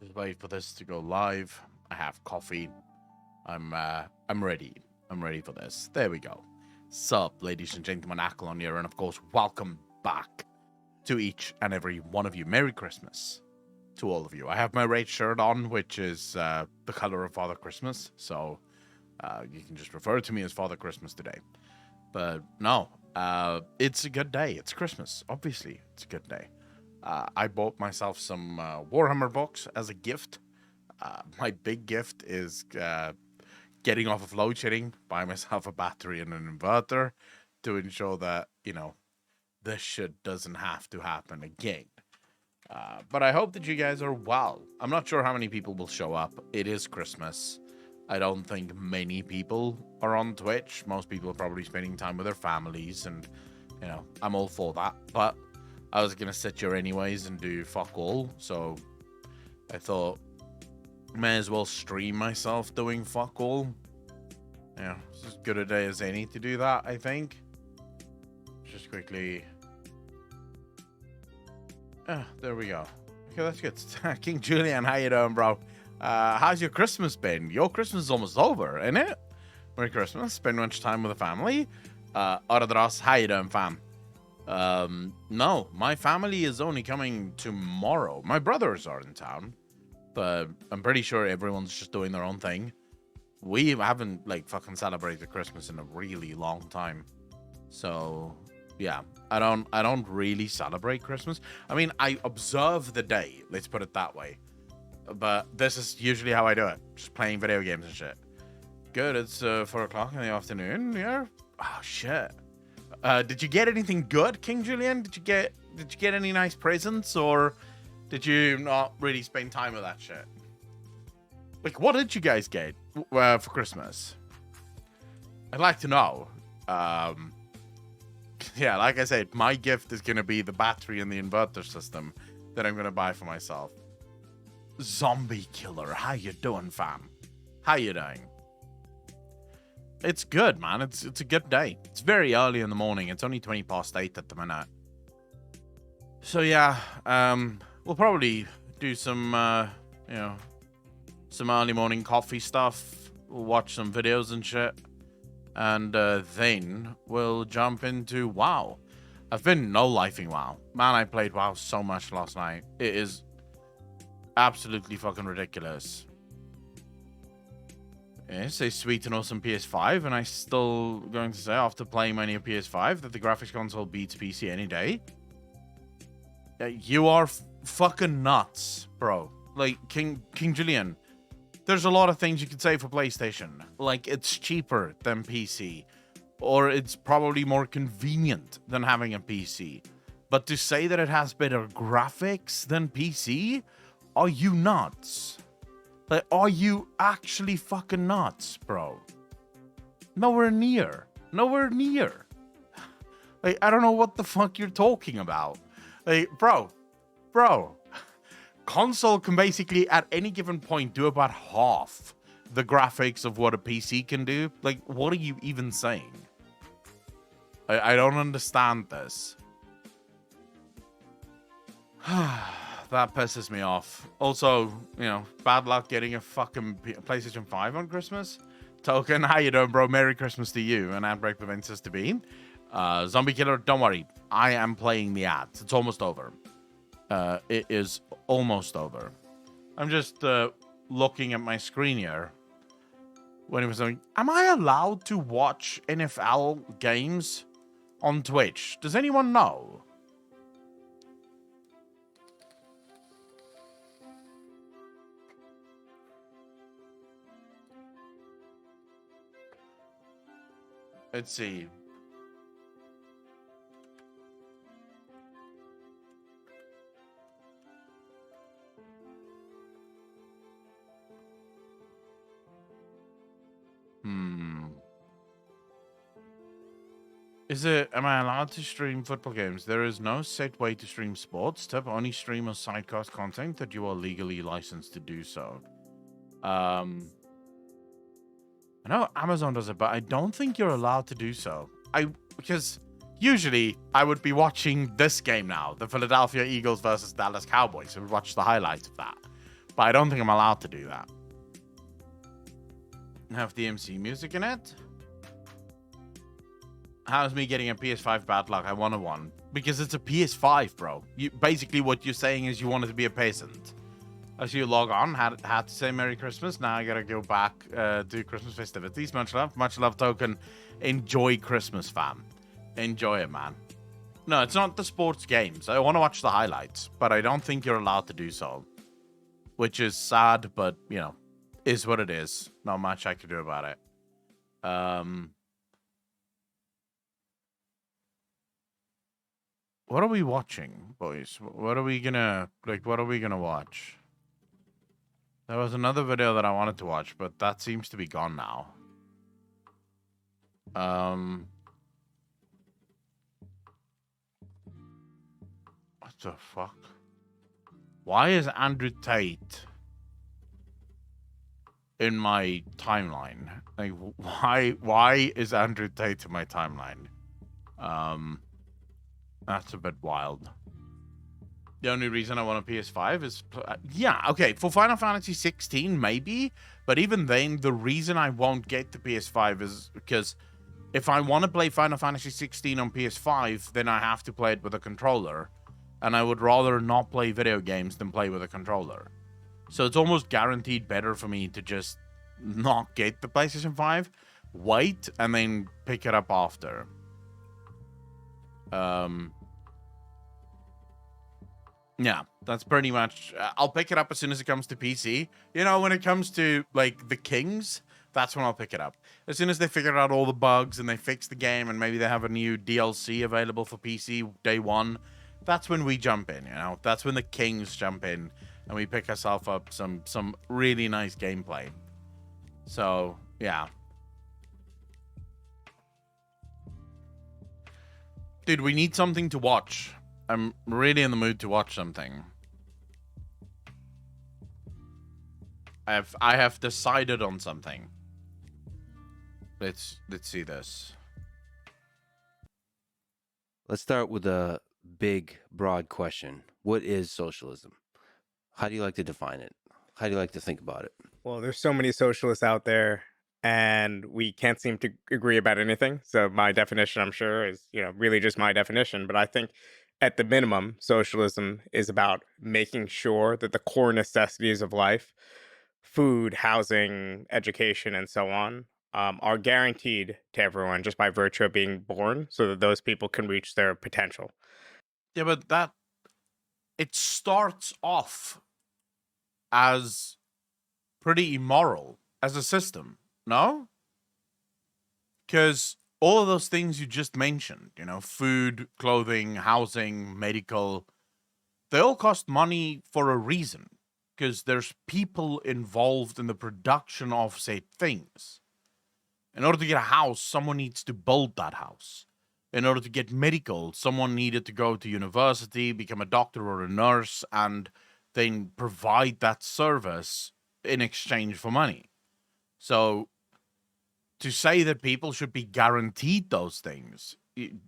Just wait for this to go live. I have coffee. I'm ready. I'm ready for this. There we go. Sup, ladies and gentlemen, Acklon here, and of course, welcome back to each and every one of you. Merry Christmas to all of you. I have my red shirt on, which is the color of Father Christmas, so you can just refer to me as Father Christmas today. But no, it's a good day. It's Christmas, obviously. It's a good day. I bought myself some Warhammer books as a gift. My big gift is getting off of load shedding, buy myself a battery and an inverter to ensure that, this shit doesn't have to happen again. But I hope that you guys are well. I'm not sure how many people will show up. It is Christmas. I don't think many people are on Twitch. Most people are probably spending time with their families, and, I'm all for that. But I was going to sit here anyways and do fuck all, so I thought, may as well stream myself doing fuck all. Yeah, it's as good a day as any to do that, I think. Just quickly. There we go. Okay, that's good. King Julian, how you doing, bro? How's your Christmas been? Your Christmas is almost over, isn't it? Merry Christmas. Spend much time with the family. Ardras, how you doing, fam? No, my family is only coming tomorrow. My brothers are in town, but I'm pretty sure everyone's just doing their own thing. We haven't, fucking celebrated Christmas in a really long time. So, yeah, I don't really celebrate Christmas. I mean, I observe the day, let's put it that way. But this is usually how I do it. Just playing video games and shit. Good, it's 4 o'clock in the afternoon, yeah? Oh, shit. Did you get anything good, King Julian? Did you get any nice presents, or did you not really spend time with that shit? What did you guys get for Christmas? I'd like to know. Yeah, like I said, my gift is going to be the battery and the inverter system that I'm going to buy for myself. Zombie Killer, how you doing, fam? How you doing? It's good, man. It's a good day. It's very early in the morning. It's only 20 past 8 at the minute. So yeah, we'll probably do some, some early morning coffee stuff. We'll watch some videos and shit. And then we'll jump into WoW. I've been no-lifing WoW. Man, I played WoW so much last night. It is absolutely fucking ridiculous. Yeah, say sweet and awesome PS5, and I still going to say after playing my new PS5 that the graphics console beats PC any day. You are fucking nuts, bro. King Julian, there's a lot of things you could say for PlayStation. It's cheaper than PC, or it's probably more convenient than having a PC. But to say that it has better graphics than PC, are you nuts? Are you actually fucking nuts, bro? Nowhere near. Nowhere near. I don't know what the fuck you're talking about. Bro. Console can basically, at any given point, do about half the graphics of what a PC can do. What are you even saying? I don't understand this. That pisses me off. Also, bad luck getting a fucking PlayStation 5 on Christmas. Token, how you doing, bro? Merry Christmas to you, and Adbreak prevents us to be. Zombie Killer, don't worry. I am playing the ads. It's almost over. It is almost over. I'm just looking at my screen here. When he was saying, am I allowed to watch NFL games on Twitch? Does anyone know? Let's see. Am I allowed to stream football games? There is no set way to stream sports. Tip, only stream or sidecast content that you are legally licensed to do so. I know Amazon does it, but I don't think you're allowed to do so. Because usually I would be watching this game now, the Philadelphia Eagles versus Dallas Cowboys. I would watch the highlights of that. But I don't think I'm allowed to do that. Have DMC music in it? How's me getting a PS5 bad luck? I wanted one. Because it's a PS5, bro. Basically, what you're saying is you wanted to be a peasant. As you log on, had to say Merry Christmas. Now I gotta go back, do Christmas festivities. Much love, token. Enjoy Christmas, fam. Enjoy it, man. No, it's not the sports games. I want to watch the highlights, but I don't think you're allowed to do so. Which is sad, but, you know, is what it is. Not much I can do about it. What are we watching, boys? What are we gonna watch? There was another video that I wanted to watch, but that seems to be gone now. What the fuck? Why is Andrew Tate in my timeline? Like, why is Andrew Tate in my timeline? That's a bit wild. The only reason I want a PS5 is... yeah, okay, for Final Fantasy 16, maybe. But even then, the reason I won't get the PS5 is because if I want to play Final Fantasy 16 on PS5, then I have to play it with a controller. And I would rather not play video games than play with a controller. So it's almost guaranteed better for me to just not get the PlayStation 5, wait, and then pick it up after. Yeah, that's pretty much... I'll pick it up as soon as it comes to PC. You know, when it comes to, like, the Kings, that's when I'll pick it up. As soon as they figure out all the bugs and they fix the game and maybe they have a new DLC available for PC day one, that's when we jump in, you know? That's when the Kings jump in and we pick ourselves up some really nice gameplay. So, yeah. Dude, we need something to watch. I'm really in the mood to watch something. I have decided on something. Let's see this. Let's start with a big, broad question. What is socialism? How do you like to define it? How do you like to think about it? Well, there's so many socialists out there, and we can't seem to agree about anything. So my definition, I'm sure, is, you know, really just my definition. But I think at the minimum, socialism is about making sure that the core necessities of life, food, housing, education, and so on, are guaranteed to everyone just by virtue of being born so that those people can reach their potential. Yeah, but it starts off as pretty immoral as a system, no? Because all of those things you just mentioned, you know, food, clothing, housing, medical, they all cost money for a reason. Because there's people involved in the production of said things. In order to get a house, someone needs to build that house. In order to get medical, someone needed to go to university, become a doctor or a nurse, and then provide that service in exchange for money. So to say that people should be guaranteed those things,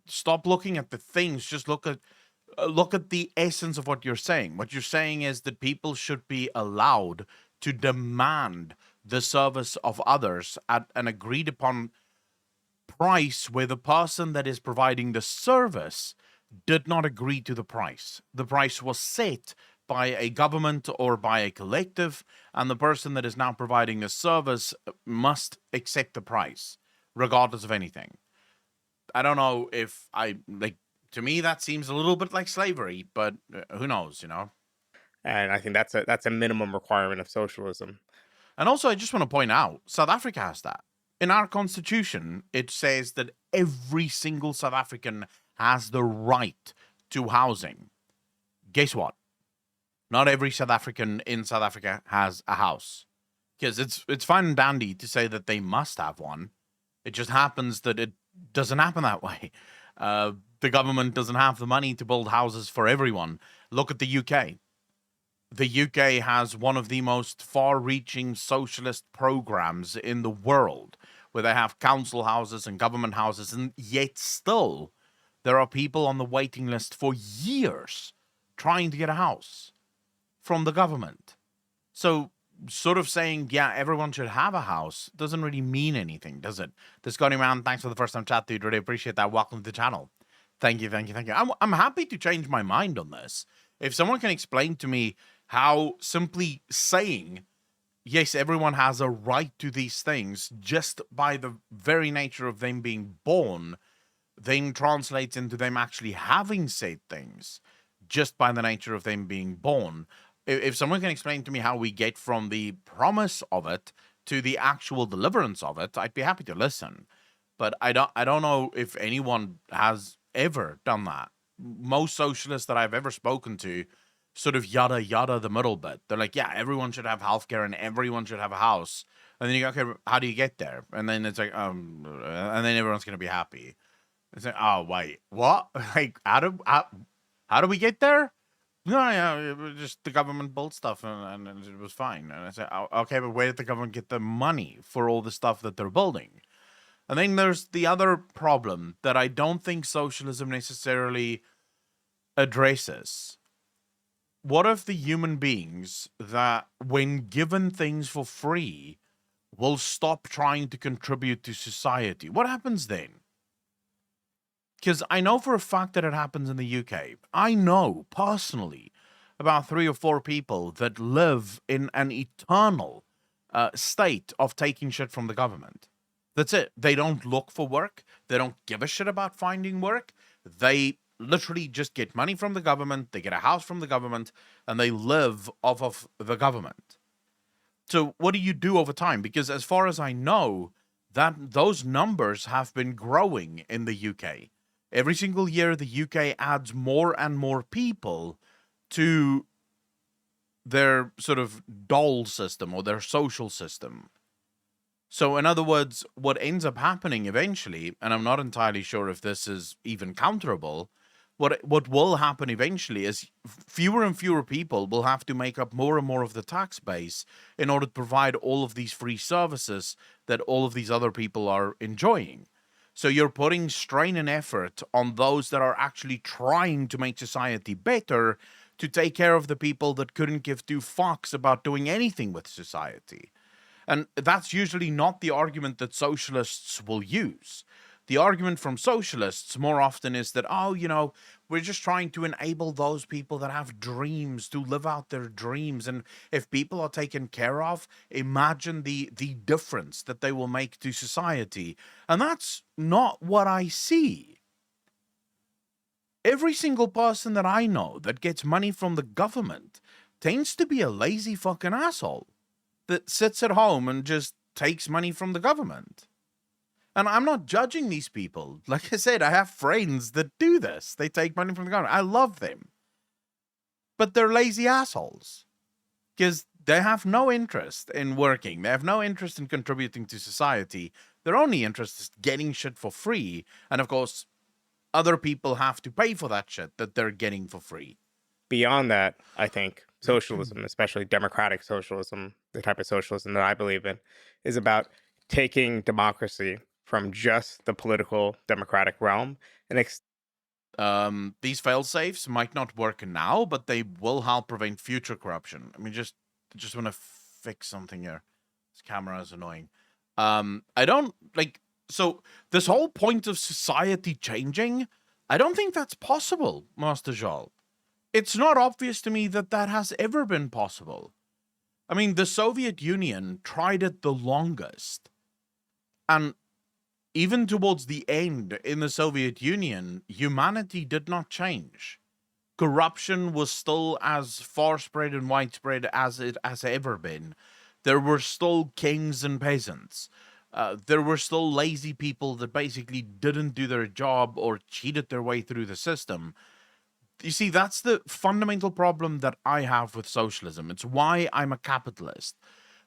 stop looking at the things, just look at the essence of what you're saying. What you're saying is that people should be allowed to demand the service of others at an agreed upon price where the person that is providing the service did not agree to the price. The price was set by a government or by a collective, and the person that is now providing the service must accept the price, regardless of anything. I don't know if to me that seems a little bit like slavery, but who knows, you know? And I think that's a minimum requirement of socialism. And also, I just want to point out, South Africa has that. In our constitution, it says that every single South African has the right to housing. Guess what? Not every South African in South Africa has a house. Because it's fine and dandy to say that they must have one. It just happens that it doesn't happen that way. The government doesn't have the money to build houses for everyone. Look at the UK. The UK has one of the most far-reaching socialist programs in the world, where they have council houses and government houses, and yet still there are people on the waiting list for years trying to get a house from the government. So, sort of saying, yeah, everyone should have a house doesn't really mean anything, does it? This Scotty Man, thanks for the first time chat, dude. Really appreciate that. Welcome to the channel. Thank you, thank you, thank you. I'm happy to change my mind on this. If someone can explain to me how simply saying, yes, everyone has a right to these things, just by the very nature of them being born, then translates into them actually having said things, just by the nature of them being born. If someone can explain to me how we get from the promise of it to the actual deliverance of it, I'd be happy to listen. But I don't know if anyone has ever done that. Most socialists that I've ever spoken to sort of yada yada the middle bit. They're like, yeah, everyone should have healthcare and everyone should have a house. And then you go, okay, how do you get there? And then it's like, and then everyone's gonna be happy. It's like, oh wait, what? Like, how do we get there? No, yeah, it was just the government built stuff and it was fine. And I said, oh, okay, but where did the government get the money for all the stuff that they're building? And then there's the other problem that I don't think socialism necessarily addresses. What if the human beings that, when given things for free, will stop trying to contribute to society? What happens then? Because I know for a fact that it happens in the UK. I know personally about 3 or 4 people that live in an eternal state of taking shit from the government. That's it. They don't look for work. They don't give a shit about finding work. They literally just get money from the government. They get a house from the government, and they live off of the government. So what do you do over time? Because as far as I know, that those numbers have been growing in the UK. Every single year, the UK adds more and more people to their sort of dole system or their social system. So in other words, what ends up happening eventually, and I'm not entirely sure if this is even counterable, what will happen eventually is fewer and fewer people will have to make up more and more of the tax base in order to provide all of these free services that all of these other people are enjoying. So you're putting strain and effort on those that are actually trying to make society better to take care of the people that couldn't give 2 fucks about doing anything with society. And that's usually not the argument that socialists will use. The argument from socialists more often is that, oh, you know, we're just trying to enable those people that have dreams to live out their dreams. And if people are taken care of, imagine the difference that they will make to society. And that's not what I see. Every single person that I know that gets money from the government tends to be a lazy fucking asshole that sits at home and just takes money from the government. And I'm not judging these people. Like I said, I have friends that do this. They take money from the government. I love them. But they're lazy assholes. Because they have no interest in working. They have no interest in contributing to society. Their only interest is getting shit for free. And of course, other people have to pay for that shit that they're getting for free. Beyond that, I think socialism, especially democratic socialism, the type of socialism that I believe in, is about taking democracy from just the political democratic realm and These fail-safes might not work now, but they will help prevent future corruption. I mean, just want to fix something here. This camera is annoying. I don't like, so this whole point of society changing, I don't think that's possible, Master Jal. It's not obvious to me that that has ever been possible. I mean, the Soviet Union tried it the longest. And even towards the end in the Soviet Union, humanity did not change. Corruption was still as far spread and widespread as it has ever been. There were still kings and peasants. There were still lazy people that basically didn't do their job or cheated their way through the system. You see, that's the fundamental problem that I have with socialism. It's why I'm a capitalist.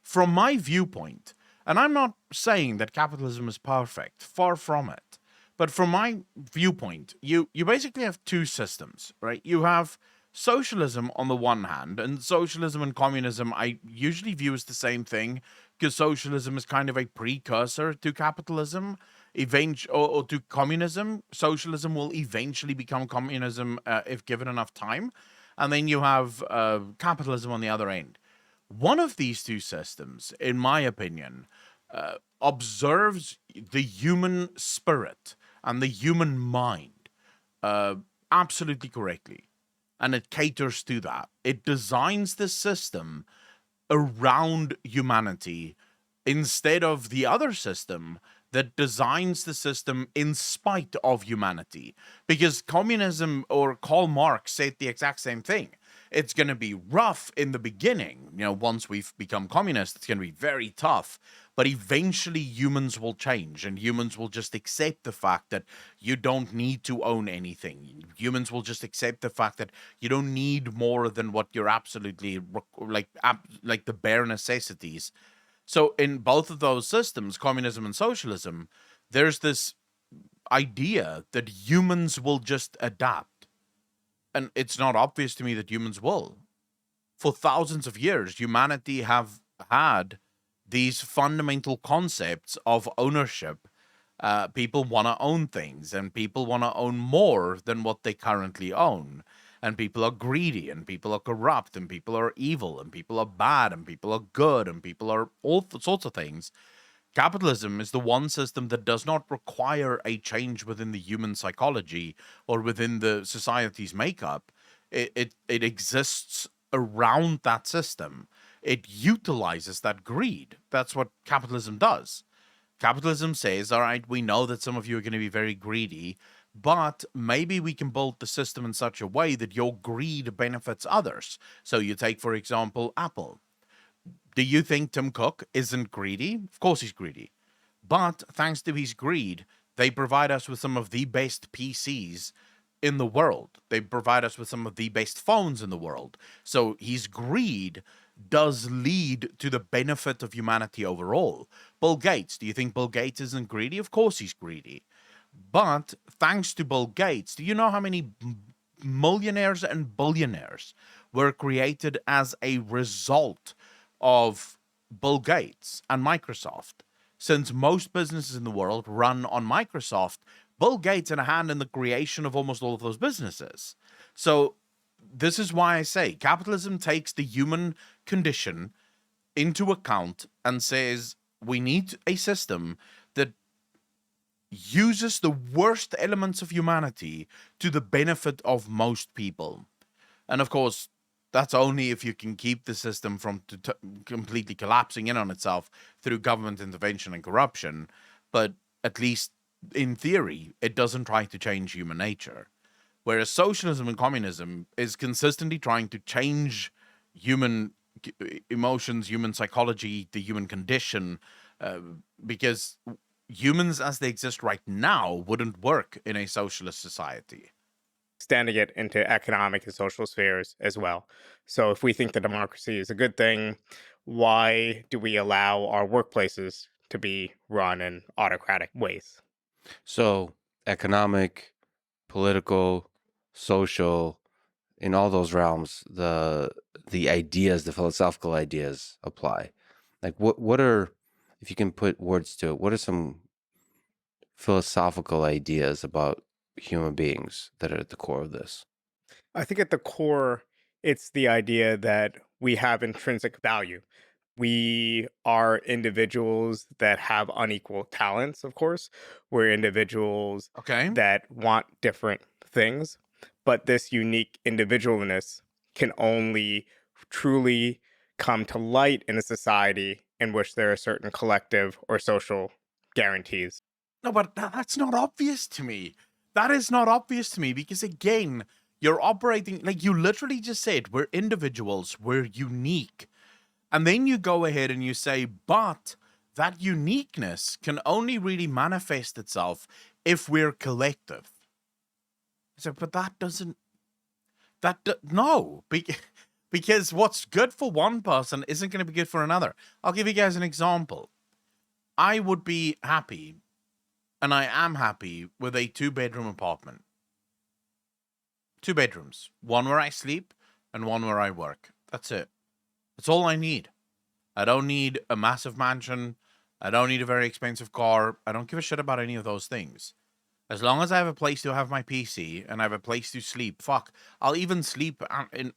From my viewpoint, and I'm not saying that capitalism is perfect, far from it. But from my viewpoint, you basically have 2 systems, right? You have socialism on the one hand, and socialism and communism I usually view as the same thing, because socialism is kind of a precursor to capitalism, or to communism. Socialism will eventually become communism if given enough time. And then you have capitalism on the other end. One of these two systems, in my opinion, observes the human spirit and the human mind uh, absolutely correctly. And it caters to that. It designs the system around humanity instead of the other system that designs the system in spite of humanity. Because communism, or Karl Marx said the exact same thing. It's going to be rough in the beginning. Once we've become communist, it's going to be very tough. But eventually humans will change, and humans will just accept the fact that you don't need to own anything. Humans will just accept the fact that you don't need more than what you're absolutely like the bare necessities. So in both of those systems, communism and socialism, there's this idea that humans will just adapt. And it's not obvious to me that humans will. For thousands of years, humanity have had these fundamental concepts of ownership. People want to own things, and people want to own more than what they currently own. And people are greedy, and people are corrupt, and people are evil, and people are bad, and people are good, and people are all sorts of things. Capitalism is the one system that does not require a change within the human psychology or within the society's makeup. It exists around that system. It utilizes that greed. That's what capitalism does. Capitalism says, all right, we know that some of you are going to be very greedy, but maybe we can build the system in such a way that your greed benefits others. So you take, for example, Apple. Do you think Tim Cook isn't greedy? Of course he's greedy. But thanks to his greed, they provide us with some of the best PCs in the world. They provide us with some of the best phones in the world. So his greed does lead to the benefit of humanity overall. Bill Gates, do you think Bill Gates isn't greedy? Of course he's greedy. But thanks to Bill Gates, do you know how many millionaires and billionaires were created as a result of Bill Gates and Microsoft? Since most businesses in the world run on Microsoft, Bill Gates had a hand in the creation of almost all of those businesses. So this is why I say capitalism takes the human condition into account and says we need a system that uses the worst elements of humanity to the benefit of most people. And of course, that's only if you can keep the system from completely collapsing in on itself through government intervention and corruption. But at least in theory, it doesn't try to change human nature. Whereas socialism and communism is consistently trying to change human emotions, human psychology, the human condition, because humans as they exist right now wouldn't work in a socialist society. Extending it into economic and social spheres as well. So if we think that democracy is a good thing, why do we allow our workplaces to be run in autocratic ways? So, economic, political, social, in all those realms, the ideas, the philosophical ideas apply. Like what are, if you can put words to it, what are some philosophical ideas about human beings that are at the core of this? I think at the core, it's the idea that we have intrinsic value. We are individuals that have unequal talents, of course. We're individuals Okay. that want different things, but this unique individualness can only truly come to light in a society in which there are certain collective or social guarantees. No, but that's not obvious to me. That is not obvious to me because, again, you're operating like you literally just said, we're individuals, we're unique. And then you go ahead and you say, but that uniqueness can only really manifest itself if we're collective. So, but that doesn't, no, because what's good for one person isn't going to be good for another. I'll give you guys an example. I would be happy, and I am happy, with a 2-bedroom apartment. 2 bedrooms. One where I sleep and one where I work. That's it. That's all I need. I don't need a massive mansion. I don't need a very expensive car. I don't give a shit about any of those things. As long as I have a place to have my PC and I have a place to sleep, fuck. I'll even sleep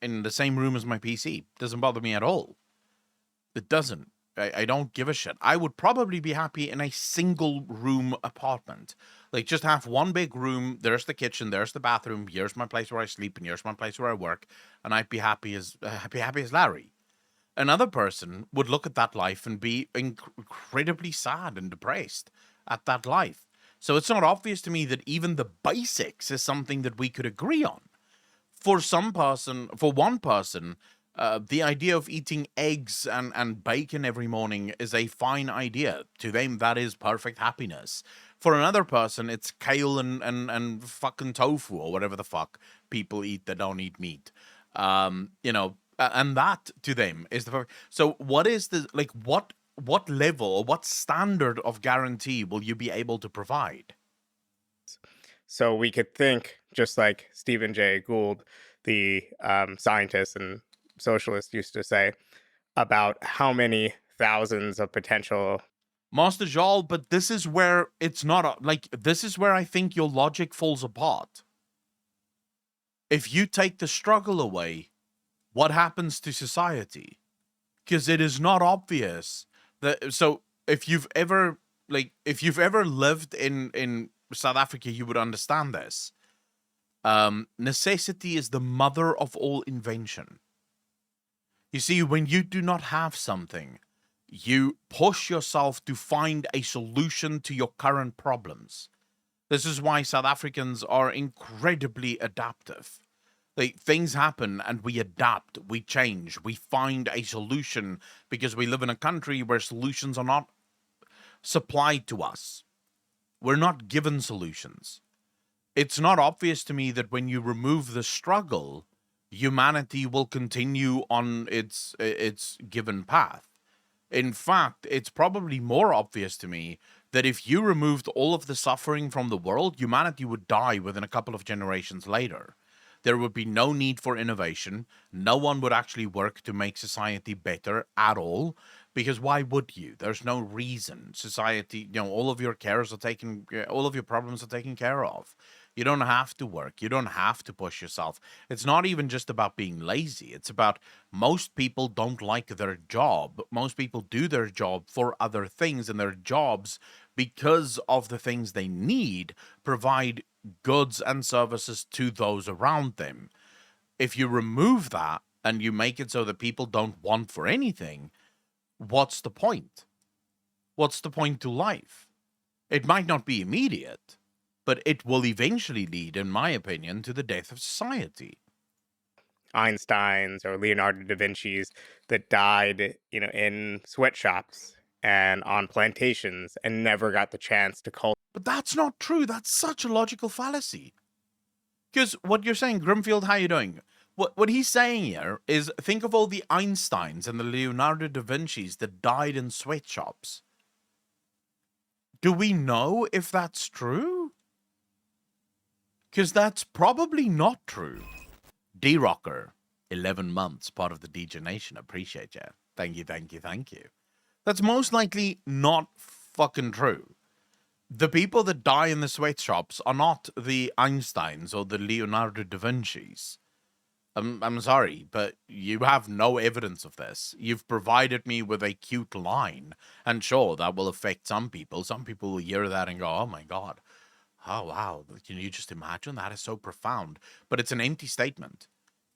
in the same room as my PC. Doesn't bother me at all. It doesn't. I don't give a shit. I would probably be happy in a single room apartment. Like, just have one big room. There's the kitchen. There's the bathroom. Here's my place where I sleep, and here's my place where I work. And I'd be happy as Larry. Another person would look at that life and be incredibly sad and depressed at that life. So it's not obvious to me that even the basics is something that we could agree on. For one person, the idea of eating eggs and bacon every morning is a fine idea. To them, that is perfect happiness. For another person, it's kale and fucking tofu or whatever the fuck people eat that don't eat meat. And that to them is the perfect. So what is the, like, what level or what standard of guarantee will you be able to provide? So we could think, just like Stephen Jay Gould, the scientist and socialist, used to say, about how many thousands of potential. Master Jal, but this is where it's not this is where I think your logic falls apart. If you take the struggle away, what happens to society? Because it is not obvious that. So if you've ever lived in South Africa, you would understand this. Necessity is the mother of all invention. You see, when you do not have something, you push yourself to find a solution to your current problems. This is why South Africans are incredibly adaptive. Like, things happen and we adapt, we change, we find a solution because we live in a country where solutions are not supplied to us. We're not given solutions. It's not obvious to me that when you remove the struggle, humanity will continue on its given path. In fact, it's probably more obvious to me that if you removed all of the suffering from the world, humanity would die within a couple of generations later. There would be no need for innovation. No one would actually work to make society better at all. Because why would you? There's no reason. Society, all of your all of your problems are taken care of. You don't have to work. You don't have to push yourself. It's not even just about being lazy. It's about most people don't like their job. Most people do their job for other things, and their jobs, because of the things they need, provide goods and services to those around them. If you remove that and you make it so that people don't want for anything, what's the point? What's the point to life? It might not be immediate, but it will eventually lead, in my opinion, to the death of society. Einsteins or Leonardo da Vinci's that died, in sweatshops and on plantations and never got the chance to cultivate. But that's not true. That's such a logical fallacy. Because what you're saying, Grimfield, how you doing? What he's saying here is, think of all the Einsteins and the Leonardo da Vinci's that died in sweatshops. Do we know if that's true? Because that's probably not true. D-Rocker, 11 months, part of the DJ Nation. Appreciate you. Thank you, thank you, thank you. That's most likely not fucking true. The people that die in the sweatshops are not the Einsteins or the Leonardo da Vinci's. I'm sorry, but you have no evidence of this. You've provided me with a cute line, and sure, that will affect some people. Some people will hear that and go, oh my God, oh wow, can you just imagine? That is so profound. But it's an empty statement,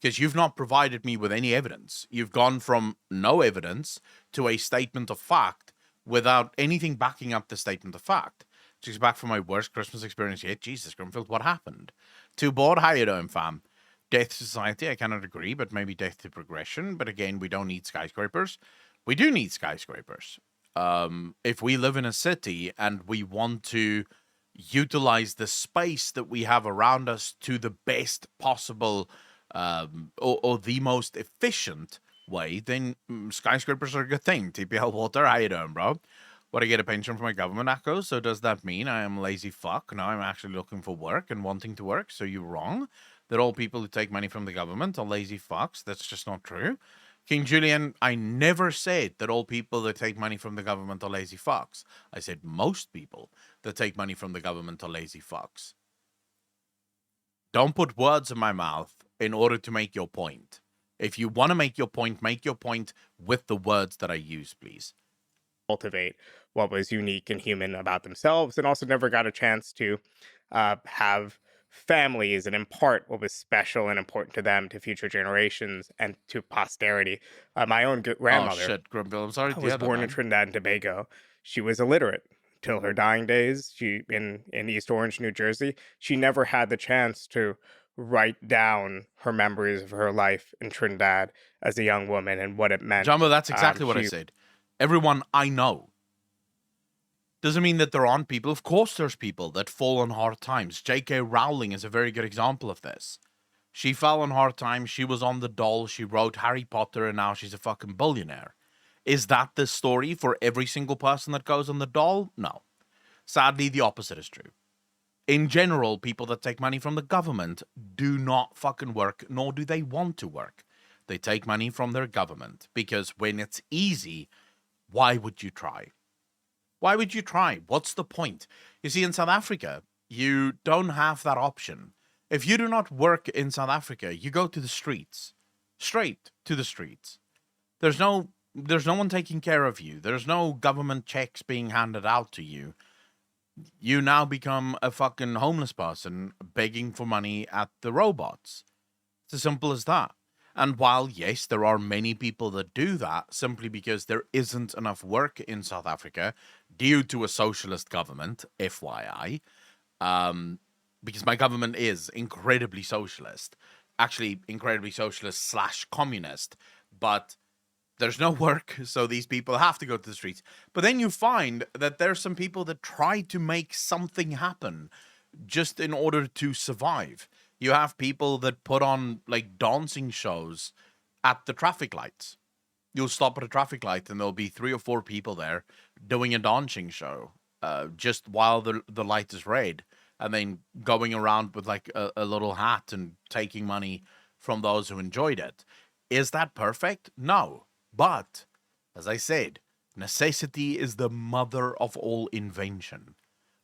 because you've not provided me with any evidence. You've gone from no evidence to a statement of fact without anything backing up the statement of fact. She's back from my worst Christmas experience yet. Jesus, Grimfield, what happened? Too bored? How you doing, fam? Death to society, I cannot agree, but maybe death to progression. But again, we don't need skyscrapers. We do need skyscrapers. If we live in a city and we want to utilize the space that we have around us to the best possible or the most efficient way, then skyscrapers are a good thing. TPL Water, how you doing, bro? What, I get a pension from my government, Echo? So does that mean I am lazy fuck? Now I'm actually looking for work and wanting to work, so you're wrong. That all people who take money from the government are lazy fucks. That's just not true. King Julian, I never said that all people that take money from the government are lazy fucks. I said most people that take money from the government are lazy fucks. Don't put words in my mouth in order to make your point. If you want to make your point with the words that I use, please. Cultivate what was unique and human about themselves, and also never got a chance to have families and impart what was special and important to them to future generations and to posterity. My own Oh grandmother shit, Grimbill, I'm sorry to was hear that, born in man. Trinidad and Tobago. She was illiterate till her dying days. She in East Orange, New Jersey. She never had the chance to write down her memories of her life in Trinidad as a young woman and what it meant. Jumbo, that's exactly what I She said. Everyone I know. Doesn't mean that there aren't people. Of course there's people that fall on hard times. J.K. Rowling is a very good example of this. She fell on hard times. She was on the dole. She wrote Harry Potter, and now she's a fucking billionaire. Is that the story for every single person that goes on the dole? No. Sadly, the opposite is true. In general, people that take money from the government do not fucking work, nor do they want to work. They take money from their government because when it's easy, why would you try? Why would you try? What's the point? You see, in South Africa, you don't have that option. If you do not work in South Africa, you go to the streets. Straight to the streets. There's no one taking care of you. There's no government checks being handed out to you. You now become a fucking homeless person begging for money at the robots. It's as simple as that. And while, yes, there are many people that do that simply because there isn't enough work in South Africa due to a socialist government, FYI, because my government is incredibly socialist, actually incredibly socialist / communist, but there's no work, so these people have to go to the streets. But then you find that there's some people that try to make something happen just in order to survive. You have people that put on like dancing shows at the traffic lights. You'll stop at a traffic light and there'll be 3 or 4 people there doing a dancing show just while the light is red, and then going around with like a little hat and taking money from those who enjoyed it. Is that perfect? No. But, as I said, necessity is the mother of all invention.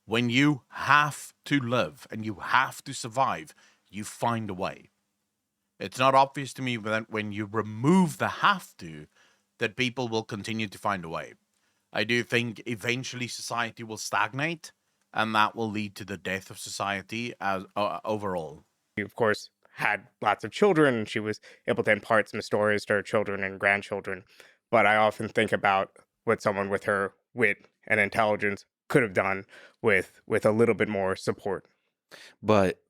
When you have to live and you have to survive, you find a way. It's not obvious to me that when you remove the have to, that people will continue to find a way. I do think eventually society will stagnate, and that will lead to the death of society as overall. of course, had lots of children, and she was able to impart some stories to her children and grandchildren. But I often think about what someone with her wit and intelligence could have done with a little bit more support. But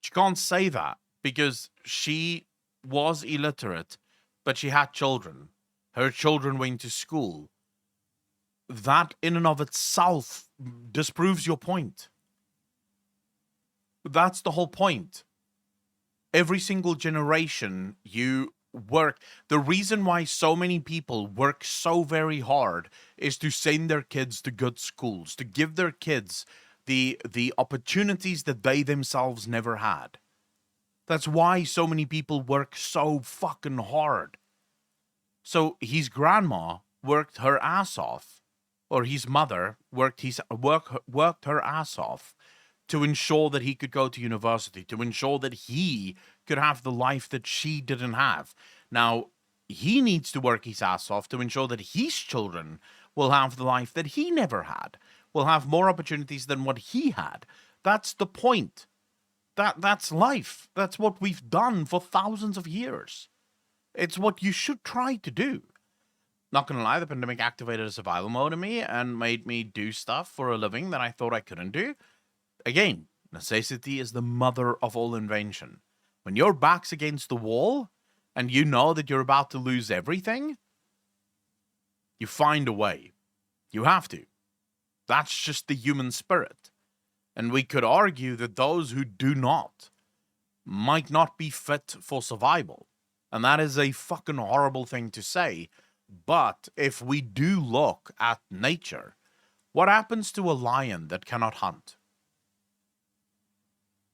She can't say that because she was illiterate, but she had children. Her children went to school. That in and of itself disproves your point. That's the whole point. Every single generation you work. The reason why so many people work so very hard is to send their kids to good schools, to give their kids the opportunities that they themselves never had. That's why so many people work so fucking hard. So his grandma worked her ass off, or his mother worked her ass off to ensure that he could go to university, to ensure that he could have the life that she didn't have. Now, he needs to work his ass off to ensure that his children will have the life that he never had, will have more opportunities than what he had. That's the point. That's life. That's what we've done for thousands of years. It's what you should try to do. Not gonna lie, the pandemic activated a survival mode in me and made me do stuff for a living that I thought I couldn't do. Again, necessity is the mother of all invention. When your back's against the wall and you know that you're about to lose everything, you find a way. You have to. That's just the human spirit. And we could argue that those who do not might not be fit for survival. And that is a fucking horrible thing to say. But if we do look at nature, what happens to a lion that cannot hunt?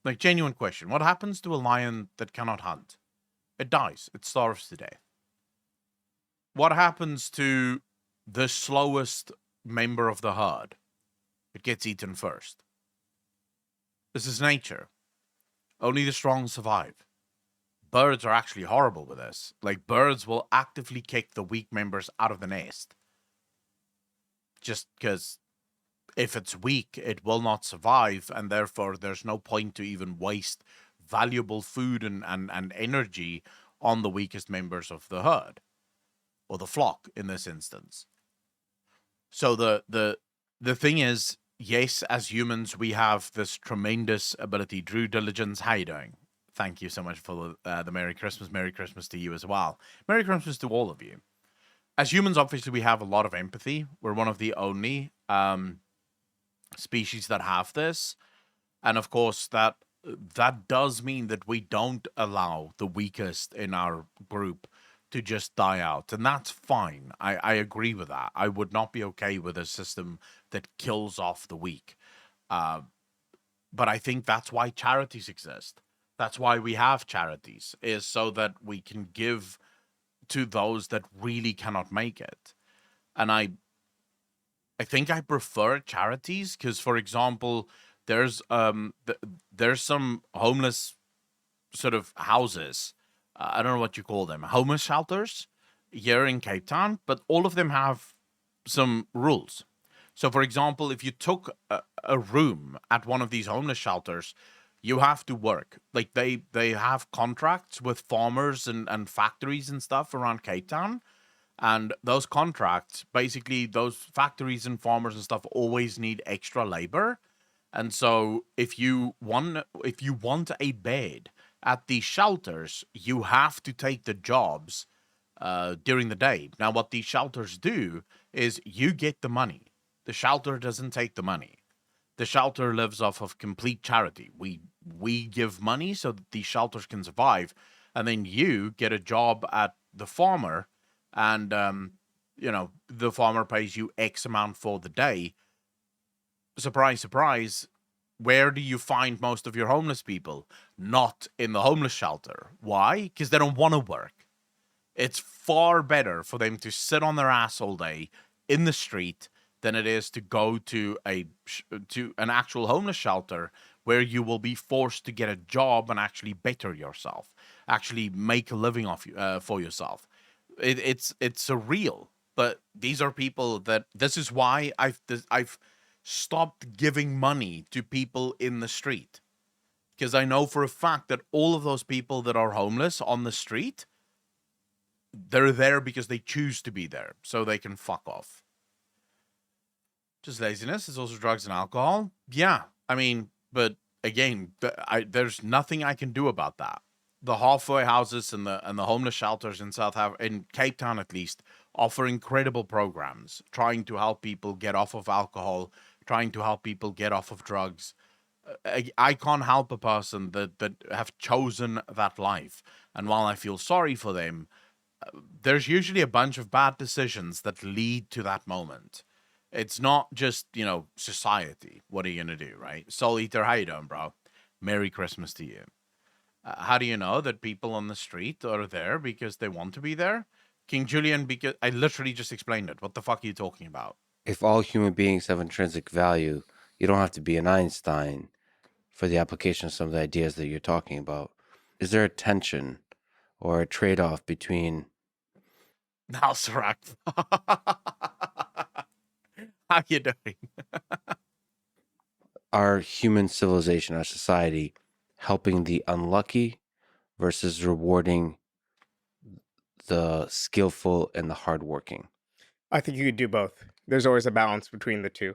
Like, genuine question. What happens to a lion that cannot hunt? It dies. It starves to death. What happens to the slowest member of the herd? It gets eaten first. This is nature. Only the strong survive. birds are actually horrible with this. Like, birds will actively kick the weak members out of the nest. Just because if it's weak, it will not survive, and therefore there's no point to even waste valuable food and energy on the weakest members of the herd, or the flock in this instance. So the thing is, yes, as humans, we have this tremendous ability. Drew Diligence, how you doing? Thank you so much for the Merry Christmas. Merry Christmas to you as well. Merry Christmas to all of you. As humans, obviously, we have a lot of empathy. We're one of the only species that have this. And of course, that does mean that we don't allow the weakest in our group to just die out. And that's fine. I agree with that. I would not be okay with a system that kills off the weak. But I think that's why charities exist. That's why we have charities, is so that we can give to those that really cannot make it. And I think I prefer charities because, for example, there's some homeless sort of houses. I don't know what you call them, homeless shelters here in Cape Town, but all of them have some rules. So, for example, if you took a room at one of these homeless shelters, you have to work. Like they have contracts with farmers and factories and stuff around Cape Town. And those contracts, basically, those factories and farmers and stuff always need extra labor. And so if you want a bed at these shelters, you have to take the jobs during the day. Now, what these shelters do is you get the money. The shelter doesn't take the money. The shelter lives off of complete charity. We give money so that these shelters can survive, and then you get a job at the farmer, and the farmer pays you X amount for the day. Surprise, surprise. Where do you find most of your homeless people? Not in the homeless shelter. Why? Because they don't want to work. It's far better for them to sit on their ass all day in the street than it is to go to an actual homeless shelter where you will be forced to get a job and actually better yourself, actually make a living for yourself. It's surreal, but these are people that this is why I've stopped giving money to people in the street, because I know for a fact that all of those people that are homeless on the street, they're there because they choose to be there, so they can fuck off. Just laziness. It's also drugs and alcohol. Yeah, I mean, but again, there's nothing I can do about that. The halfway houses and the homeless shelters in in Cape Town at least, offer incredible programs trying to help people get off of alcohol, trying to help people get off of drugs. I can't help a person that have chosen that life, and while I feel sorry for them, there's usually a bunch of bad decisions that lead to that moment. It's not just, society. What are you going to do, right? Soul Eater, how you doing, bro? Merry Christmas to you. How do you know that people on the street are there because they want to be there? King Julian, because I literally just explained it. What the fuck are you talking about? If all human beings have intrinsic value, you don't have to be an Einstein for the application of some of the ideas that you're talking about. Is there a tension or a trade-off between... Now, Sirac. How you doing? our human civilization, our society, helping the unlucky versus rewarding the skillful and the hardworking? I think you could do both. There's always a balance between the two.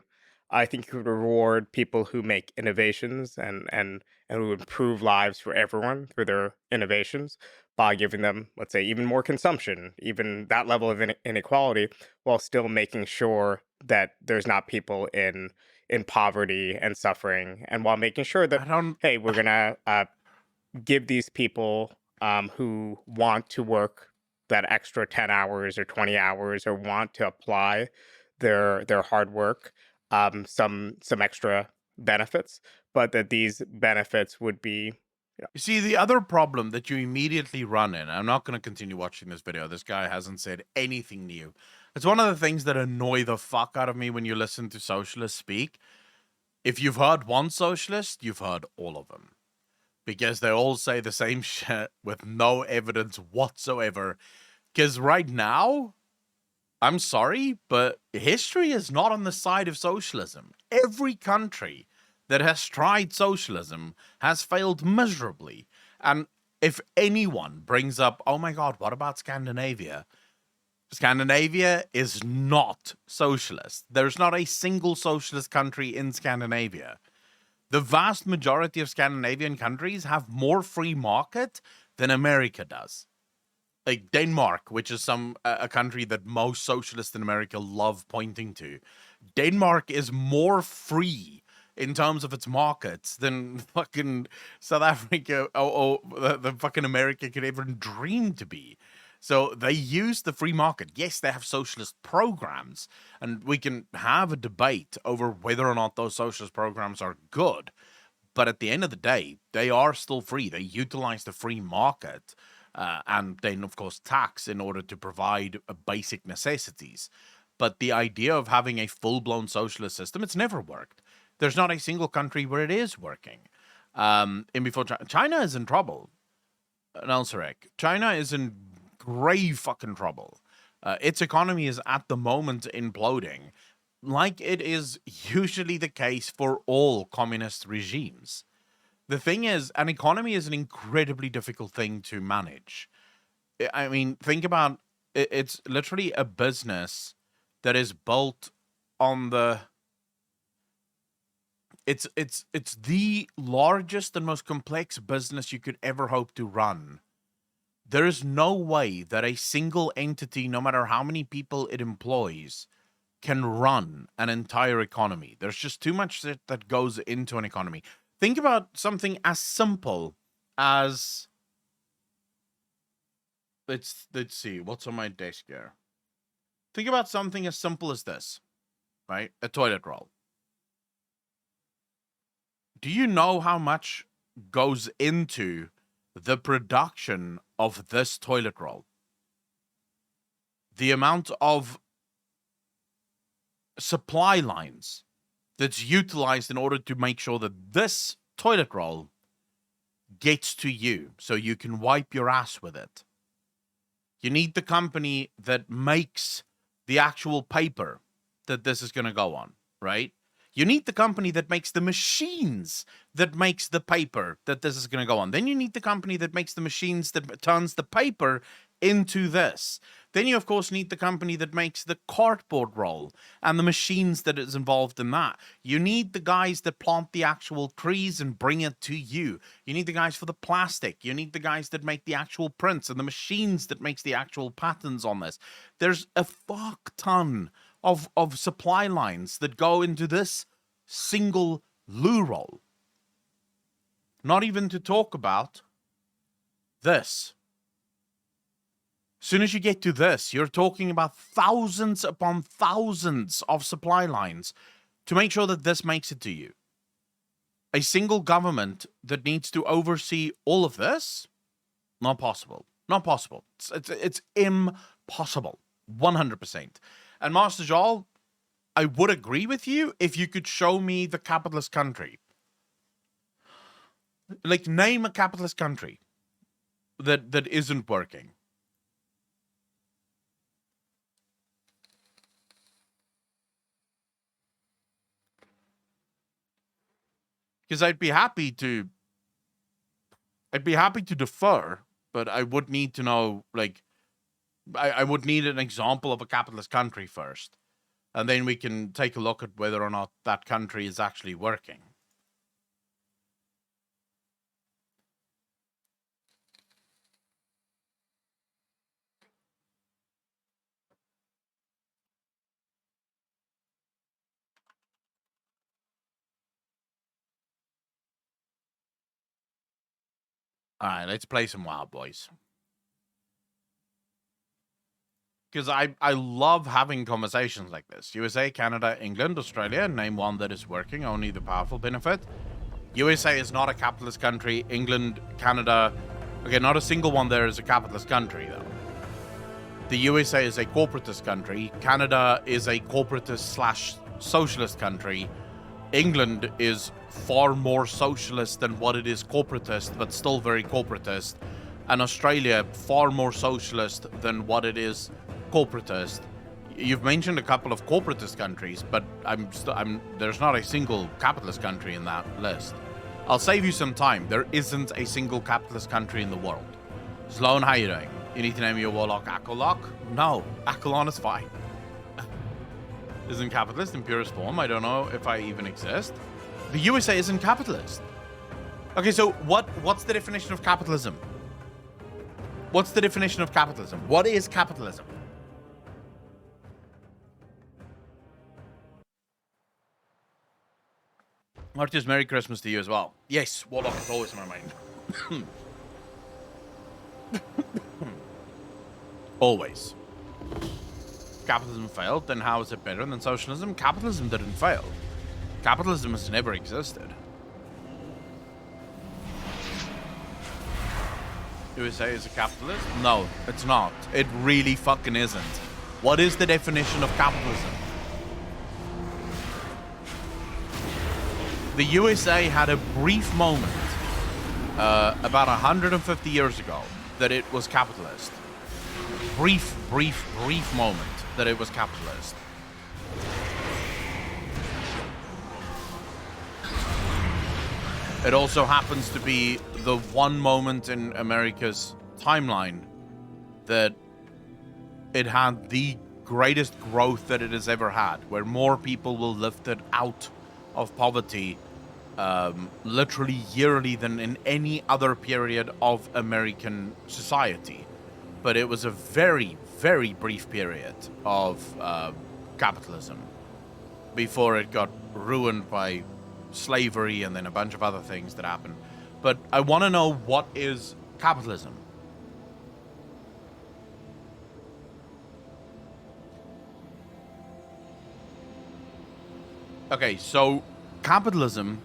I think you could reward people who make innovations and who improve lives for everyone through their innovations by giving them, let's say, even more consumption, even that level of inequality, while still making sure that there's not people in poverty and suffering, and while making sure I that, don't. hey, we're gonna give these people who want to work that extra 10 hours or 20 hours or want to apply their hard work some extra benefits, but that these benefits would be You see, the other problem that you immediately run in, I'm not going to continue watching this video. This guy hasn't said anything new. It's one of the things that annoy the fuck out of me when you listen to socialists speak. If you've heard one socialist, you've heard all of them. because they all say the same shit with no evidence whatsoever. Because right now, I'm sorry, but history is not on the side of socialism. Every country that has tried socialism has failed miserably. And if anyone brings up, oh my God, what about Scandinavia? Scandinavia is not socialist. There's not a single socialist country in Scandinavia. The vast majority of Scandinavian countries have more free market than America does. Like Denmark, which is a country that most socialists in America love pointing to. Denmark is more free in terms of its markets than fucking South Africa or the fucking America could ever dream to be. So they use the free market. Yes, they have socialist programs, and we can have a debate over whether or not those socialist programs are good. But at the end of the day, they are still free. They utilize the free market and then, of course, tax in order to provide basic necessities. But the idea of having a full-blown socialist system, it's never worked. There's not a single country where it is working. China is in trouble. Nelserek. China is in grave fucking trouble. Its economy is at the moment imploding, like it is usually the case for all communist regimes. The thing is, an economy is an incredibly difficult thing to manage. I mean, think about it, it's literally a business that is built on the it's the largest and most complex business you could ever hope to run. There is no way that a single entity, no matter how many people it employs, can run an entire economy. There's just too much that goes into an economy. Think about something as simple as let's see, what's on my desk here? Think about something as simple as this, right? A toilet roll. Do you know how much goes into the production of this toilet roll? The amount of supply lines that's utilized in order to make sure that this toilet roll gets to you so you can wipe your ass with it. You need the company that makes the actual paper that this is going to go on, right? You need the company that makes the machines that makes the paper that this is going to go on. Then you need the company that makes the machines that turns the paper into this. Then you, of course, need the company that makes the cardboard roll and the machines that is involved in that. You need the guys that plant the actual trees and bring it to you. You need the guys for the plastic. You need the guys that make the actual prints and the machines that makes the actual patterns on this. There's a fuck ton of supply lines that go into this single loo roll. Not even to talk about this. As soon as you get to this, you're talking about thousands upon thousands of supply lines to make sure that this makes it to you. A single government that needs to oversee all of this? Not possible. Not possible. It's impossible. 100%. And Master Jal, I would agree with you if you could show me the capitalist country. Like, name a capitalist country that isn't working. Because I'd be happy to defer, but I would need to know, like, I would need an example of a capitalist country first. And then we can take a look at whether or not that country is actually working. All right, let's play some Wild Boys. Because I love having conversations like this. USA, Canada, England, Australia. Name one that is working. Only the powerful benefit. USA is not a capitalist country. England, Canada. Okay, not a single one there is a capitalist country, though. The USA is a corporatist country. Canada is a corporatist / socialist country. England is far more socialist than what it is corporatist, but still very corporatist. And Australia, far more socialist than what it is corporatist. You've mentioned a couple of corporatist countries, but there's not a single capitalist country in that list. I'll save you some time. There isn't a single capitalist country in the world. Sloan, how you doing? You need to name your warlock Akolok? No, Akolon is fine. Isn't capitalist in purest form. I don't know if I even exist. The USA isn't capitalist. Okay, so what's the definition of capitalism? What's the definition of capitalism? What is capitalism? Martius, Merry Christmas to you as well. Yes, Warlock is always in my mind. Always. Capitalism failed, then how is it better than socialism? Capitalism didn't fail. Capitalism has never existed. USA is a capitalist? No, it's not. It really fucking isn't. What is the definition of capitalism? The USA had a brief moment, about 150 years ago, that it was capitalist. Brief moment that it was capitalist. It also happens to be the one moment in America's timeline that it had the greatest growth that it has ever had, where more people were lifted out of poverty literally yearly than in any other period of American society. But it was a very, very brief period of capitalism before it got ruined by slavery and then a bunch of other things that happened. But I want to know, what is capitalism? Okay, so capitalism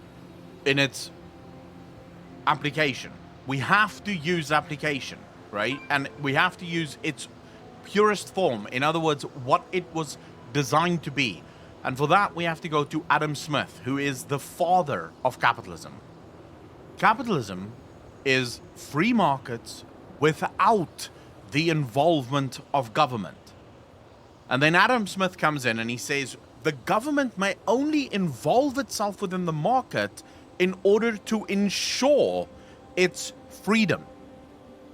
in its application, we have to use application, right? And we have to use its purest form. In other words, what it was designed to be. And for that, we have to go to Adam Smith, who is the father of capitalism. Capitalism is free markets without the involvement of government. And then Adam Smith comes in and he says, the government may only involve itself within the market in order to ensure its freedom.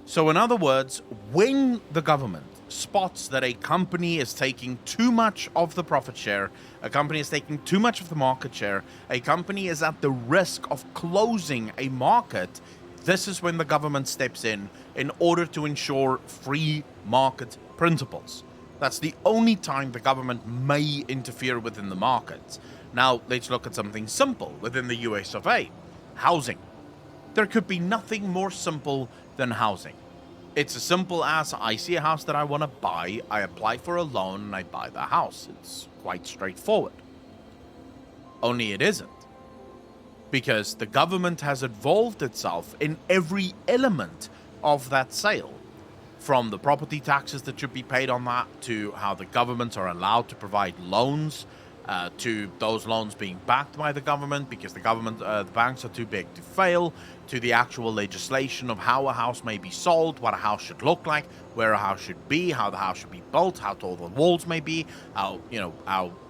So in other words, when the government spots that a company is taking too much of the profit share, a company is taking too much of the market share, a company is at the risk of closing a market, this is when the government steps in order to ensure free market principles. That's the only time the government may interfere within the markets. Now, let's look at something simple within the US of A. Housing. There could be nothing more simple than housing. It's as simple as, I see a house that I want to buy, I apply for a loan, and I buy the house. It's quite straightforward. Only it isn't. Because the government has involved itself in every element of that sale. From the property taxes that should be paid on that, to how the governments are allowed to provide loans, to those loans being backed by the government because the banks are too big to fail, to the actual legislation of how a house may be sold, what a house should look like, where a house should be, how the house should be built, how tall the walls may be, how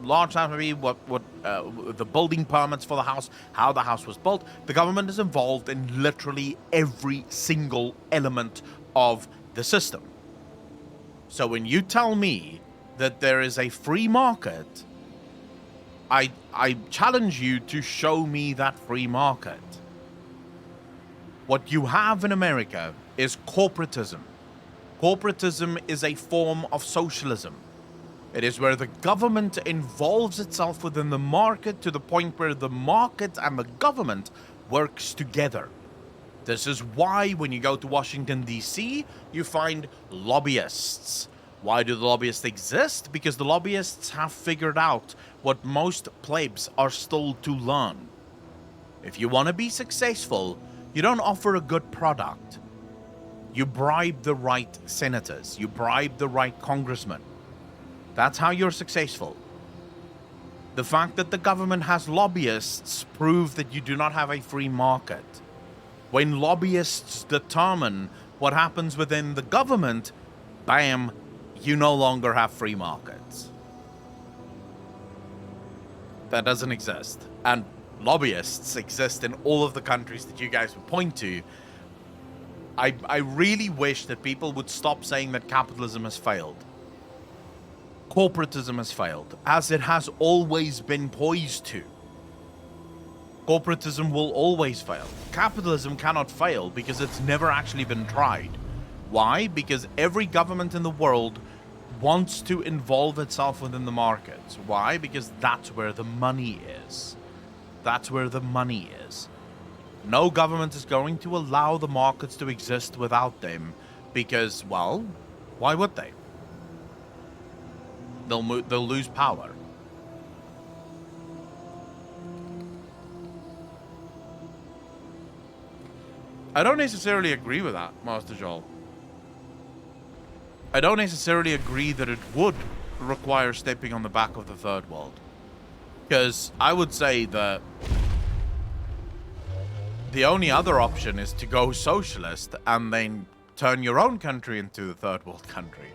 large the house may be, what the building permits for the house, how the house was built. The government is involved in literally every single element of the system. So when you tell me that there is a free market, I challenge you to show me that free market. What you have in America is corporatism. Corporatism is a form of socialism. It is where the government involves itself within the market to the point where the market and the government works together. This is why when you go to Washington, D.C., you find lobbyists. Why do the lobbyists exist? Because the lobbyists have figured out what most plebs are still to learn. If you want to be successful, you don't offer a good product. You bribe the right senators. You bribe the right congressmen. That's how you're successful. The fact that the government has lobbyists prove that you do not have a free market. When lobbyists determine what happens within the government, bam, you no longer have free markets. That doesn't exist. And lobbyists exist in all of the countries that you guys would point to. I really wish that people would stop saying that capitalism has failed. Corporatism has failed, as it has always been poised to. Corporatism will always fail. Capitalism cannot fail because it's never actually been tried. Why? Because every government in the world wants to involve itself within the markets. Why? Because that's where the money is. That's where the money is. No government is going to allow the markets to exist without them because, well, why would they? They'll lose power. I don't necessarily agree with that, Master Joel. I don't necessarily agree that it would require stepping on the back of the third world. Because I would say that the only other option is to go socialist and then turn your own country into a third world country.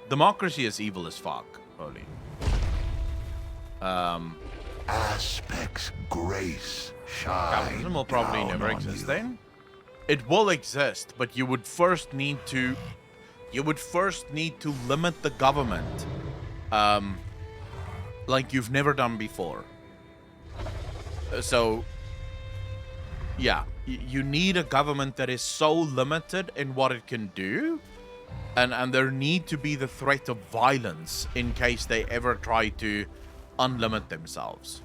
Democracy is evil as fuck, Holy. Aspects grace shine. Capitalism will probably never down on exist you. then. It will exist, but you would first need to limit the government like you've never done before. So yeah, you need a government that is so limited in what it can do, and there need to be the threat of violence in case they ever try to unlimit themselves.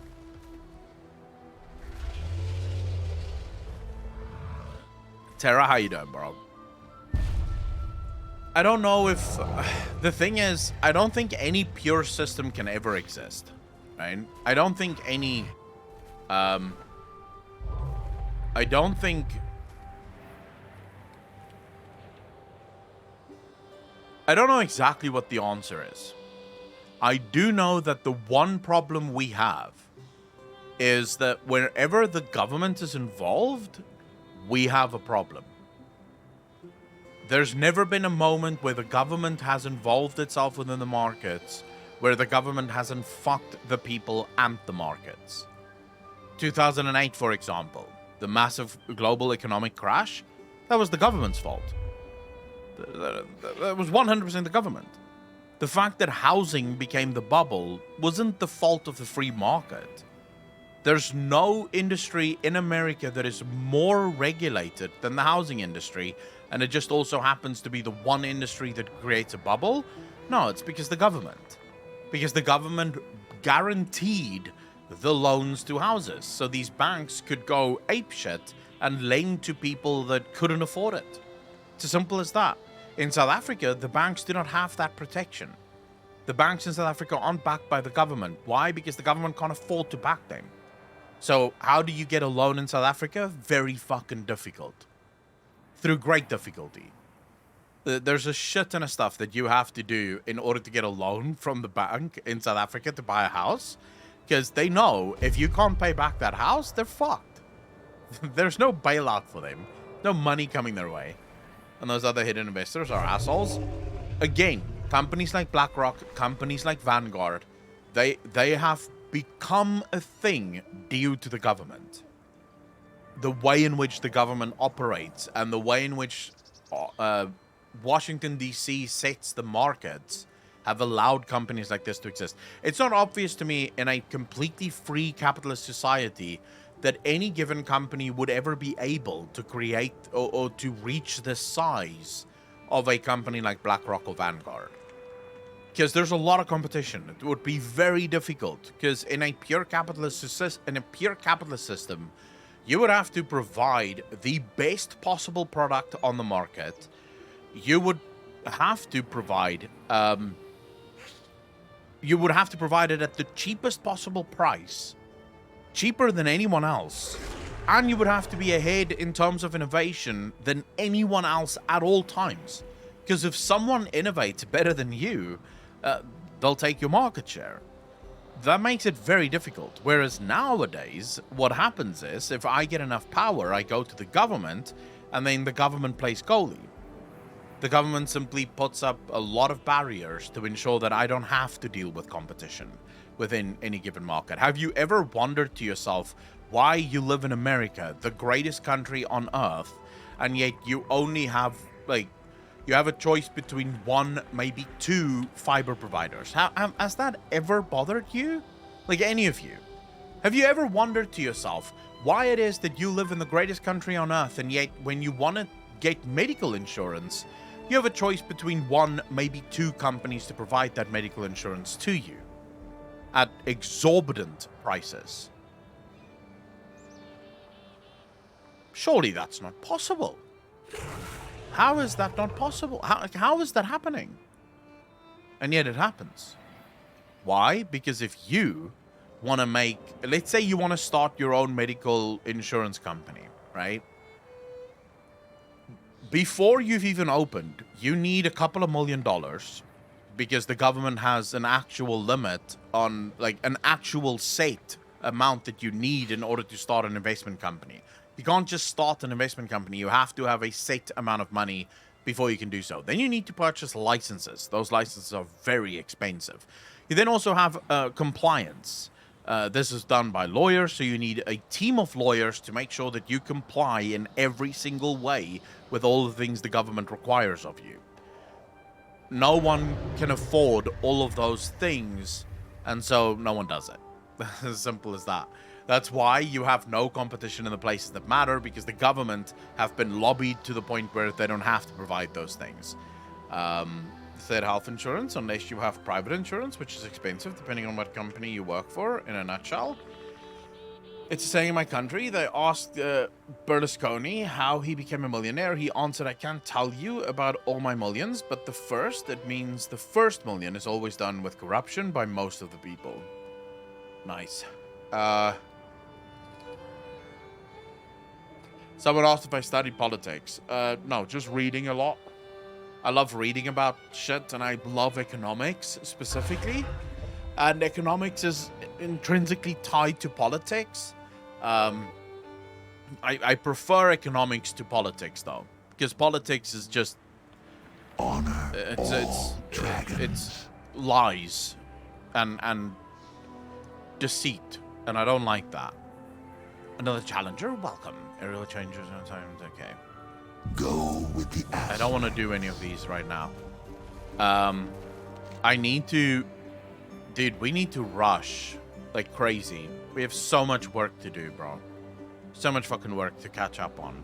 Tara, how you doing, bro? I don't know if... the thing is, I don't think any pure system can ever exist, right? I don't think any... I don't know exactly what the answer is. I do know that the one problem we have is that wherever the government is involved, we have a problem. There's never been a moment where the government has involved itself within the markets, where the government hasn't fucked the people and the markets. 2008, for example, the massive global economic crash, that was the government's fault. That was 100% the government. The fact that housing became the bubble wasn't the fault of the free market. There's no industry in America that is more regulated than the housing industry, and it just also happens to be the one industry that creates a bubble. No, it's because the government. Because the government guaranteed the loans to houses, so these banks could go apeshit and lend to people that couldn't afford it. It's as simple as that. In South Africa, the banks do not have that protection. The banks in South Africa aren't backed by the government. Why? Because the government can't afford to back them. So how do you get a loan in South Africa? Very fucking difficult. Through great difficulty. There's a shit ton of stuff that you have to do in order to get a loan from the bank in South Africa to buy a house. Because they know if you can't pay back that house, they're fucked. There's no bailout for them. No money coming their way. And those other hidden investors are assholes. Again, companies like BlackRock, companies like Vanguard, they have become a thing due to the government. The way in which the government operates and the way in which Washington, D.C. sets the markets have allowed companies like this to exist. It's not obvious to me in a completely free capitalist society that any given company would ever be able to create or to reach the size of a company like BlackRock or Vanguard. Because there's a lot of competition. It would be very difficult. Because in a pure capitalist system, you would have to provide the best possible product on the market. You would have to provide it at the cheapest possible price, cheaper than anyone else, and you would have to be ahead in terms of innovation than anyone else at all times. Because if someone innovates better than you, they'll take your market share. that makes it very difficult. Whereas nowadays, what happens is, if I get enough power, I go to the government, and then the government plays goalie. The government simply puts up a lot of barriers to ensure that I don't have to deal with competition within any given market. Have you ever wondered to yourself why you live in America, the greatest country on earth, and yet you only have, like, you have a choice between one, maybe two fiber providers? Has that ever bothered you? Like, any of you? Have you ever wondered to yourself why it is that you live in the greatest country on earth, and yet when you want to get medical insurance, you have a choice between one, maybe two companies to provide that medical insurance to you at exorbitant prices? Surely that's not possible. How is that not possible? How is that happening? And yet it happens. Why? Because if you want to make, let's say you want to start your own medical insurance company, right? Before you've even opened, you need a couple of $1 million, because the government has an actual limit on, like, an actual set amount that you need in order to start an investment company. You can't just start an investment company. You have to have a set amount of money before you can do so. Then you need to purchase licenses. Those licenses are very expensive. You then also have compliance. This is done by lawyers, so you need a team of lawyers to make sure that you comply in every single way with all the things the government requires of you. No one can afford all of those things, and so no one does it. As simple as that. That's why you have no competition in the places that matter, because the government have been lobbied to the point where they don't have to provide those things. Said health insurance, unless you have private insurance, which is expensive depending on what company you work for, in a nutshell. It's a saying in my country. They asked Berlusconi how he became a millionaire. He answered, "I can't tell you about all my millions, but it means the first million is always done with corruption by most of the people." Nice. Someone asked if I studied politics. No, just reading a lot. I love reading about shit, and I love economics specifically. And economics is intrinsically tied to politics. I prefer economics to politics, though, because politics is just Honor it's dragons. lies and deceit, and I don't like that. Another challenger, welcome. Aerial changes on time, okay. Go with the ass. I don't want to do any of these right now. I need to... Dude, we need to rush like crazy. We have so much work to do, bro. So much fucking work to catch up on.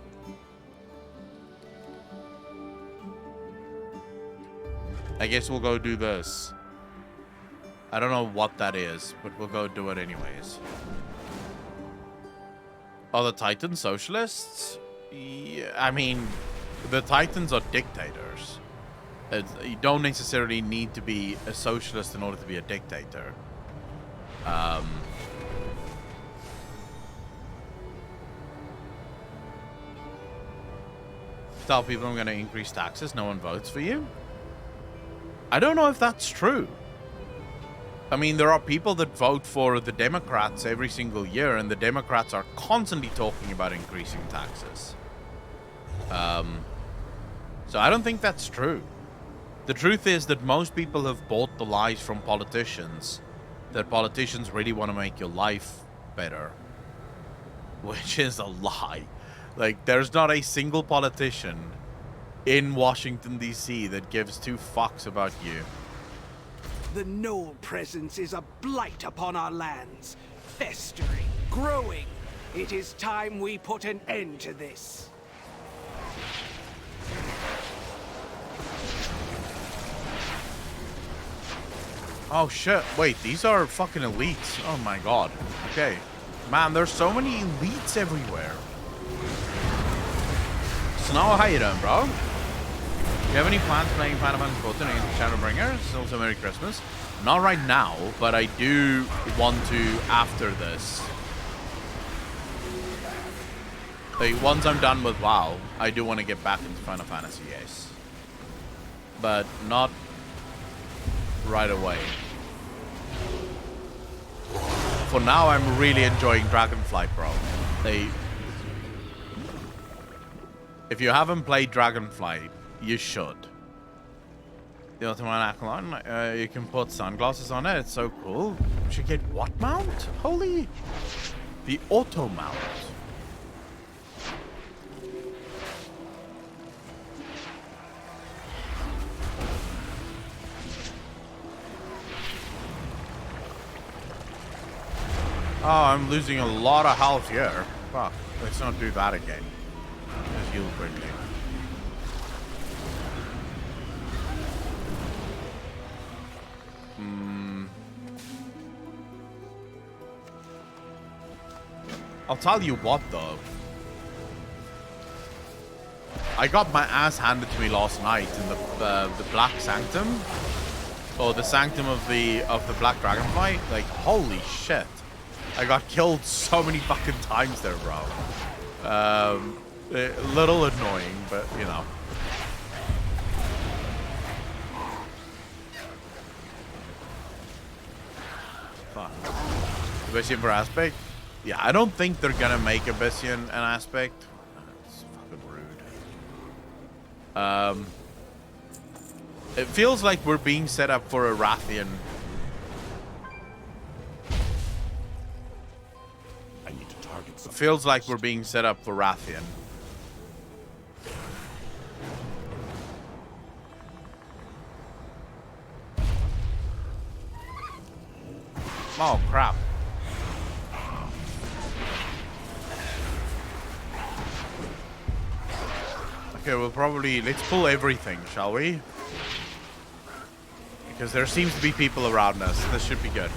I guess we'll go do this. I don't know what that is, but we'll go do it anyways. Are the Titans socialists? Yeah, I mean, the Titans are dictators. You don't necessarily need to be a socialist in order to be a dictator. Tell people I'm going to increase taxes, no one votes for you? I don't know if that's true. I mean, there are people that vote for the Democrats every single year, and the Democrats are constantly talking about increasing taxes. So I don't think that's true. The truth is that most people have bought the lies from politicians, that politicians really want to make your life better, which is a lie. Like, there's not a single politician in Washington, D.C. that gives two fucks about you. The Knoll presence is a blight upon our lands, festering, growing. It is time we put an end to this. Oh shit, wait, these are fucking elites. Oh my god. Okay. Man, there's so many elites everywhere. Snow, how you doing, bro? Do you have any plans playing Final Fantasy 14 against Shadowbringers? Also, Merry Christmas. Not right now, but I do want to after this. Like, once I'm done with WoW, I do want to get back into Final Fantasy, yes. But not right away. for now, I'm really enjoying Dragonflight, bro. If you haven't played Dragonflight, you should. The Ottoman Akalon, you can put sunglasses on it. It's so cool. You should get what mount? Holy. The auto mount. Oh, I'm losing a lot of health here. Fuck. Let's not do that again. Just heal quickly. I'll tell you what, though. I got my ass handed to me last night in the Black Sanctum, or the Sanctum of the Black Dragonflight. Like, holy shit! I got killed so many fucking times there, bro. A little annoying, but you know. Fuck. Abyssian for aspect? Yeah, I don't think they're gonna make Abyssian an aspect. It's fucking rude. It feels like we're being set up for a Rathian. I need to target something. It feels like we're being set up for Rathian. Oh crap. Okay, we'll probably... Let's pull everything, shall we? Because there seems to be people around us. This should be good.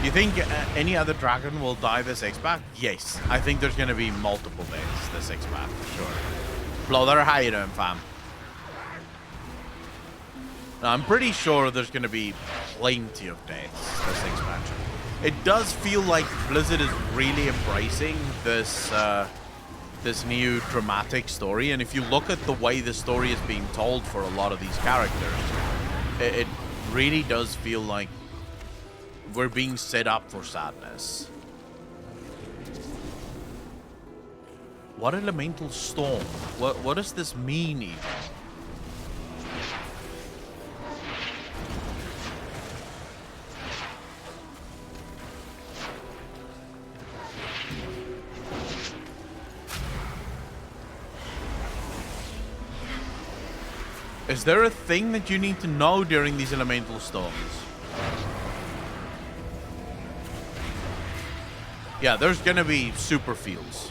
You think any other dragon will die this X-Pack? Yes. I think there's going to be multiple deaths this X-Pack, for sure. Blother, how you doing, fam? Now, I'm pretty sure there's going to be plenty of deaths this expansion. It does feel like Blizzard is really embracing this... this new dramatic story, and if you look at the way the story is being told for a lot of these characters, it really does feel like we're being set up for sadness. What elemental storm? What does this mean even? Is there a thing that you need to know during these elemental storms? Yeah, there's gonna be super fields.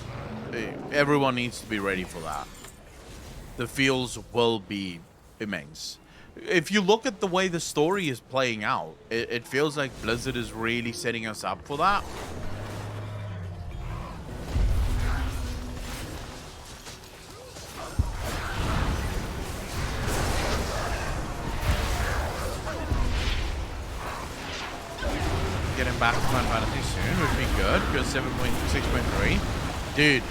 Everyone needs to be ready for that. The fields will be immense. If you look at the way the story is playing out, it feels like Blizzard is really setting us up for that. Getting back to Final Fantasy soon would be good, because 7.6.3. Dude,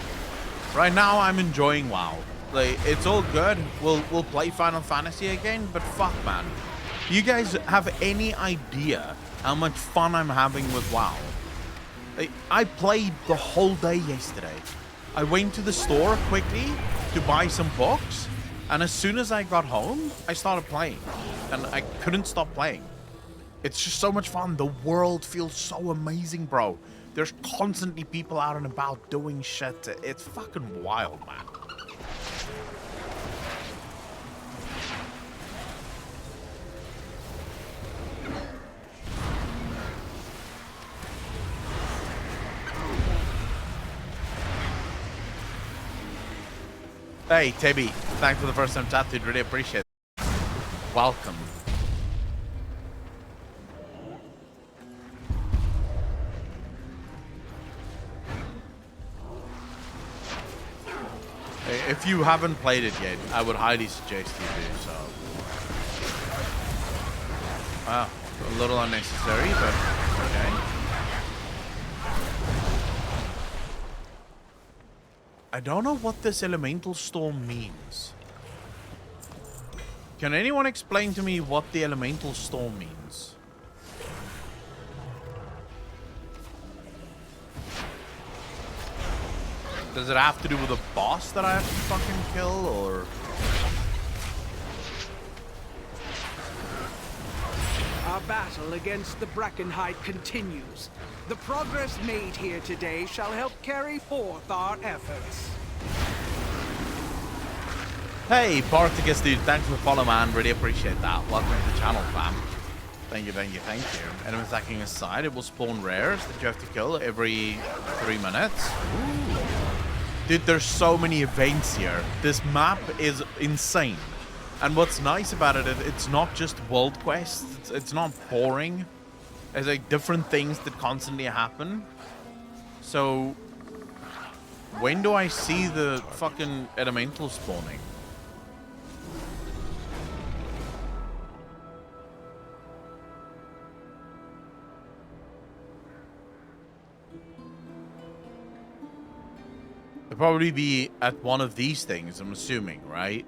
right now I'm enjoying WoW. Like, it's all good. We'll play Final Fantasy again, but fuck, man. Do you guys have any idea how much fun I'm having with WoW? Like, I played the whole day yesterday. I went to the store quickly to buy some books, and as soon as I got home, I started playing, and I couldn't stop playing. It's just so much fun. The world feels so amazing, bro. There's constantly people out and about doing shit. It's fucking wild, man. Hey, Tibby. Thanks for the first time chat, dude. Really appreciate it. Welcome. If you haven't played it yet, I would highly suggest you do so. Wow, a little unnecessary, but okay. I don't know what this elemental storm means. Can anyone explain to me what the elemental storm means? Does it have to do with a boss that I have to fucking kill, or? Our battle against the Dragonflight continues. The progress made here today shall help carry forth our efforts. Hey, Barticus, dude, thanks for the follow, man. Really appreciate that. Welcome to the channel, fam. Thank you, thank you, thank you. Enemies attacking aside, it will spawn rares that you have to kill every 3 minutes. Ooh. Dude, there's so many events here. This map is insane. And what's nice about it, it's not just world quests. It's not boring. There's like different things that constantly happen. So, when do I see the fucking elemental spawning? It'll probably be at one of these things, I'm assuming, right?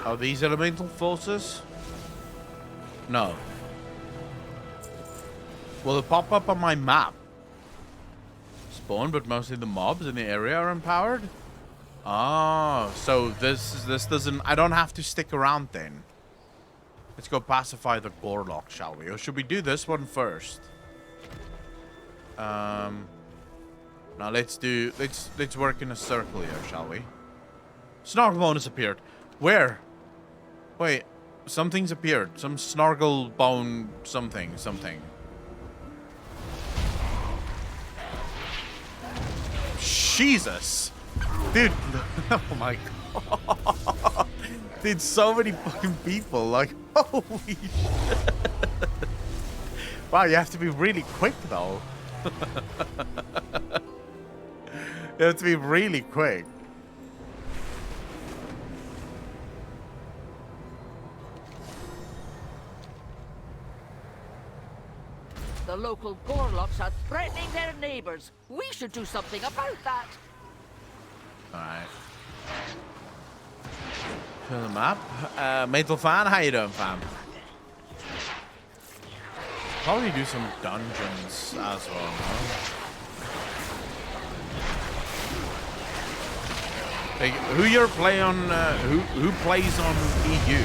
Are these elemental forces? No. Will it pop up on my map? Spawn, but mostly the mobs in the area are empowered? Oh, so this doesn't... I don't have to stick around then. Let's go pacify the Gorlock, shall we? Or should we do this one first? Now let's work in a circle here, shall we? Snargle bonus appeared. Where? Wait, something's appeared. Some snargle bone something. Jesus! Dude, oh my god. Dude, so many fucking people, like, holy shit. Wow, you have to be really quick though. You have to be really quick. The local Gorlocks are threatening their neighbors. We should do something about that. Alright. Show the map. Metal fan, how you doing, fam? Probably do some dungeons as well, no? Like, who you're playing on? Who plays on EU?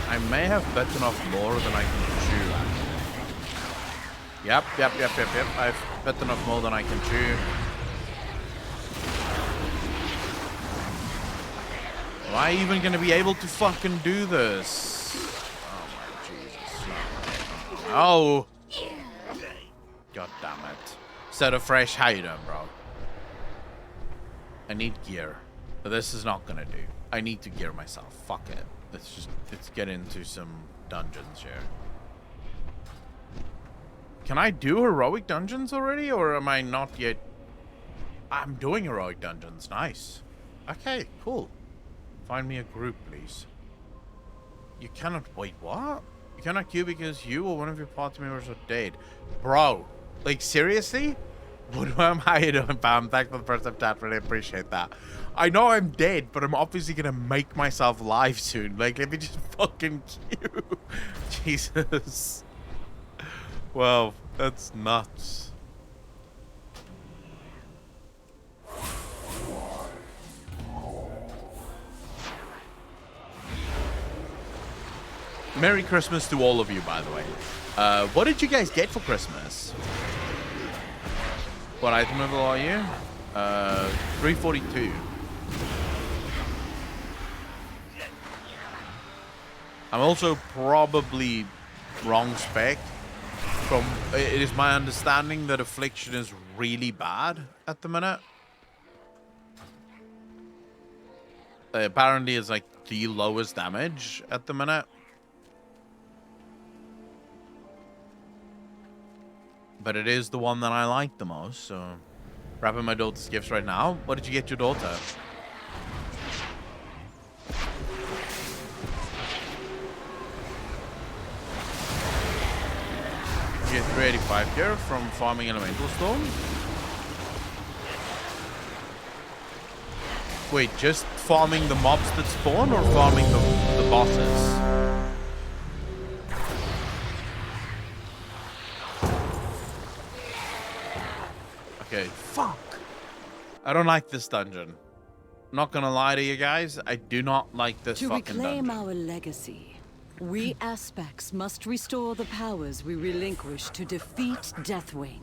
I may have bitten off more than I can chew, actually. Yep. I've bitten off more than I can chew. Am I even going to be able to fucking do this? Oh, my Jesus. Oh! God damn it. Set of fresh, how you doing, bro? I need gear. But this is not going to do. I need to gear myself. Fuck it. Let's get into some dungeons here. Can I do heroic dungeons already, or am I not yet? I'm doing heroic dungeons. Nice. Okay, cool. Find me a group, please. You cannot... Wait, what? You cannot queue because you or one of your party members are dead. Bro, like, seriously? What am I doing, fam? Thanks for the first time chat. Really appreciate that. I know I'm dead, but I'm obviously gonna make myself live soon. Like, let me just fucking queue. Jesus. Wow, that's nuts. Merry Christmas to all of you, by the way. What did you guys get for Christmas? What item level are you? 342. I'm also probably wrong spec. It is my understanding that Affliction is really bad at the minute. Apparently it's like the lowest damage at the minute. But it is the one that I like the most, so Wrapping my daughter's gifts right now. What did you get your daughter? You get 385 here from farming elemental storm. Wait, just farming the mobs that spawn or farming the bosses? Okay, fuck. I don't like this dungeon. Not gonna lie to you guys, I do not like this To fucking reclaim dungeon. our legacy, we aspects must restore the powers we relinquished to defeat Deathwing.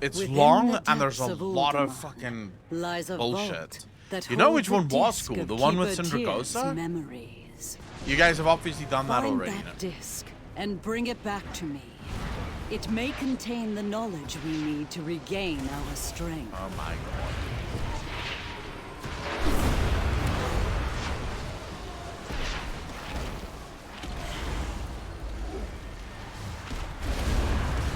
It's Within long the and there's a depths of lot of Ultima fucking lies a bullshit. vault that You know holds which one a was disc cool? of The one with Keeper Tyr's Syndragosa? memories. You guys have obviously done that Find already. that no? disc and bring it back to me. It may contain the knowledge we need to regain our strength. Oh my god.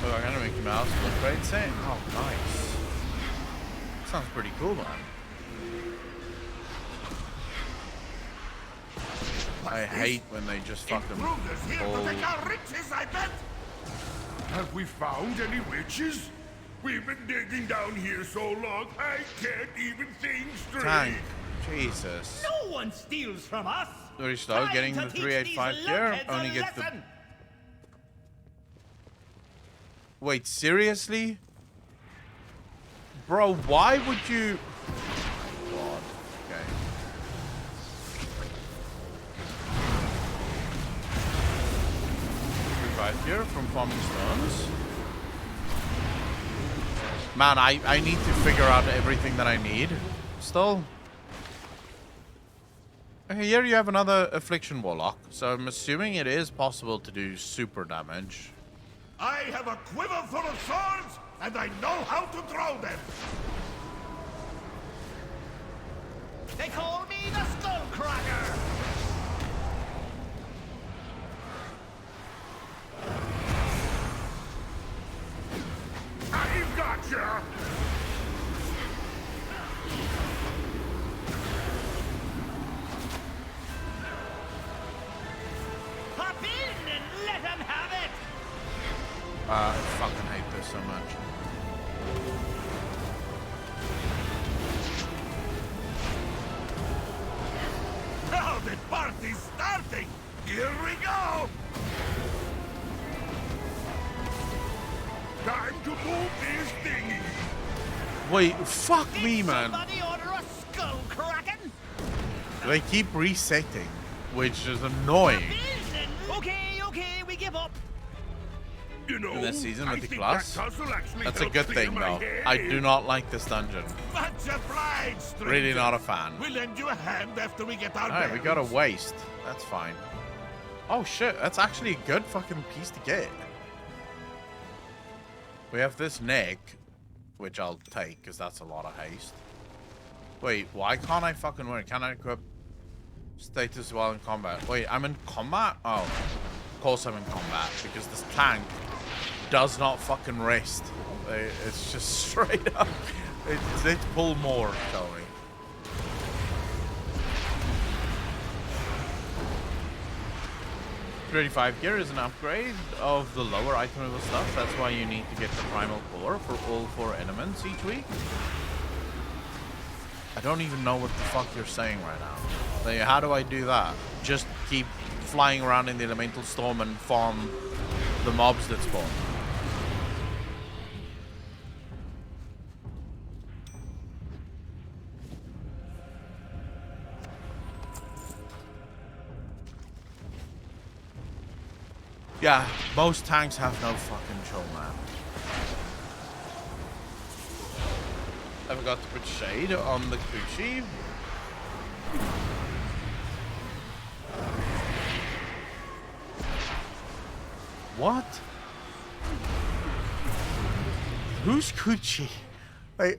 Oh, I'm gonna make Mickey Mouse look great saying. Oh, nice. Sounds pretty cool, man. I hate when they just fucking Intruders here pull. to take our riches, I bet! Have we found any riches? We've been digging down here so long, I can't even think straight. Tank. Jesus. No one steals from us. Very slow Time getting to the teach 385 these here. lunkheads a Only get the. lesson. Wait, seriously? Bro, why would you. God. Okay. Revive here from farming stones. Man, I need to figure out everything that I need still. Okay, here you have another Affliction Warlock, so I'm assuming it is possible to do super damage. I have a quiver full of swords, and I know how to throw them. They call me the Skullcracker. I've got ya! Hop in and let them have it. I fucking hate this so much. Now the party's starting! Here we go! Time to move this thingy! Wait, fuck Did me, man. somebody order a Skullcracken? They keep resetting, which is annoying. Okay, we give up. You know, In this season I with the think class? that tussle actually That's a helped good clear thing, my though. head. I do not like this dungeon. Much obliged, stranger. Really not a fan. We'll lend you a hand after we get our Alright, we got a bearings. waste. That's fine. Oh shit, that's actually a good fucking piece to get. We have this neck, which I'll take, because that's a lot of haste. Wait, why can't I fucking wear it? Can I equip status while in combat? Wait, I'm in combat? Oh, of course I'm in combat, because this tank does not fucking rest. It's just straight up. Let's pull more, shall we? $35 gear is an upgrade of the lower item level stuff. That's why you need to get the primal core for all 4 elements each week. I don't even know what the fuck you're saying right now. Like, how do I do that? Just keep flying around in the elemental storm and farm the mobs that spawn. Yeah, most tanks have no fucking chill, man. I forgot to put shade on the coochie. What? Who's coochie? Wait,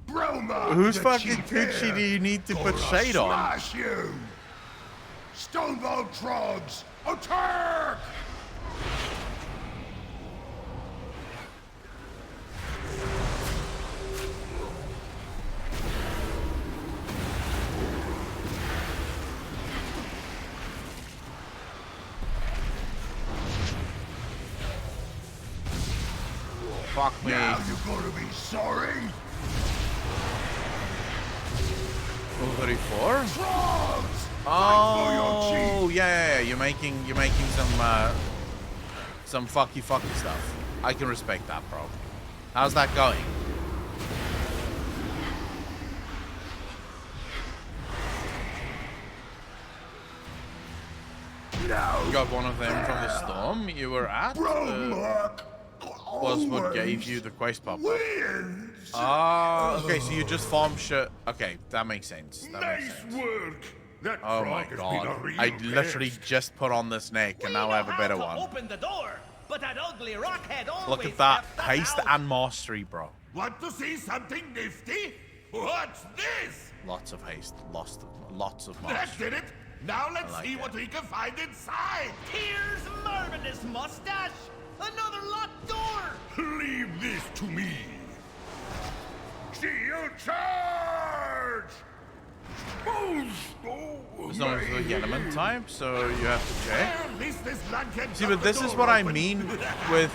Roma, whose the fucking chief coochie here, do you need to put or I'll shade on? Smash you! Stonewall Trogs, attack! Fuck me. Now you're gonna be sorry. 34? Frogs! Oh, yeah. You're making some fucky stuff. I can respect that, bro. How's that going? Now, You got one of them from the storm you were at? Was what gave you the quest pop-up. wins. Okay, so you just farm shit. Okay, that makes sense. Nice work. That Oh my frog has been god. a real I literally pest. just put on this neck and now I have a better one. Open the door, but that ugly rockhead always Look at that. left us Haste out. and mastery, bro. Want to see something nifty? What's this? Lots of haste. Lots of That mastery. did it. Now let's like see it. what we can find inside. Here's marvelous mustache. Another locked door. Leave this to me. Shield charge! Oh, It's not the element type, so you have to check. Well, at least this lad can See, cut but the this is door what I open. mean with...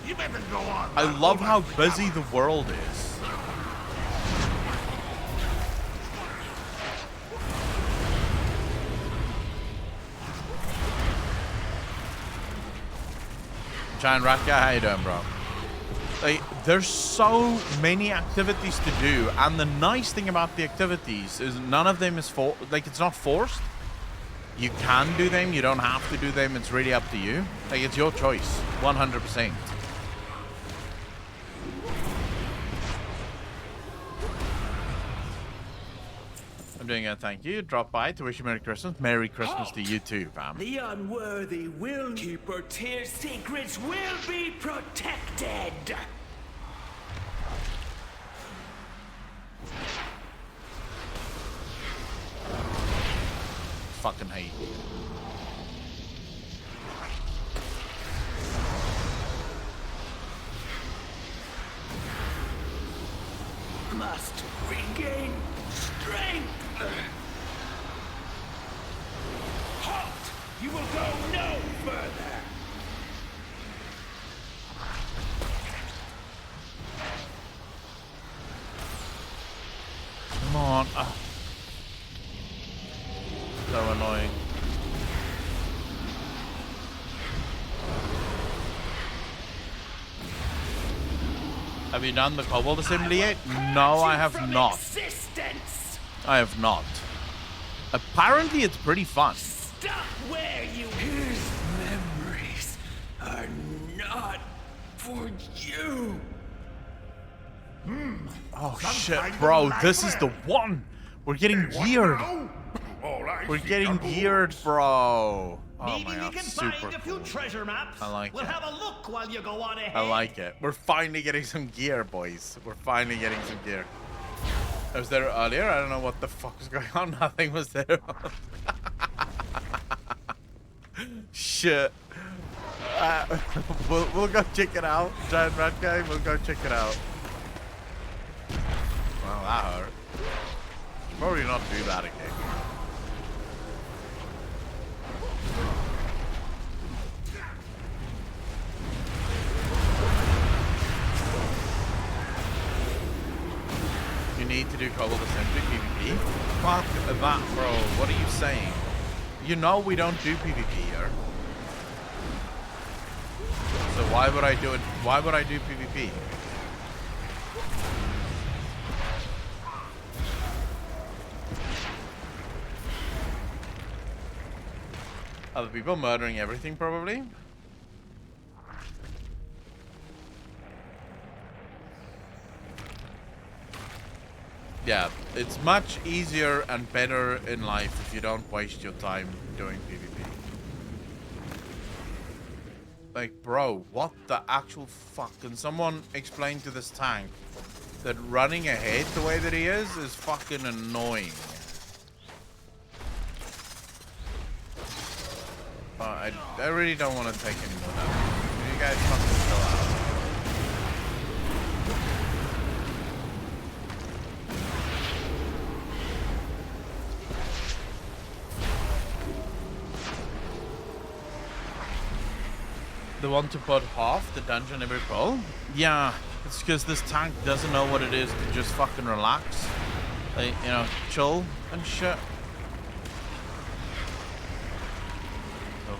You better go on. I I'll love go how back busy down. the world is. Giant Rat Guy, how you doing, bro? Like, there's so many activities to do, and the nice thing about the activities is none of them is it's not forced. You can do them, you don't have to do them, it's really up to you. Like, it's your choice, 100%. I'm doing a thank you. Drop by to wish you Merry Christmas. Merry Christmas to you too, fam. The unworthy will keep her secrets will be protected. Fucking hate. Must regain strength. Halt! You will go no further. Come on. So annoying. Have you done the cobalt assembly yet? No, I have not. Existence. I have not. Apparently, it's pretty fun. Stop where you. His memories are not for you. Oh Some shit, kind of bro! This is the nightmare. one. We're getting What geared. now? All I We're see getting are geared, boards. bro. Oh Maybe my we god, can super find a few cool. treasure maps. I like we'll it. have a look while you go on ahead. I like it. We're finally getting some gear, boys. We're finally getting some gear. I was there earlier. I don't know what the fuck was going on. Nothing was there. Shit. We'll go check it out. Giant Rat Guy, we'll go check it out. Well, that hurt. Probably not do that again. You need to do cobalt assembly PvP? Fuck that, bro. What are you saying? You know we don't do PvP here. So why would I do it? Why would I do PvP? Other people murdering everything, probably. Yeah, it's much easier and better in life if you don't waste your time doing PvP. Like, bro, what the actual fuck? Can someone explain to this tank that running ahead the way that he is fucking annoying? I really don't want to take any more damage. You guys fucking chill out. The want to put half the dungeon every pull? Yeah, it's because this tank doesn't know what it is to just fucking relax. Like, you know, chill and shit.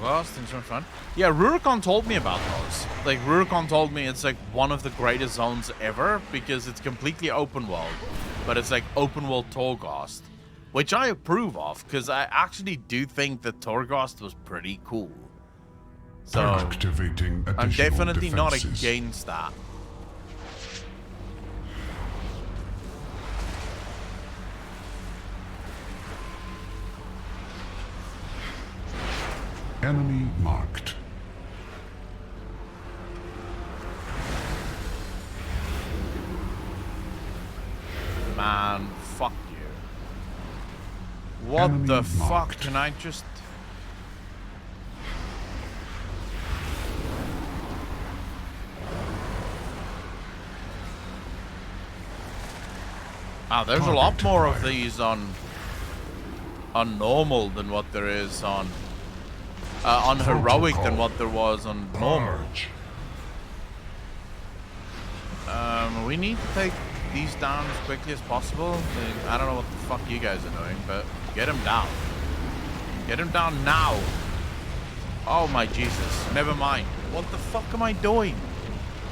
Oh, things are fun. Yeah, Rurikon told me about those. Like, Rurikon told me it's like one of the greatest zones ever because it's completely open world. But it's like open world Torghast, which I approve of because I actually do think that Torghast was pretty cool. So Activating I'm definitely not defenses. against that. Enemy marked. Man, fuck you. What Enemy the fuck? marked. Can I just... Ah, there's a lot Target more of acquired. these on normal than what there is on heroic than what there was on normal. Purge. We need to take these down as quickly as possible. I don't know what the fuck you guys are doing, but get him down. Get him down now. Oh my Jesus. Never mind. What the fuck am I doing?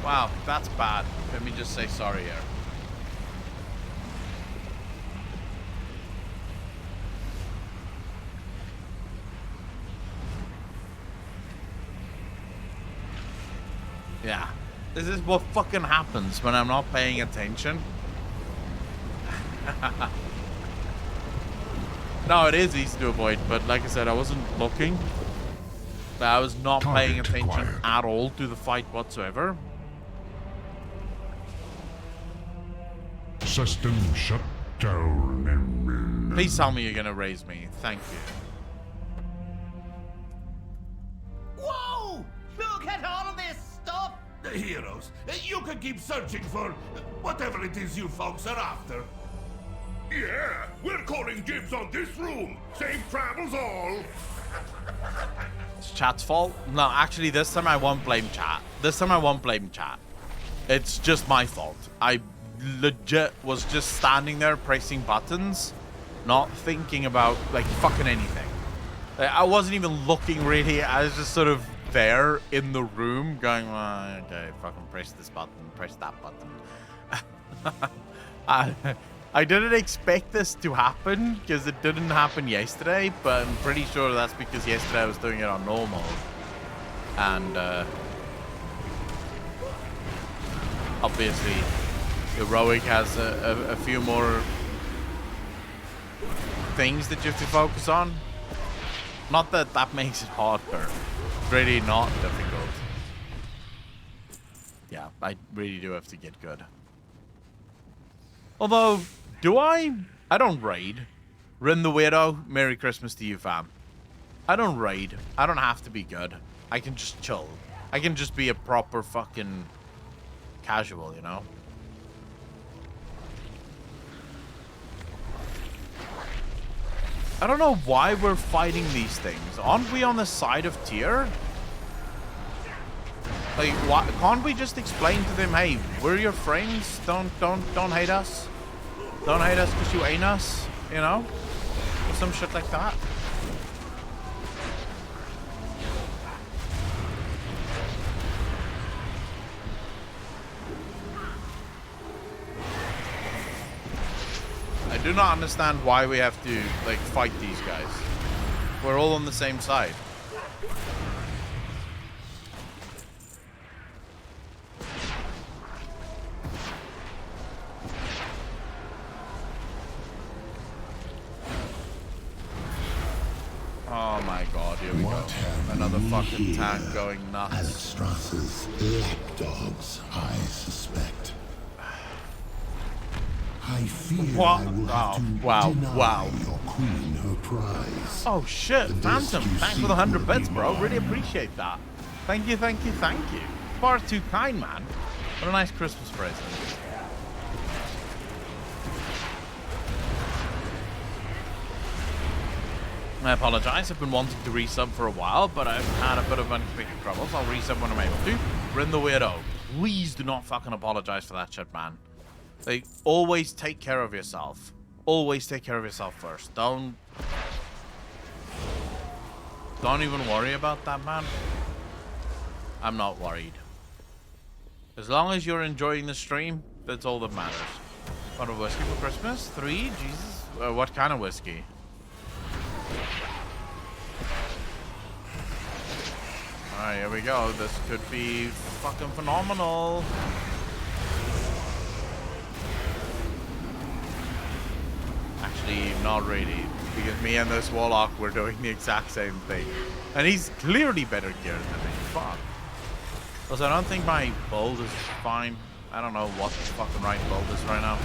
Wow, that's bad. Let me just say sorry here. Yeah. This is what fucking happens when I'm not paying attention. No, it is easy to avoid, but like I said, I wasn't looking. I was not paying Target attention acquired. at all to the fight whatsoever. System shut down. Please tell me you're gonna raise me. Thank you. Whoa! Look at all of this stuff! The heroes. You can keep searching for whatever it is you folks are after. Yeah, we're calling dibs on this room. Safe travels all. It's chat's fault? No, actually, this time I won't blame chat. This time I won't blame chat. It's just my fault. I legit was just standing there pressing buttons, not thinking about, like, fucking anything. Like, I wasn't even looking really. I was just sort of there in the room going, well, okay, fucking press this button, press that button. I didn't expect this to happen because it didn't happen yesterday, but I'm pretty sure that's because yesterday I was doing it on normal. And obviously heroic has a few more things that you have to focus on. Not that that makes it harder. It's really not difficult. Yeah, I really do have to get good. Although, do I? I don't raid. Rin the Weirdo, Merry Christmas to you, fam. I don't raid. I don't have to be good. I can just chill. I can just be a proper fucking casual, you know? I don't know why we're fighting these things. Aren't we on the side of tier? Like, why, can't we just explain to them, hey, we're your friends. Don't hate us. Don't hate us because you ain't us, you know? Or some shit like that. I do not understand why we have to, like, fight these guys. We're all on the same side. Oh my god, here we go. Another fucking tank going nuts. Strasser's lapdogs, I suspect. I fear What? I will have to Wow, deny wow. your queen her prize. Oh shit, Phantom, thanks for the 100 bits, bro. Really appreciate that. Thank you, thank you, thank you. Far too kind, man. What a nice Christmas present. I apologize. I've been wanting to resub for a while, but I've had a bit of unexpected troubles. I'll resub when I'm able to. Rin the Weirdo, please do not fucking apologize for that shit, man. Like, always take care of yourself. Always take care of yourself first. Don't even worry about that, man. I'm not worried. As long as you're enjoying the stream, that's all that matters. Want a whiskey for Christmas? 3? Jesus. What kind of whiskey? Alright, here we go. This could be fucking phenomenal. Actually, not really. Because me and this Warlock were doing the exact same thing. And he's clearly better geared than me. Fuck. Also, I don't think my build is fine. I don't know what the fucking right build is right now.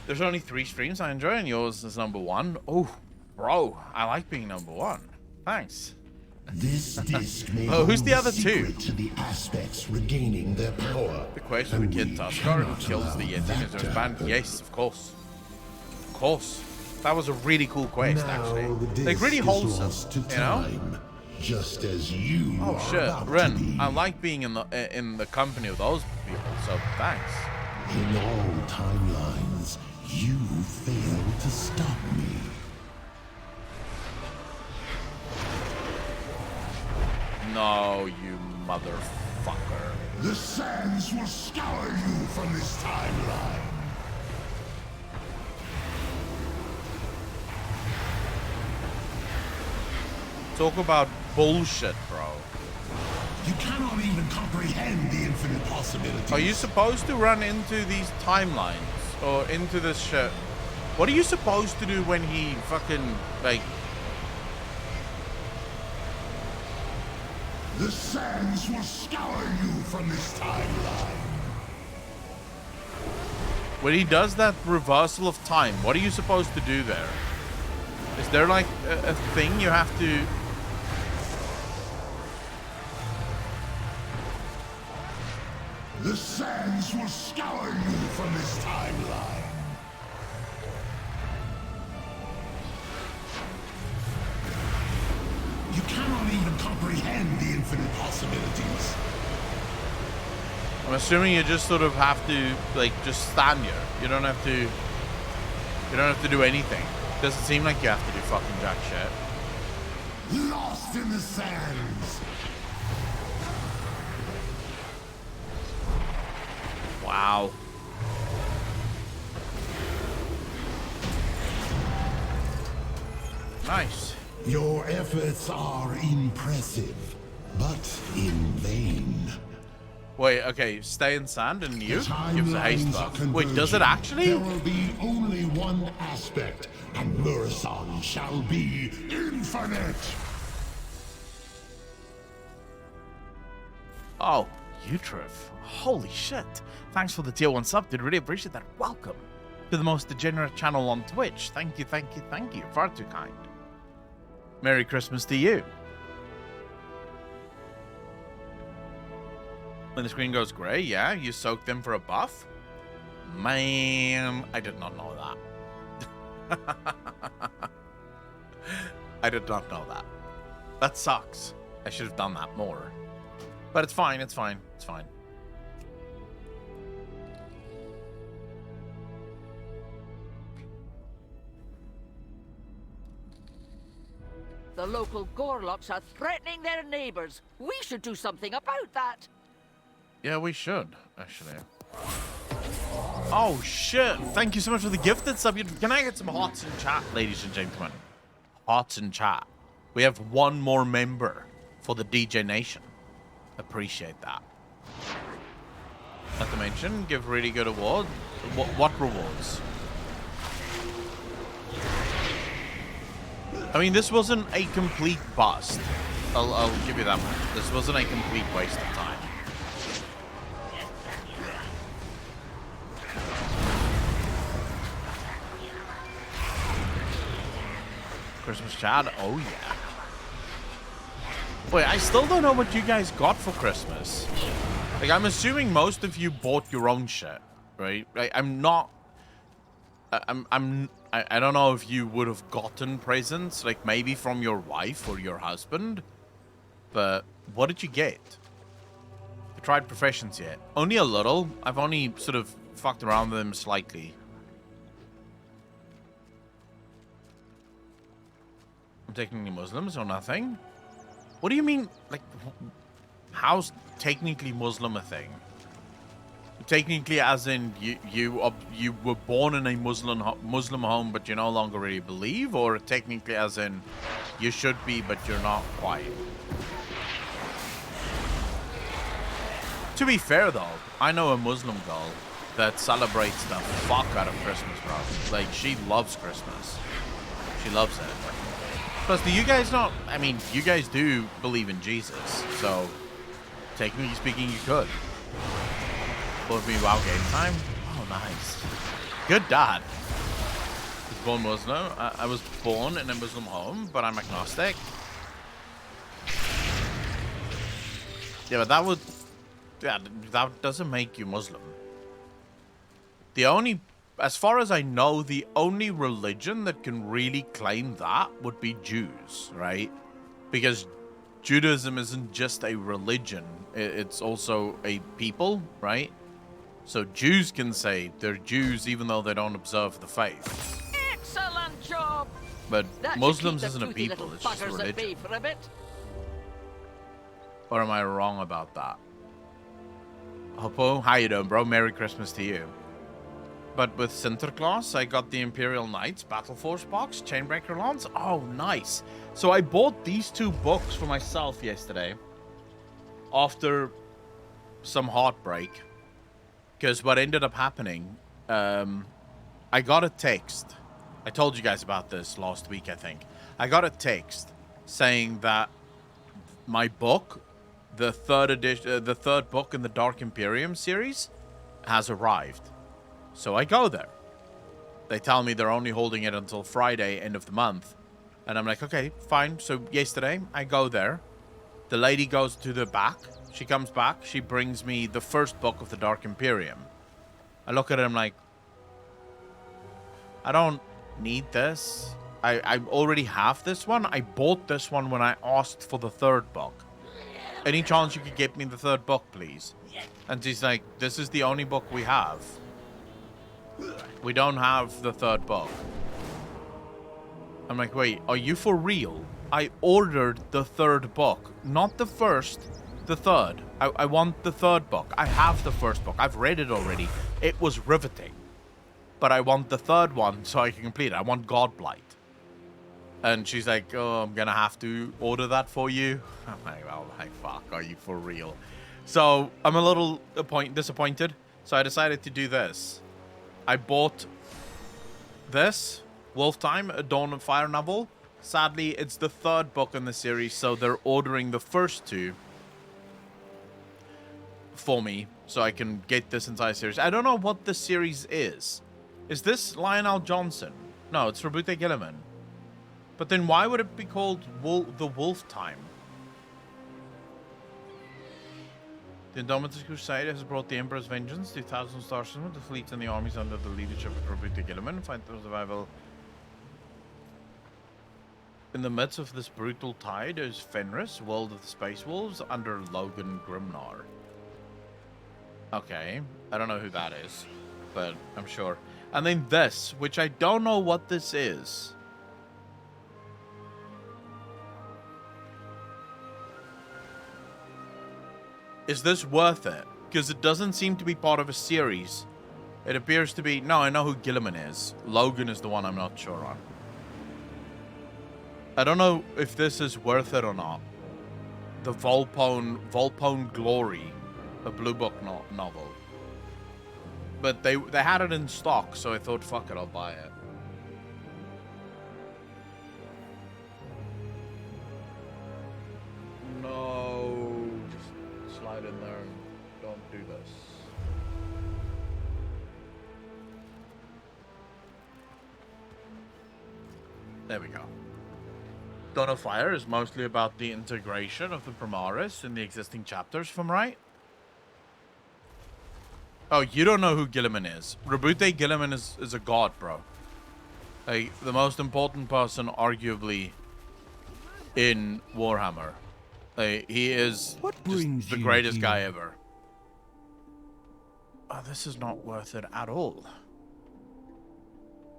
There's only 3 streams I enjoy, and yours is number 1. Oh, bro, I like being number 1. Thanks. This disc may Oh, who's hold the other 2? secret to the aspects regaining their power. The question of the kid Tuskar who kills the Yeti in his band. Yes, of course. Of course. That was a really cool quest, actually. Like, really wholesome, you know? Just as you Oh are shit, about to Ren, be. I like being in the company of those people, so thanks. In all timelines, you failed to stop me. No, you motherfucker. The sands will scour you from this timeline. Talk about bullshit, bro. You cannot even comprehend the infinite possibilities. Are you supposed to run into these timelines? Or into this shit? What are you supposed to do when he fucking, like... The sands will scour you from this timeline. When he does that reversal of time, what are you supposed to do there? Is there like a thing you have to... The sands will scour you from this timeline. You cannot even comprehend the infinite possibilities. I'm assuming you just sort of have to, like, just stand here. You don't have to... You don't have to do anything. Doesn't seem like you have to do fucking jack shit. Lost in the sands. Wow. Nice. Your efforts are impressive, but in vain. Wait, okay, stay in sand and you The gives a haste timelines are buff. Wait, does it converging. actually? There will be only one aspect, and Murison shall be infinite. Oh, Utrif. Holy shit. Thanks for the tier 1 sub, dude. Really appreciate that. Welcome to the most degenerate channel on Twitch. Thank you, thank you, thank you. Far too kind. Merry Christmas to you. When the screen goes grey, yeah, you soak them for a buff? Man, I did not know that. I did not know that. That sucks. I should have done that more. But it's fine, it's fine, it's fine. The local Gorloks are threatening their neighbors. We should do something about that. Yeah, we should, actually. Oh, shit. Thank you so much for the gifted sub. Can I get some hearts in chat, ladies and gentlemen? Hearts in chat. We have one more member for the DJ Nation. Appreciate that. Not to mention, give really good awards. What rewards? I mean, this wasn't a complete bust. I'll give you that much. This wasn't a complete waste of time. Christmas chat? Oh, yeah. Wait, I still don't know what you guys got for Christmas. Like, I'm assuming most of you bought your own shit, right? Like, I'm I don't know if you would have gotten presents, like maybe from your wife or your husband, but what did you get? You tried professions yet? Only a little. I've only sort of fucked around with them slightly. I'm taking any Muslims or nothing? What do you mean? Like, how's technically Muslim a thing? Technically, as in you were born in a Muslim home, but you no longer really believe, or technically as in you should be, but you're not quite. To be fair, though, I know a Muslim girl that celebrates the fuck out of Christmas, bro. Like, she loves Christmas. She loves it. Plus, do you guys not? I mean, you guys do believe in Jesus, so technically speaking, you could. Both me WoW game time. Oh, nice. Good dad. I was born Muslim. I was born in a Muslim home, but I'm agnostic. Yeah, but that would... Yeah, that doesn't make you Muslim. The only... As far as I know, the only religion that can really claim that would be Jews, right? Because Judaism isn't just a religion. It's also a people, right? So Jews can say they're Jews even though they don't observe the faith. Excellent job. But That Muslims should keep isn't the a toothy people, little it's just a buggers at bay religion. for a bit. Or am I wrong about that? Hoppo, how you doing, bro? Merry Christmas to you. But with Sinterklaas, I got the Imperial Knights Battle Force box, Chainbreaker Lance. Oh, nice. So I bought these two books for myself yesterday after some heartbreak. Because what ended up happening, I got a text. I told you guys about this last week, I think. I got a text saying that my book, the third book in the Dark Imperium series, has arrived. So I go there. They tell me they're only holding it until Friday, end of the month. And I'm like, okay, fine. So yesterday, I go there. The lady goes to the back. She comes back. She brings me the first book of the Dark Imperium. I look at it, I'm like, I don't need this. I already have this one. I bought this one when I asked for the third book. Any chance you could get me the third book, please? And she's like, this is the only book we have. We don't have the third book. I'm like, wait, are you for real? I ordered the third book. Not the first, the third. I want the third book. I have the first book. I've read it already. It was riveting. But I want the third one so I can complete it. I want Godblight. And she's like, oh, I'm going to have to order that for you. I'm like, oh my fuck, are you for real? So I'm a little disappointed. So I decided to do this. I bought this, Wolf Time, a Dawn of Fire novel. Sadly, it's the third book in the series, so they're ordering the first two for me, so I can get this entire series. I don't know what the series is. Is this Lionel Johnson? No, it's Robute Gilliman. But then why would it be called The Wolf Time? The Indomitable Crusade has brought the Emperor's vengeance to Thousand Star System. The fleets and the armies under the leadership of Robute Gilliman fight the survival. In the midst of this brutal tide is Fenris, World of the Space Wolves, under Logan Grimnar. Okay, I don't know who that is, but I'm sure. And then this, which I don't know what this is. Is this worth it? Because it doesn't seem to be part of a series. It appears to be... No, I know who Gilliman is. Logan is the one I'm not sure on. I don't know if this is worth it or not. The Volpone Glory, a Blue Book novel. But they had it in stock, so I thought, fuck it, I'll buy it. No, just slide in there and don't do this. There we go. Dawn of Fire is mostly about the integration of the Primaris in the existing chapters, if I'm right. Oh, you don't know who Gilliman is. Robute Gilliman is a god, bro. Like, the most important person, arguably, in Warhammer. Like, he is What just brings the you greatest guy here? ever. Oh, this is not worth it at all.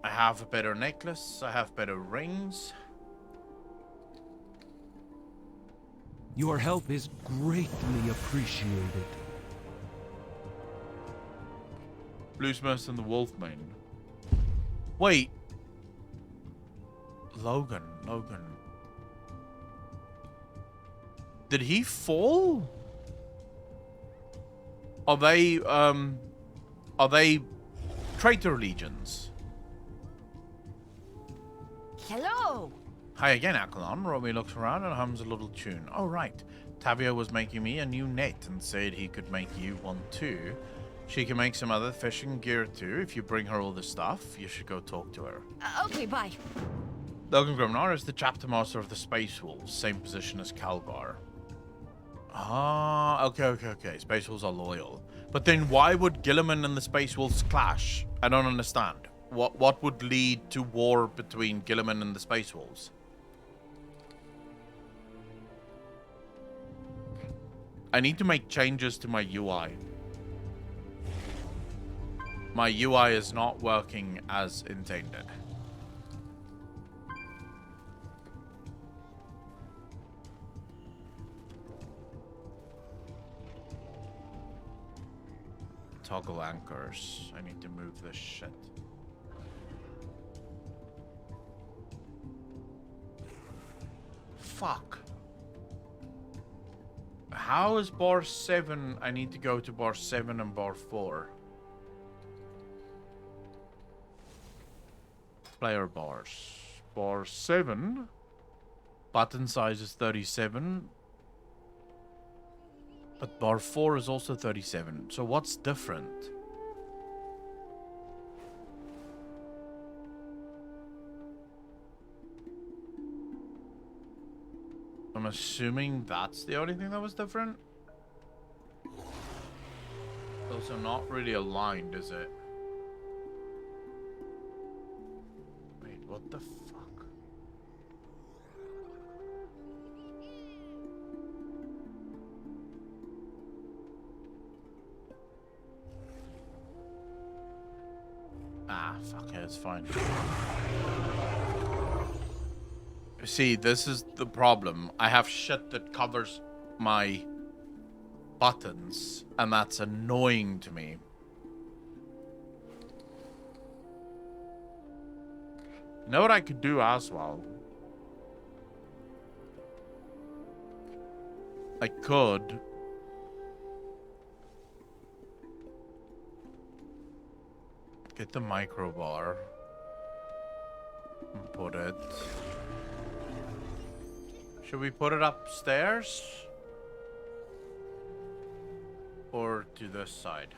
I have a better necklace. I have better rings. Your help is greatly appreciated. Bluesmith and the Wolfmane. Wait. Logan. Did he fall? Are they traitor legions? Hello. Hi again, Akelon. Romy looks around and hums a little tune. Oh, right. Tavia was making me a new net and said he could make you one too. She can make some other fishing gear too. If you bring her all the stuff, you should go talk to her. Okay, bye. Logan Grimnar is the chapter master of the Space Wolves, same position as Calgar. Ah, okay. Space Wolves are loyal. But then why would Gilliman and the Space Wolves clash? I don't understand. What would lead to war between Gilliman and the Space Wolves? I need to make changes to my UI. My UI is not working as intended. Toggle anchors. I need to move this shit. Fuck. How is bar 7? I need to go to bar 7 and bar 4. Player bars. Bar 7. Button size is 37. But bar 4 is also 37. So what's different? I'm assuming that's the only thing that was different. Those are not really aligned, is it? Wait, what the fuck? Ah, fuck it, it's fine. See, this is the problem. I have shit that covers my buttons, and that's annoying to me. You know what I could do as well? I could get the micro bar and put it. Should we put it upstairs? Or to this side?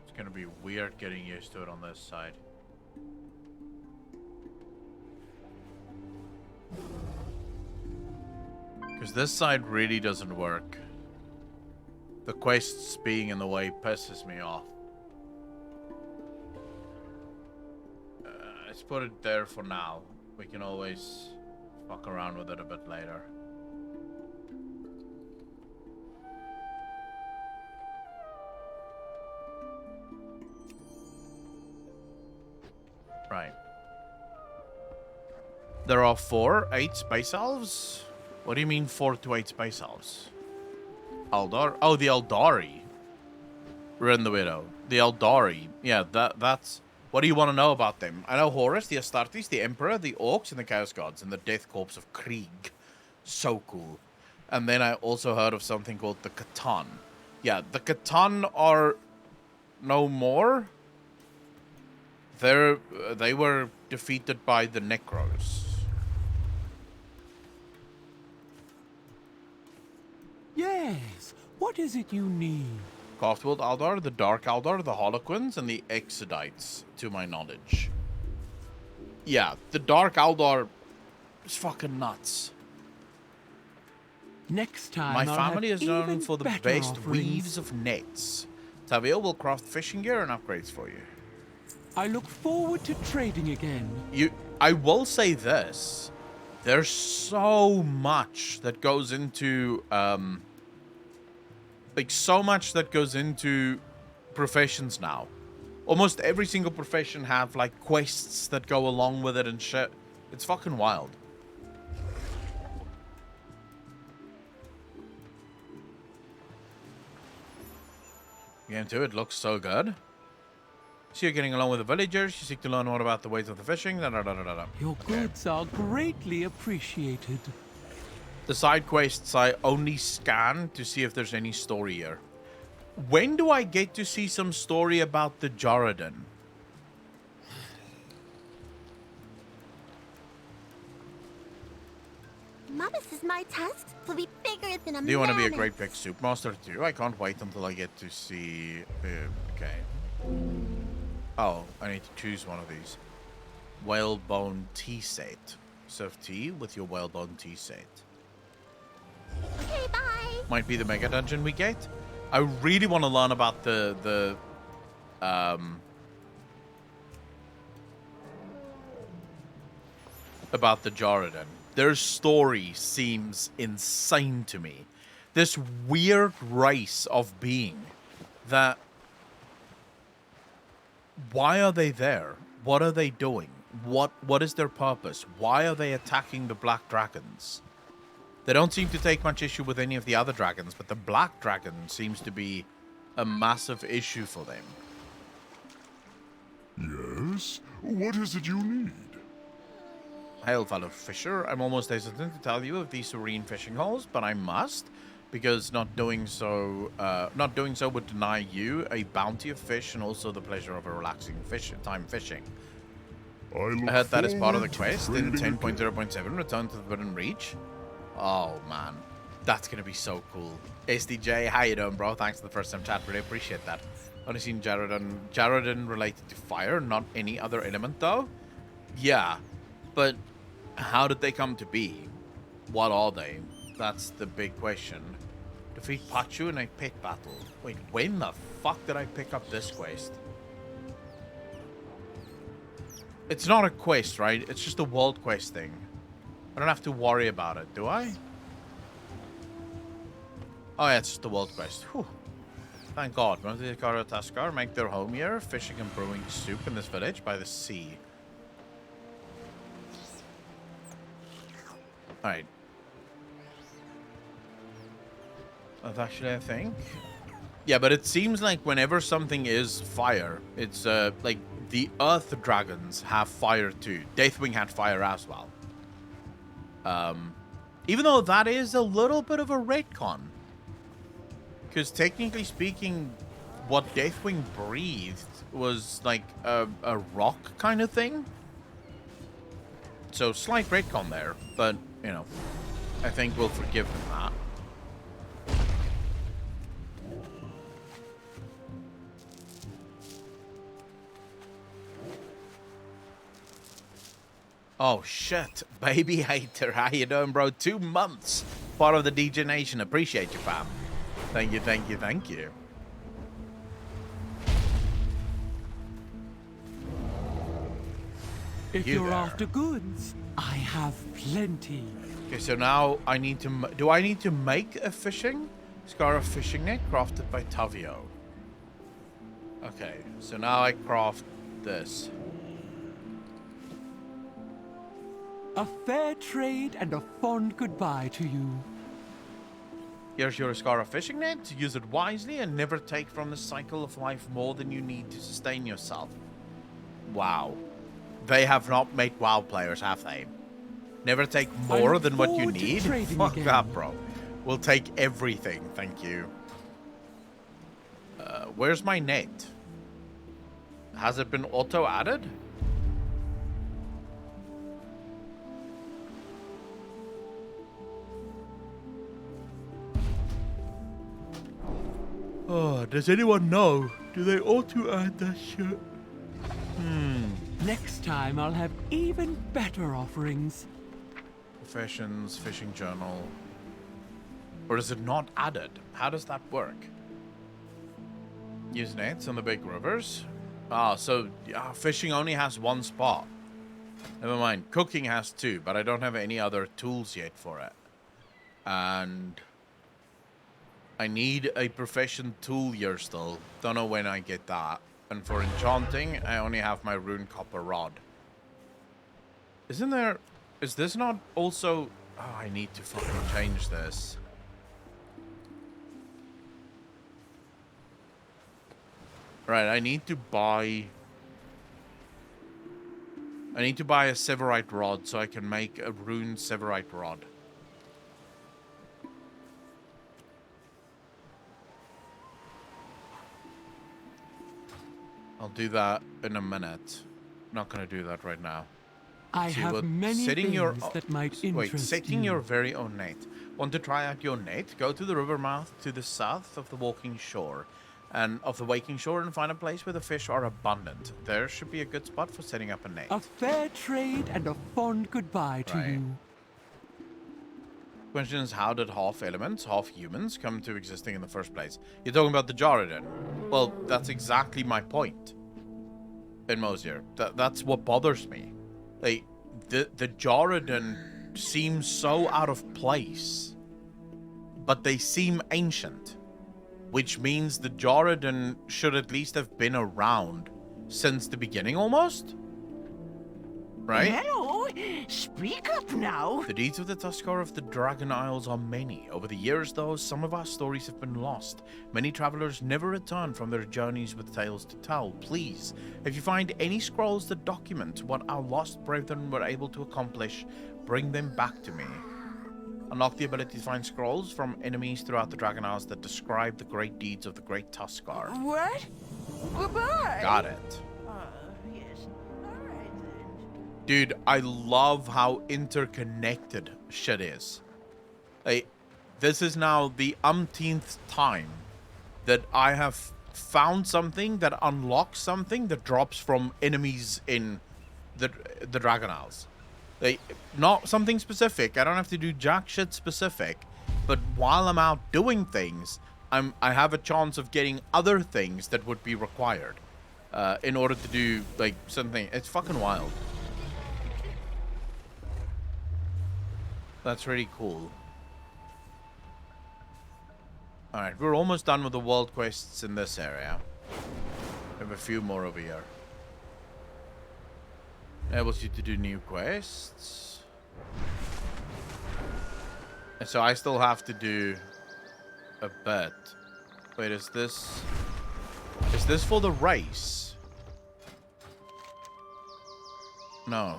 It's gonna be weird getting used to it on this side. Because this side really doesn't work. The quests being in the way pisses me off. Let's put it there for now. We can always fuck around with it a bit later. Right. There are 8 space elves? What do you mean 4 to 8 space elves? Eldar? Oh, the Eldari. Ren the Widow. The Eldari. Yeah, that's... What do you want to know about them? I know Horus, the Astartes, the Emperor, the Orcs, and the Chaos Gods, and the Death Corps of Krieg. So cool. And then I also heard of something called the Catan. Yeah, the Catan are no more. They were defeated by the Necros. Yes, what is it you need? Craftworld Aldar, the Dark Aldar, the Harlequins, and the Exodites, to my knowledge. Yeah, the Dark Aldar is fucking nuts. Next time, My I'll family have is known even for the better best offerings. weaves of nets. Tavia will craft fishing gear and upgrades for you. I look forward to trading again. I will say this. There's so much that goes into like so much that goes into professions now. Almost every single profession have like quests that go along with it and shit. It's fucking wild. Game 2, it looks so good. So you're getting along with the villagers, you seek to learn more about the ways of the fishing, Your goods are greatly appreciated. The side quests I only scan to see if there's any story here. When do I get to see some story about the Jordan? Mama says my tasks will be bigger than a Do you want to be a mammoth. great big soup master too? I can't wait until I get to see... okay. Oh, I need to choose one of these. Whalebone tea set. Serve tea with your whalebone tea set. Okay, bye. Might be the mega dungeon we get. I really want to learn about the Jordan. Their story seems insane to me. This weird race of being that... Why are they there? What are they doing? What is their purpose? Why are they attacking the black dragons? They don't seem to take much issue with any of the other dragons, but the black dragon seems to be a massive issue for them. Yes? What is it you need? Hail, fellow fisher. I'm almost hesitant to tell you of these serene fishing holes, but I must, because not doing so would deny you a bounty of fish and also the pleasure of a relaxing time fishing. I heard that as part of the quest in 10.0.7, Return to the Forbidden Reach. Oh, man. That's going to be so cool. SDJ, how you doing, bro? Thanks for the first time chat. Really appreciate that. Only seen Jaredon related to fire, not any other element, though. Yeah, but how did they come to be? What are they? That's the big question. Defeat Pachu in a pit battle. Wait, when the fuck did I pick up this quest? It's not a quest, right? It's just a world quest thing. I don't have to worry about it, do I? Oh yeah, it's just a world quest. Whew. Thank God. Most of the Kara Taskar make their home here, fishing and brewing soup in this village by the sea. Alright. That's actually a thing. Yeah, but it seems like whenever something is fire, it's like the Earth Dragons have fire too. Deathwing had fire as well. Even though that is a little bit of a retcon. Because technically speaking, what Deathwing breathed was like a rock kind of thing. So slight retcon there, but you know, I think we'll forgive him that. Oh shit, baby hater, how you doing, bro? 2 months, part of the DJ Nation. Appreciate you, fam. Thank you, thank you, thank you. If you're after goods, I have plenty. Okay, so now I need to... Do I need to make a fishing? Scar of fishing net crafted by Tavio. Okay, so now I craft this. A fair trade and a fond goodbye to you. Here's your Scar of fishing net. Use it wisely and never take from the cycle of life more than you need to sustain yourself. Wow. They have not made WoW players, have they? Never take more than what you need? Fuck that, bro. We'll take everything, thank you. Where's my net? Has it been auto-added? Oh, does anyone know? Do they auto-add that shit? Next time I'll have even better offerings. Professions, fishing journal. Or is it not added? How does that work? Use nets on the big rivers. Ah, so fishing only has one spot. Never mind. Cooking has two, but I don't have any other tools yet for it. And I need a proficient tool here still. Don't know when I get that. And for enchanting, I only have my rune copper rod. Isn't there... Is this not also... Oh, I need to fucking change this. Right, I need to buy a Severite rod so I can make a rune Severite rod. I'll do that in a minute. Not gonna do that right now. I have many things that might interest setting you. your very own net. Want to try out your net? Go to the river mouth to the south of the walking shore. And of the waking shore and find a place where the fish are abundant. There should be a good spot for setting up a net. A fair trade and a fond goodbye to Right. you. Question is, how did half elements, half humans come to existing in the first place? You're talking about the Jaredin. Well, that's exactly my point. In Mosier. That's what bothers me. Like, the Jaredin seem so out of place. But they seem ancient. Which means the Jaredin should at least have been around since the beginning, almost? Right? Hello, speak up now. The deeds of the Tuskar of the Dragon Isles are many. Over the years, though, some of our stories have been lost. Many travelers never return from their journeys with tales to tell. Please, if you find any scrolls that document what our lost brethren were able to accomplish, bring them back to me. Unlock the ability to find scrolls from enemies throughout the Dragon Isles that describe the great deeds of the great Tuskar. What? Goodbye. Got it. Yes. All right then. Dude, I love how interconnected shit is. Like, this is now the umpteenth time that I have found something that unlocks something that drops from enemies in the Dragon Isles. Like, not something specific. I don't have to do jack shit specific. But while I'm out doing things, I have a chance of getting other things that would be required in order to do, like, something. It's fucking wild. That's really cool. Alright, we're almost done with the world quests in this area. We have a few more over here. Enables you to do new quests. And so I still have to do a bit. Wait, is this for the race? No.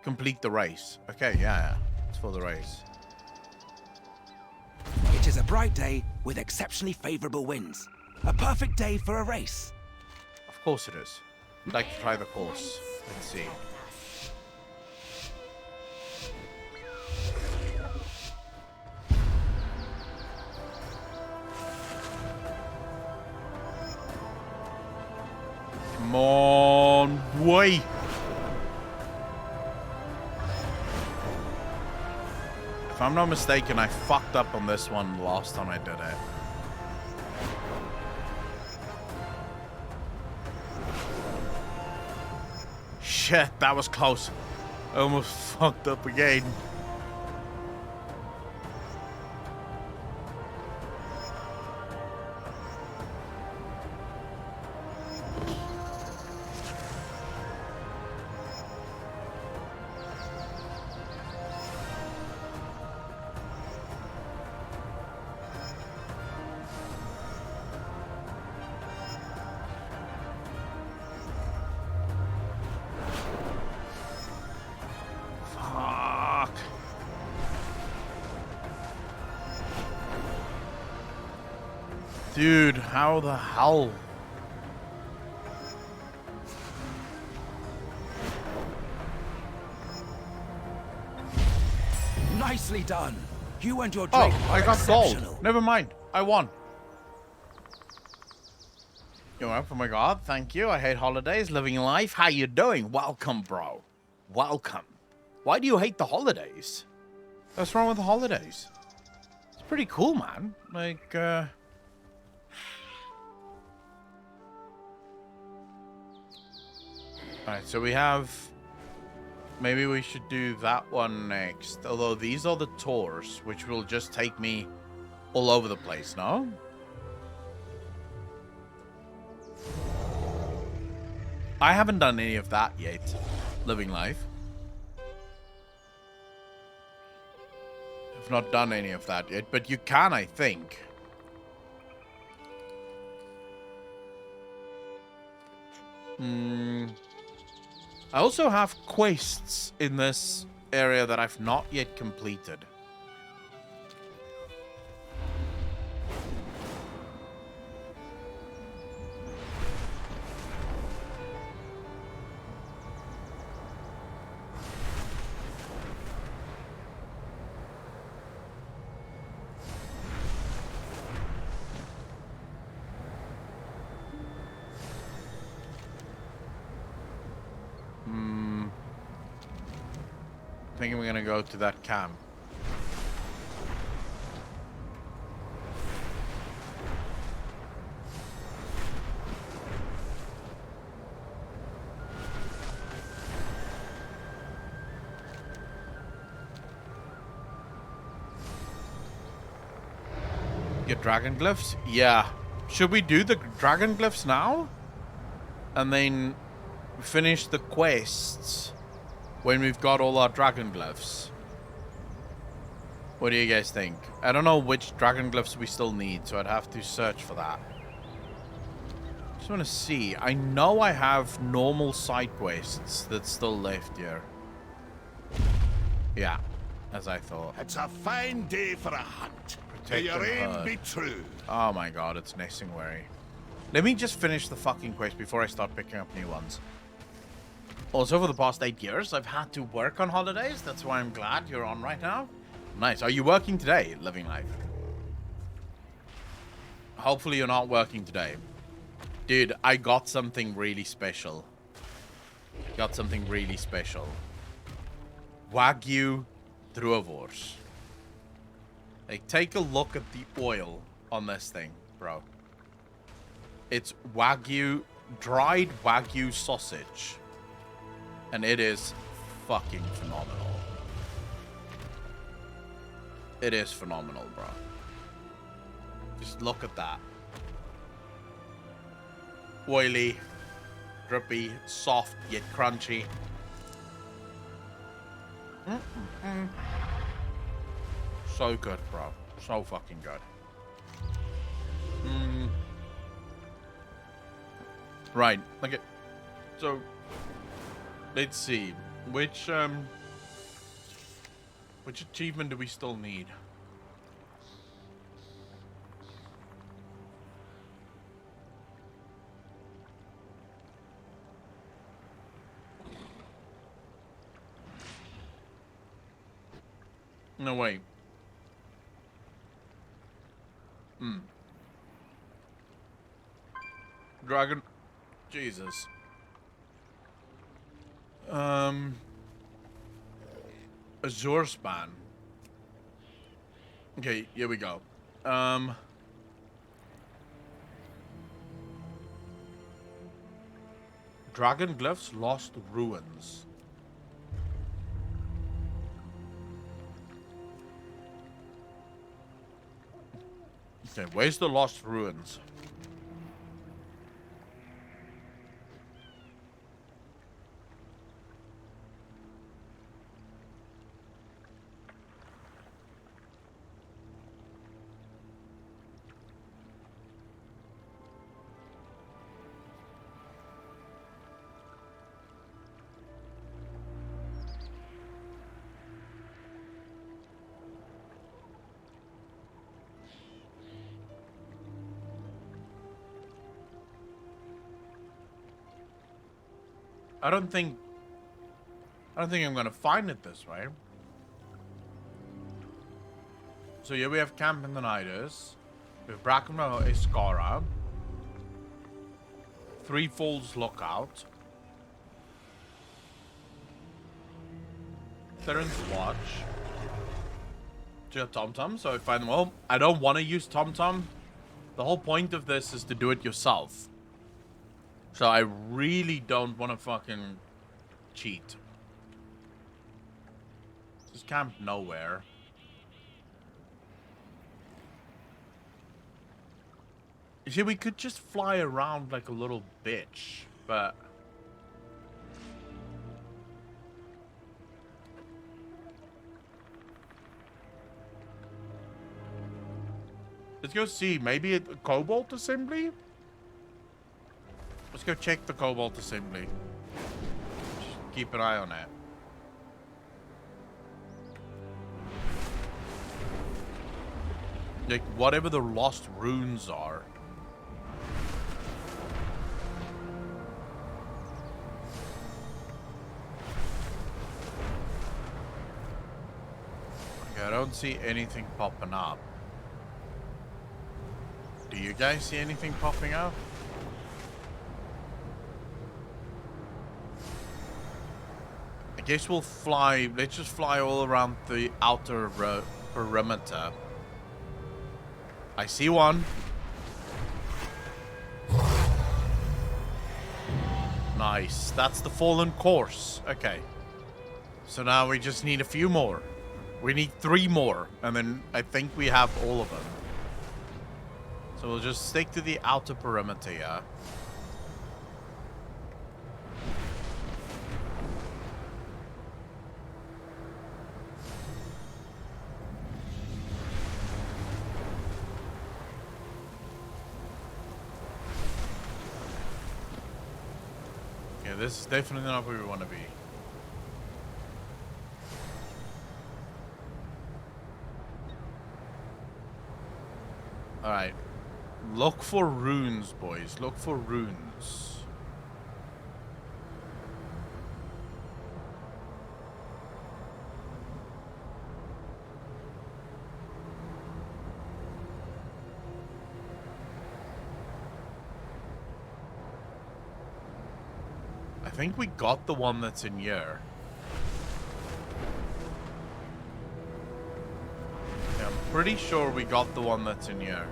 Complete the race. Okay, yeah. It's for the race. It is a bright day with exceptionally favorable winds. A perfect day for a race. Of course it is. I'd like to try the course. Let's see. Come on, boy. If I'm not mistaken, I fucked up on this one last time I did it. Shit, that was close. I almost fucked up again. Dude, how the hell? Nicely done. You and your Oh, Dragon I are got exceptional. gold. Never mind. I won. You're welcome, oh my god. Thank you. I hate holidays. Living life. How you doing? Welcome, bro. Welcome. Why do you hate the holidays? What's wrong with the holidays? It's pretty cool, man. Like, Alright, so we have... Maybe we should do that one next. Although these are the tours, which will just take me all over the place, no? I haven't done any of that yet. Living life. I've not done any of that yet, but you can, I think. I also have quests in this area that I've not yet completed. I think we're gonna go to that camp. Get dragon glyphs? Yeah. Should we do the dragon glyphs now? And then finish the quests when we've got all our dragon glyphs? What do you guys think? I don't know which dragon glyphs we still need, so I'd have to search for that. Just want to see. I know I have normal side quests that's still left here. Yeah, as I thought. It's a fine day for a hunt. May Protect your and aim herd. be true. Oh my god, it's Nessingwary. Let me just finish the fucking quest before I start picking up new ones. Also, for the past 8 years, I've had to work on holidays. That's why I'm glad you're on right now. Nice. Are you working today, Living Life? Hopefully you're not working today. Dude, I got something really special. Got something really special. Wagyu Druavors. Like, take a look at the oil on this thing, bro. It's Wagyu, dried Wagyu sausage. And it is fucking phenomenal. It is phenomenal, bro. Just look at that. Oily, drippy, soft, yet crunchy. So good, bro. So fucking good. Right. Okay. So, let's see. Which achievement do we still need? No, wait. Dragon... Jesus. Azure Span. Okay, here we go. Dragon Glyphs Lost Ruins. Okay, where's the Lost Ruins? I don't think I'm gonna find it this way. So here we have Camp in the Niders. We have Brackenrow Escara. Three Falls Lookout. Theron's Watch. To TomTom, so I find them all. I don't want to use TomTom. The whole point of this is to do it yourself. So I really don't want to fucking cheat. Just camp nowhere. You see, we could just fly around like a little bitch, but... Let's go see. Maybe a cobalt assembly? Let's go check the cobalt assembly. Just keep an eye on it. Like, whatever the lost runes are. Okay, I don't see anything popping up. Do you guys see anything popping up? I guess we'll fly. Let's just fly all around the outer perimeter. I see one. Nice. That's the fallen course. Okay. So now we just need a few more. We need 3 more. And then I think we have all of them. So we'll just stick to the outer perimeter, yeah. Yeah, this is definitely not where we want to be. Alright. Look for runes, boys. Look for runes. I think we got the one that's in here. Yeah, I'm pretty sure we got the one that's in here.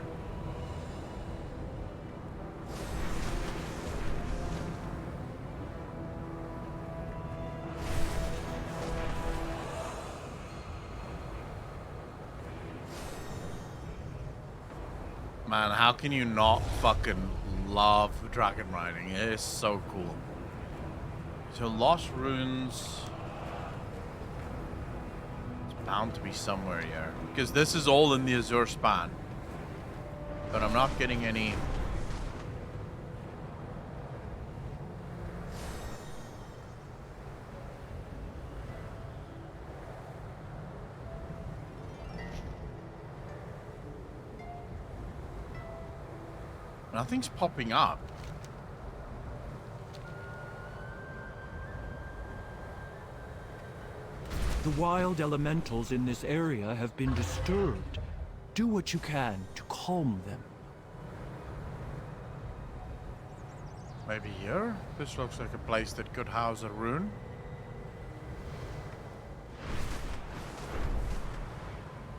Man, how can you not fucking love dragon riding? It is so cool. So lost runes. It's bound to be somewhere here. Because this is all in the Azure span. But I'm not getting any... Nothing's popping up. The wild elementals in this area have been disturbed. Do what you can to calm them. Maybe here? This looks like a place that could house a rune.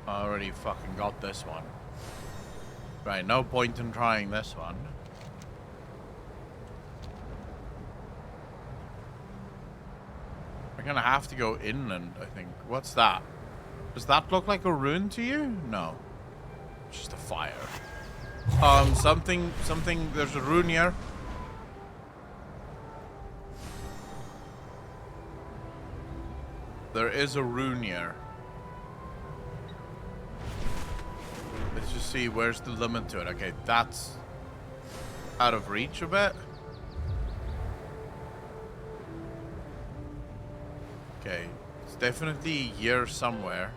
I already fucking got this one. Right, no point in trying this one. We're gonna have to go inland, I think. What's that? Does that look like a rune to you? No. It's just a fire. Something, there's a rune here. There is a rune here. Let's just see, where's the limit to it? Okay, that's out of reach a bit. Okay, it's definitely here somewhere.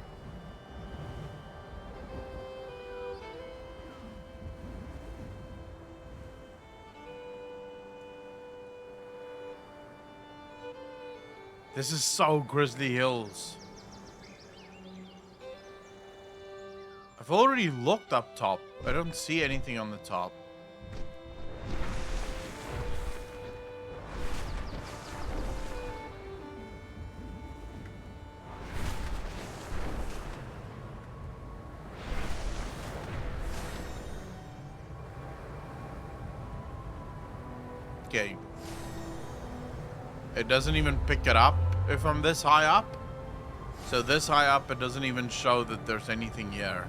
This is so Grizzly Hills. I've already looked up top. I don't see anything on the top. Okay. It doesn't even pick it up if I'm this high up. So this high up, it doesn't even show that there's anything here.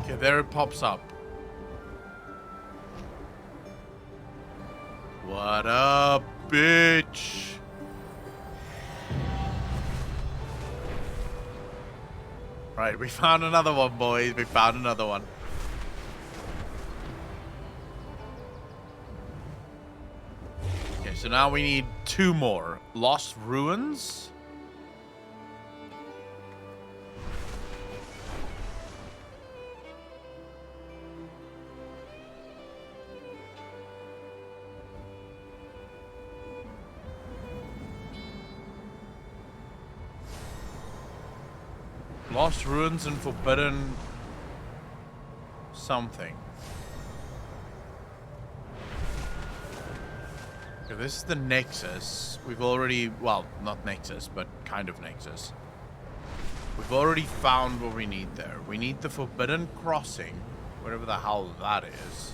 Okay, there it pops up. What up, bitch? Right, we found another one, boys. We found another one. Okay, so now we need 2 more. Lost Ruins. Lost Ruins and Forbidden something. Okay, this is the Nexus. We've already, well, not Nexus, but kind of Nexus. We've already found what we need there. We need the Forbidden Crossing, whatever the hell that is.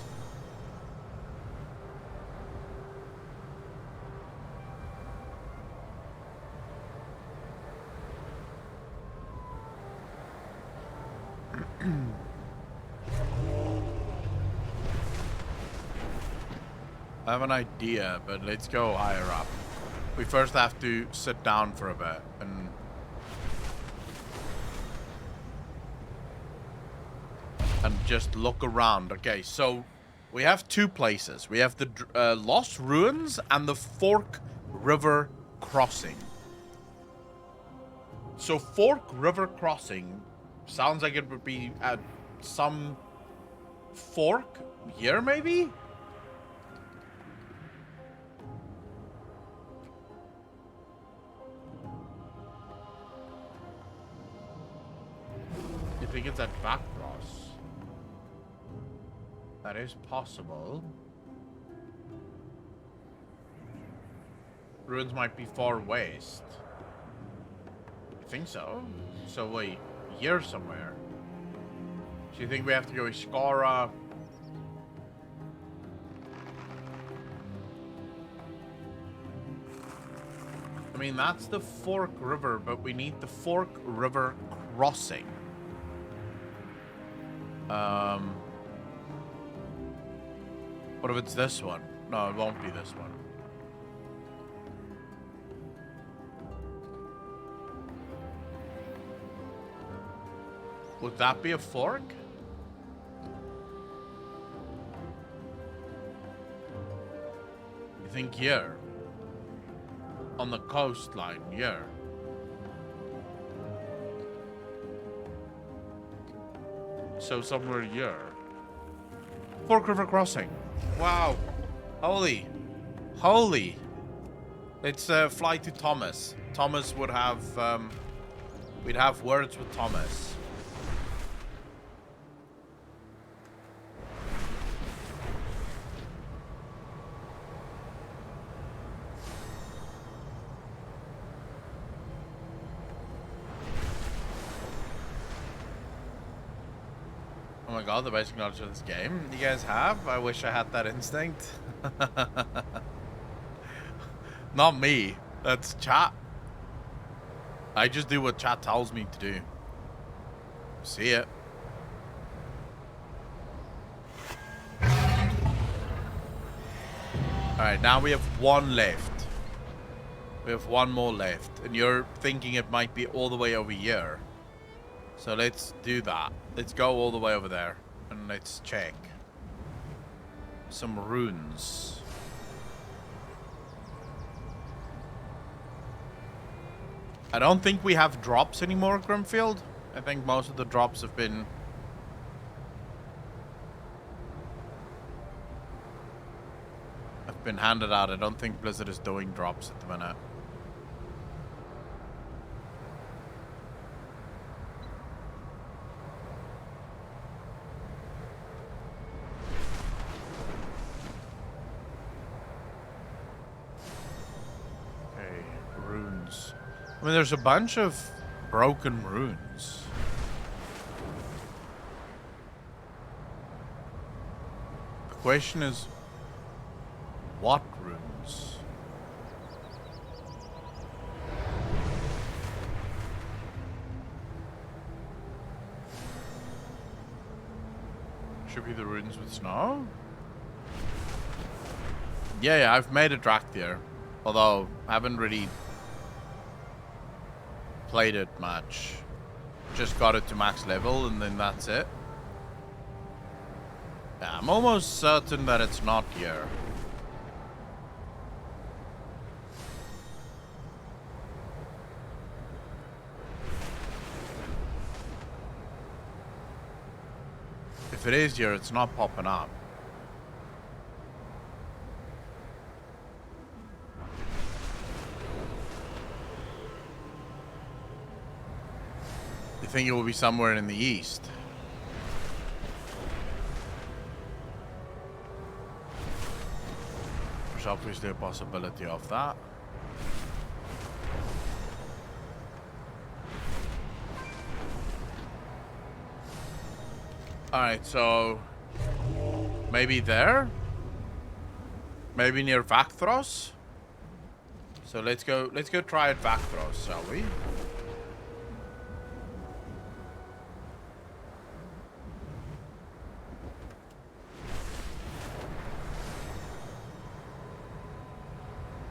I have an idea, but let's go higher up. We first have to sit down for a bit and just look around. Okay, so we have 2 places. We have the Lost Ruins and the Fork River Crossing. So Fork River Crossing sounds like it would be at some fork here, maybe? You think it's at Backcross? That is possible. Ruins might be far west. I think so. So wait, here somewhere. So you think we have to go Iskara? I mean, that's the Fork River, but we need the Fork River Crossing. What if it's this one? No, it won't be this one. Would that be a fork? You think here? On the coastline, here. So somewhere here. Fork River Crossing. Wow. Holy. Holy. Let's fly to Thomas. Thomas would have, we'd have words with Thomas. Oh my god, the basic knowledge of this game you guys have? I wish I had that instinct. Not me. That's chat. I just do what chat tells me to do. See it. Alright, now we have 1 left. We have 1 more left. And you're thinking it might be all the way over here. So let's do that. Let's go all the way over there. And let's check. Some runes. I don't think we have drops anymore, Grimfield. I think most of the drops have been handed out. I don't think Blizzard is doing drops at the minute. mean, there's a bunch of broken runes. The question is, what runes? Should be the runes with snow? Yeah, I've made a Draktyr. Although, I haven't really played it much. Just got it to max level and then that's it. Yeah, I'm almost certain that it's not here. If it is here, it's not popping up. You think it will be somewhere in the east? There's obviously a possibility of that. Alright, so maybe there? Maybe near Vakthros? So let's go try at Vakthros, shall we?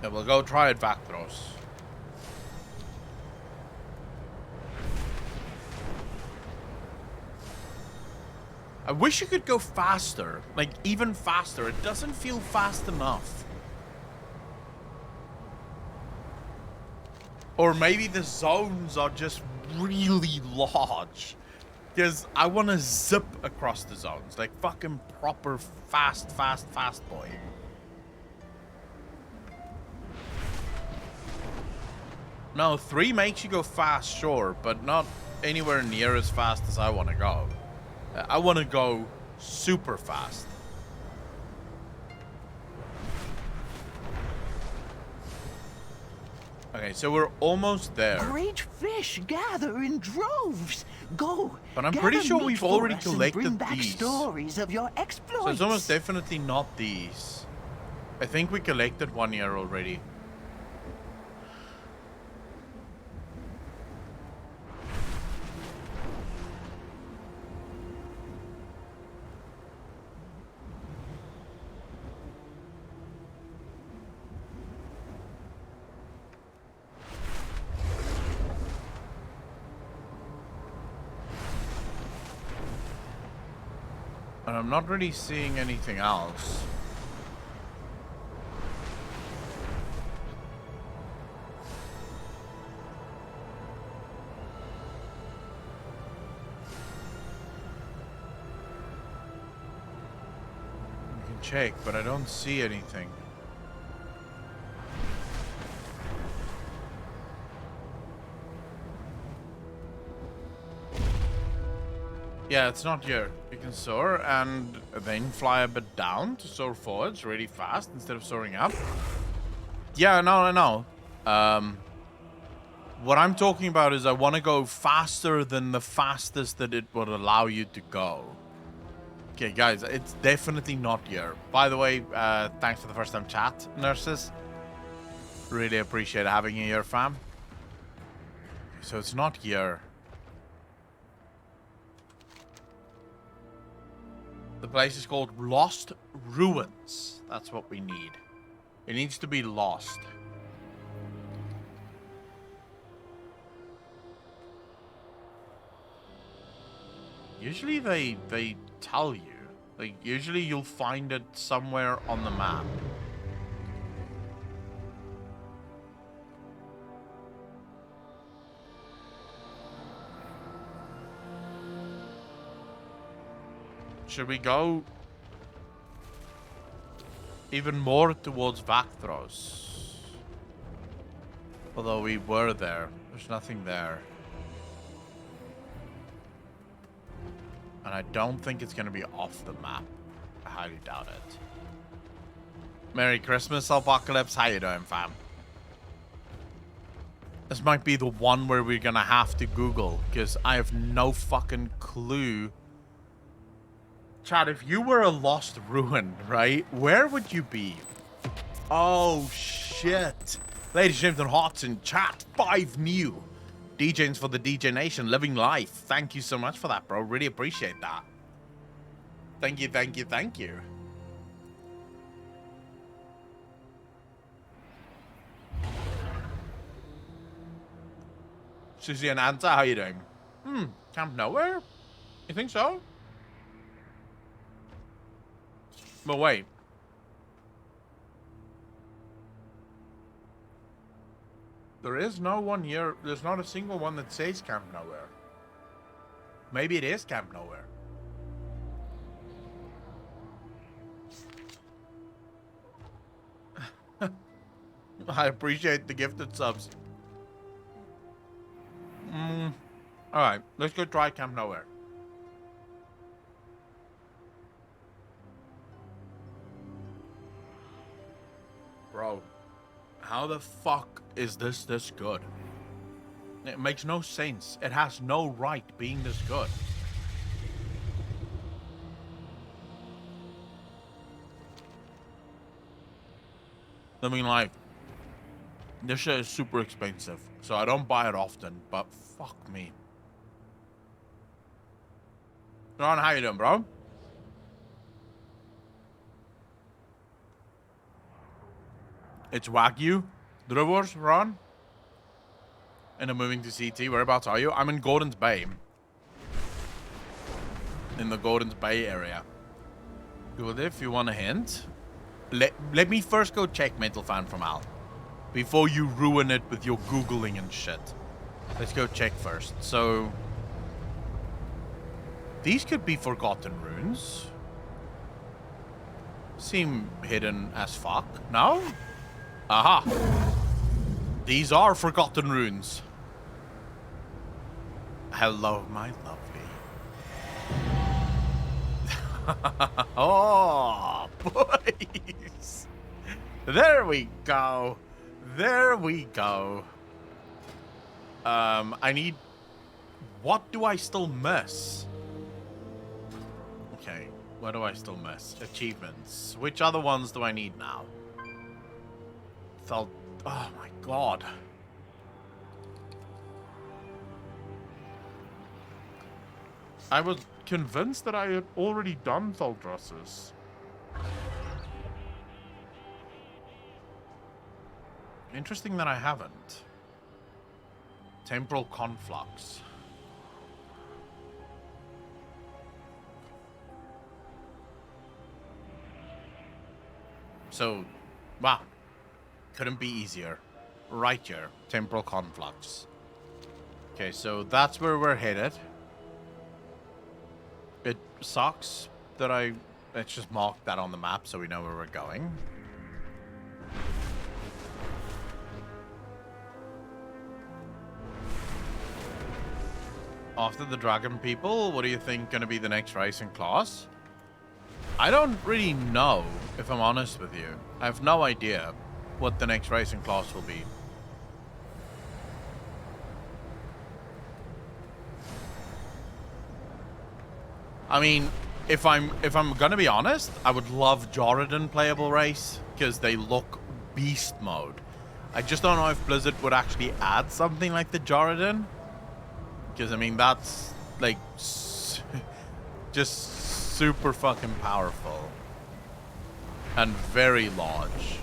Yeah, we'll go try at Vakthros. I wish you could go faster. Like, even faster. It doesn't feel fast enough. Or maybe the zones are just really large. Because I want to zip across the zones. Like, fucking proper fast boy. No, 3 makes you go fast, sure. But not anywhere near as fast as I want to go. I want to go super fast. Okay, so we're almost there. Great fish gather in droves. Go. But I'm pretty sure we've already collected bring back these. stories of your exploits. So it's almost definitely not these. I think we collected one here already. And I'm not really seeing anything else. You can check, but I don't see anything. Yeah, it's not here. You can soar and then fly a bit down to soar forwards really fast instead of soaring up. Yeah, no, I know. What I'm talking about is I want to go faster than the fastest that it would allow you to go. Okay, guys, it's definitely not here. By the way, thanks for the first time chat, nurses. Really appreciate having you here, fam. So it's not here. The place is called Lost Ruins. That's what we need. It needs to be lost. Usually they tell you. Like, usually you'll find it somewhere on the map. Should we go even more towards Vakthros? Although we were there. There's nothing there. And I don't think it's going to be off the map. I highly doubt it. Merry Christmas, Apocalypse. How you doing, fam? This might be the one where we're gonna have to Google, because I have no fucking clue. Chad, if you were a lost ruin, right, where would you be? Oh, shit. Ladies and gentlemen, hearts in chat, 5 new. DJs for the DJ Nation, living life. Thank you so much for that, bro. Really appreciate that. Thank you, thank you, thank you. Susie and Anta, how you doing? Camp Nowhere? You think so? But wait. There is no one here. There's not a single one that says Camp Nowhere. Maybe it is Camp Nowhere. I appreciate the gifted subs. Alright, let's go try Camp Nowhere. Bro, how the fuck is this good? It makes no sense. It has no right being this good. I mean, like, this shit is super expensive, so I don't buy it often, but fuck me. Ron, how you doing, bro? It's Wagyu. Drivers, Ron? And I'm moving to CT. Whereabouts are you? I'm in Gordon's Bay. In the Gordon's Bay area. Good, if you want a hint. Let me first go check Mental Fan from Al. Before you ruin it with your Googling and shit. Let's go check first. So... these could be Forgotten Runes. Seem hidden as fuck. No? Aha. These are Forgotten Runes. Hello, my lovely. Oh, boys. There we go. There we go. I need... what do I still miss? Okay, what do I still miss? Achievements. Which other ones do I need now? Oh my god. I was convinced that I had already done Thaldras's. Interesting that I haven't. Temporal Conflux. So, wow. Couldn't be easier. Right here. Temporal Conflux. Okay, so that's where we're headed. It sucks that let's just mark that on the map so we know where we're going. After the Dragon People, what do you think gonna be the next racing class? I don't really know, if I'm honest with you. I have no idea what the next racing class will be. I mean, if I'm gonna be honest, I would love Jordan playable race because they look beast mode. I just don't know if Blizzard would actually add something like the Jordan, because I mean that's like just super fucking powerful and very large.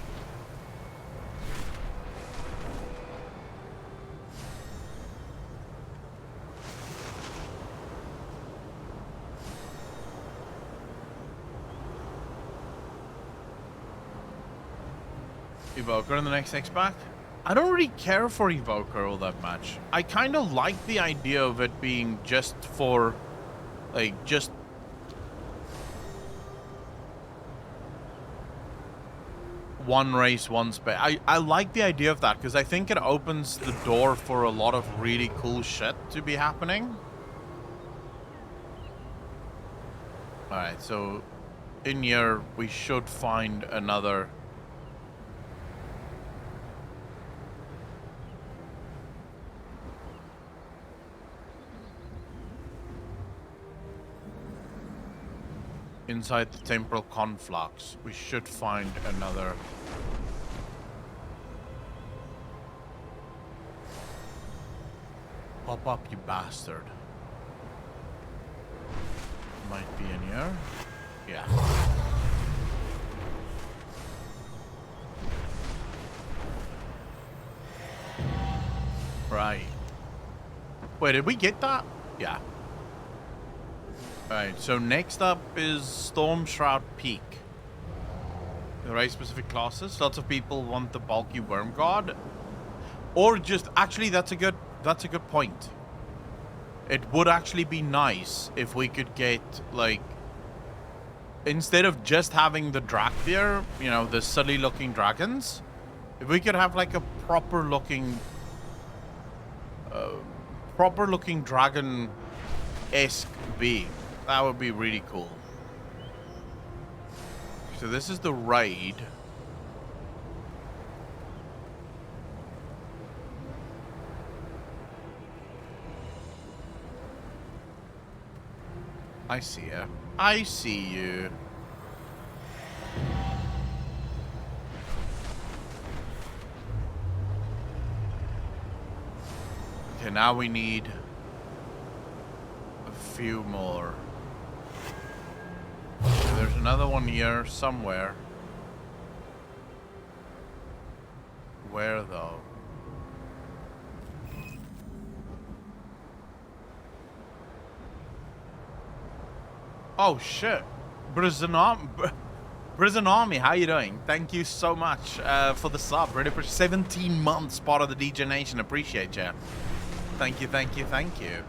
Evoker in the next X-Pack? I don't really care for Evoker all that much. I kind of like the idea of it being just for, like, just... one race, one space. I like the idea of that because I think it opens the door for a lot of really cool shit to be happening. Alright, so in here we should find another... inside the temporal conflux, we should find another. Pop up, you bastard. Might be in here. Yeah. Right. Wait, did we get that? Yeah. Alright, so next up is Storm Shroud Peak. The right specific classes. Lots of people want the bulky worm god. Or just actually that's a good point. It would actually be nice if we could get like instead of just having the Drakthir, you know, the silly looking dragons, if we could have like a proper looking dragon-esque being, that would be really cool. So this is the raid. I see you. I see you. Okay, now we need a few more. Okay, there's another one here somewhere. Where though? Oh shit. Prison Army, how you doing? Thank you so much for the sub. Really appreciate 17 months part of the DJ Nation. Appreciate you. Thank you, thank you, thank you.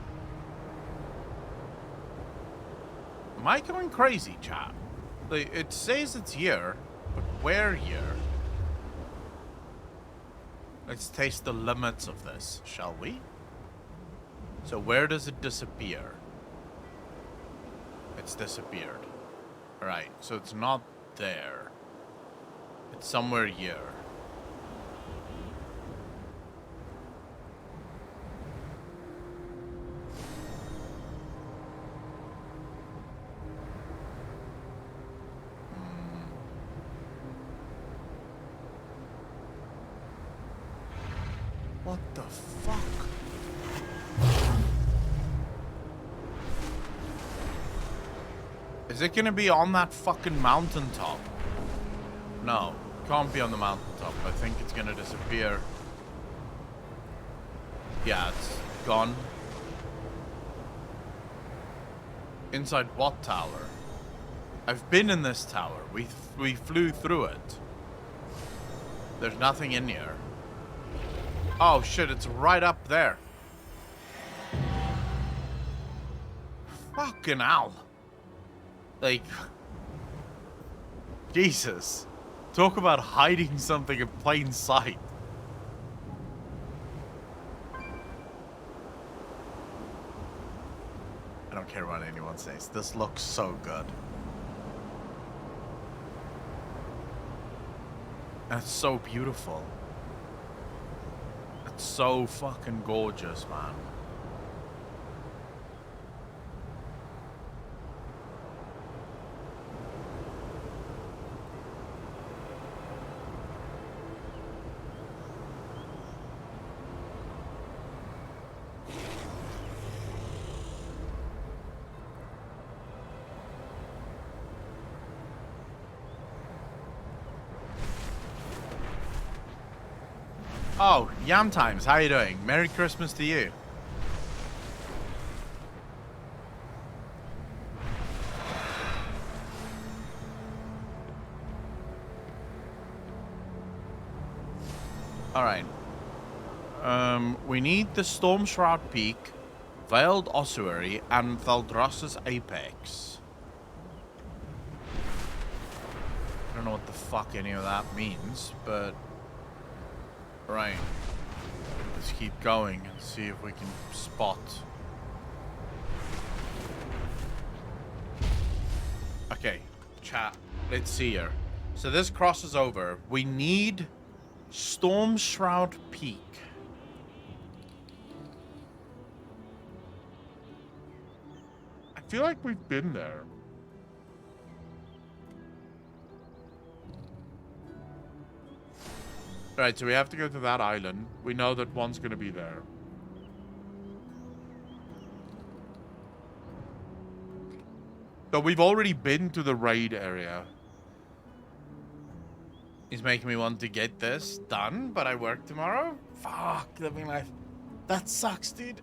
Am I going crazy, chat? It says it's here, but where here? Let's taste the limits of this, shall we? So where does it disappear? It's disappeared. Alright, so it's not there. It's somewhere here. What the fuck? Is it gonna be on that fucking mountaintop? No, can't be on the mountaintop. I think it's gonna disappear. Yeah, it's gone. Inside what tower? I've been in this tower. We flew through it. There's nothing in here. Oh shit, it's right up there. Fucking hell. Like, Jesus. Talk about hiding something in plain sight. I don't care what anyone says. This looks so good. That's so beautiful. It's so fucking gorgeous, man. Oh, Yam Times, how you doing? Merry Christmas to you. Alright. We need the Storm Shroud Peak, Veiled Ossuary, and Thaldras's Apex. I don't know what the fuck any of that means, but... Right. Let's keep going and see if we can spot. Okay, chat. Let's see here. So this crosses over. We need Storm Shroud Peak. I feel like we've been there. Right, so we have to go to that island. We know that one's gonna be there. So we've already been to the raid area. He's making me want to get this done, but I work tomorrow? Fuck, living life. That sucks, dude.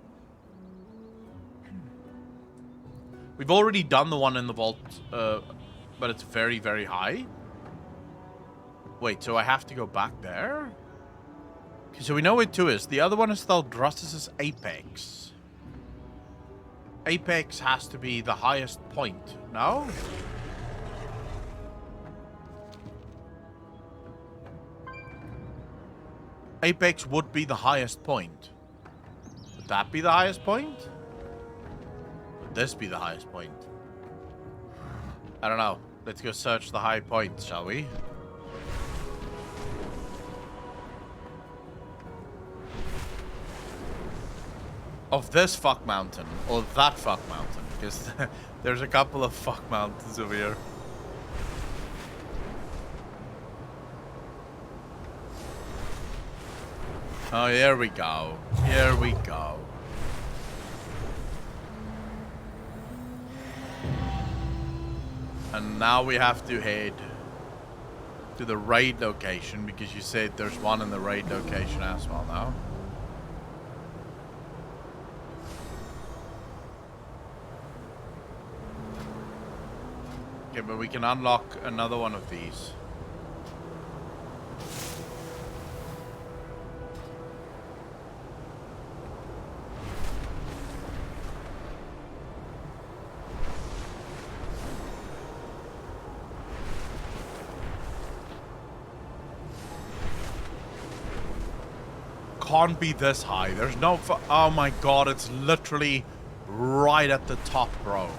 We've already done the one in the vault, but it's very, very high. Wait, so I have to go back there? Okay, so we know where 2 is. The other one is Thaldrus's Apex. Apex has to be the highest point, no? Apex would be the highest point. Would that be the highest point? Would this be the highest point? I don't know. Let's go search the high point, shall we? Of this fuck mountain, or that fuck mountain, because there's a couple of fuck mountains over here. Oh, here we go. Here we go. And now we have to head to the raid location, because you said there's one in the raid location as well now. Okay, but we can unlock another one of these. Can't be this high. There's no... Oh my god, it's literally right at the top, bro.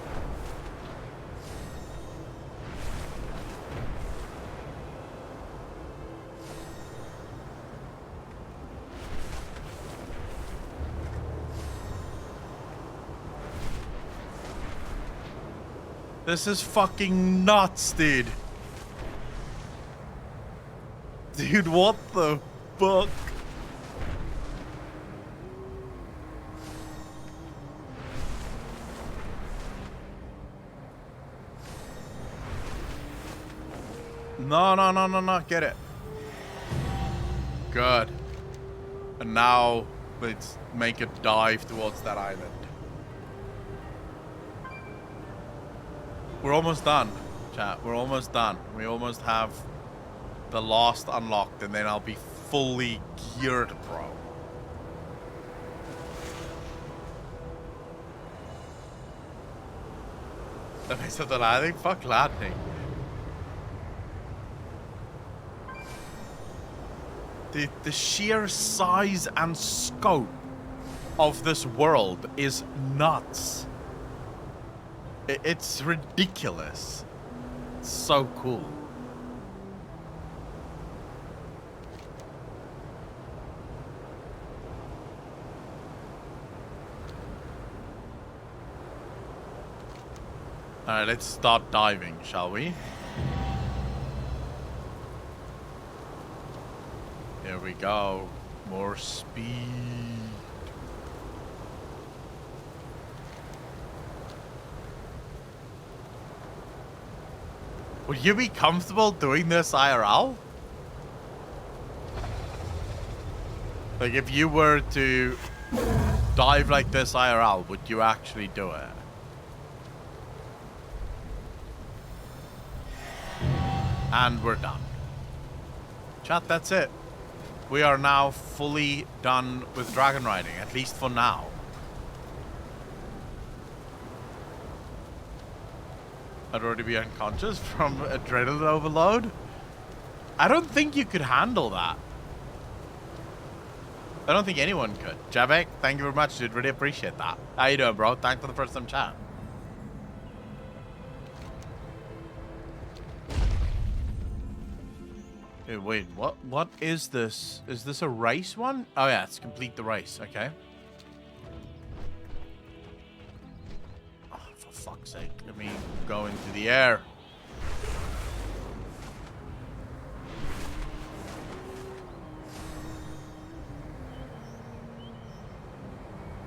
This is fucking nuts, dude. Dude, what the fuck? No, get it. Good. And now, let's make a dive towards that island. We're almost done, chat. We're almost done. We almost have the last unlocked, and then I'll be fully geared, bro. Okay, so the landing? Fuck landing. The sheer size and scope of this world is nuts. It's ridiculous. It's so cool. Alright, let's start diving, shall we? Here we go. More speed. Would you be comfortable doing this IRL? Like, if you were to dive like this IRL, would you actually do it? And we're done. Chat, that's it. We are now fully done with dragon riding, at least for now. I'd already be unconscious from adrenaline overload. I don't think you could handle that. I don't think anyone could. Javek, thank you very much, dude. Really appreciate that. How you doing, bro? Thanks for the first time chat. Hey, wait, what is this? Is this a race one? Oh yeah, it's complete the race, okay. Oh, for fuck's sake, let me go into the air.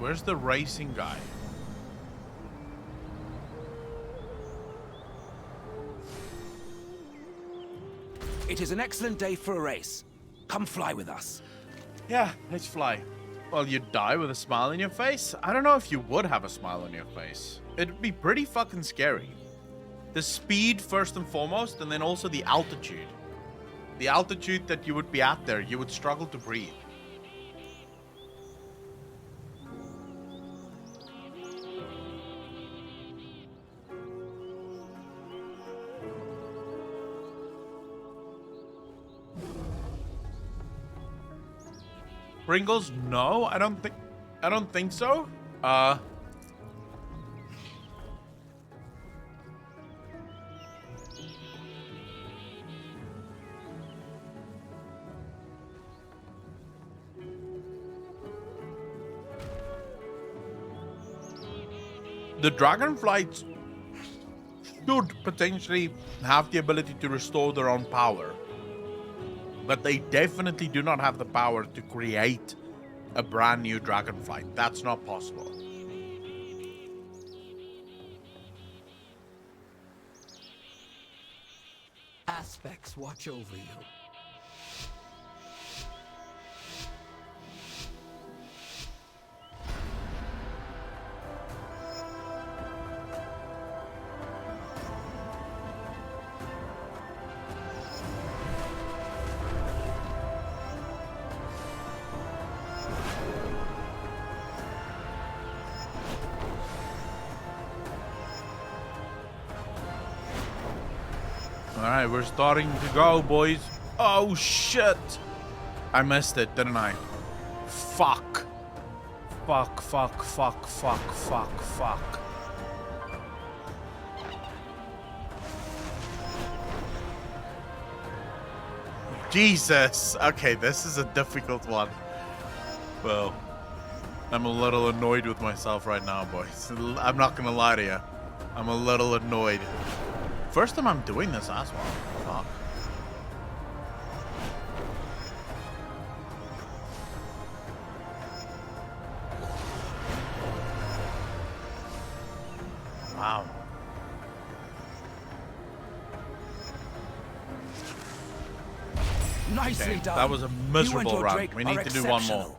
Where's the racing guy? It is an excellent day for a race. Come fly with us. Yeah, let's fly. Well, you die with a smile on your face? I don't know if you would have a smile on your face. It'd be pretty fucking scary. The speed first and foremost, and then also the altitude. The altitude that you would be at there, you would struggle to breathe. Pringles? No, I don't think so. The Dragonflight should potentially have the ability to restore their own power. But they definitely do not have the power to create a brand new Dragonflight. That's not possible. Aspects watch over you. Alright, we're starting to go, boys. Oh, shit. I missed it, didn't I? Fuck. Fuck, fuck, fuck, fuck, fuck, fuck. Jesus. Okay, this is a difficult one. Well, I'm a little annoyed with myself right now, boys. I'm not gonna lie to you. I'm a little annoyed. First time I'm doing this as well. Fuck. Wow. Nicely done. That was a miserable You and your run. Drake We need are to do one more.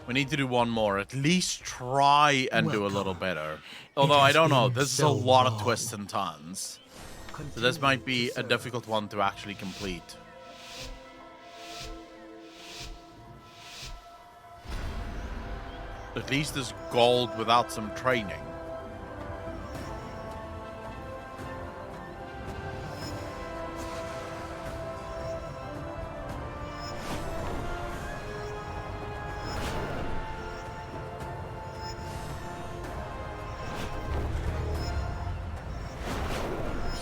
We need to do one more. At least try and do a little better. Although I don't know. This is a lot of twists and turns. So this might be a difficult one to actually complete. At least there's gold without some training.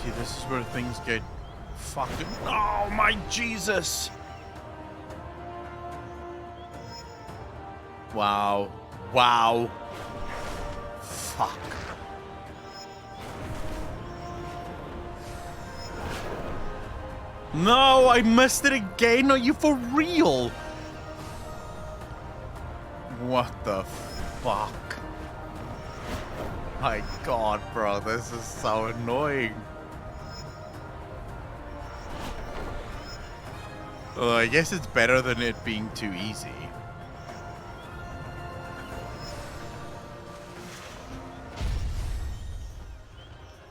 See, this is where things get fucking... Oh my Jesus! Wow. Wow. Fuck. No, I missed it again. Are you for real? What the fuck? My God, bro, this is so annoying. I guess it's better than it being too easy.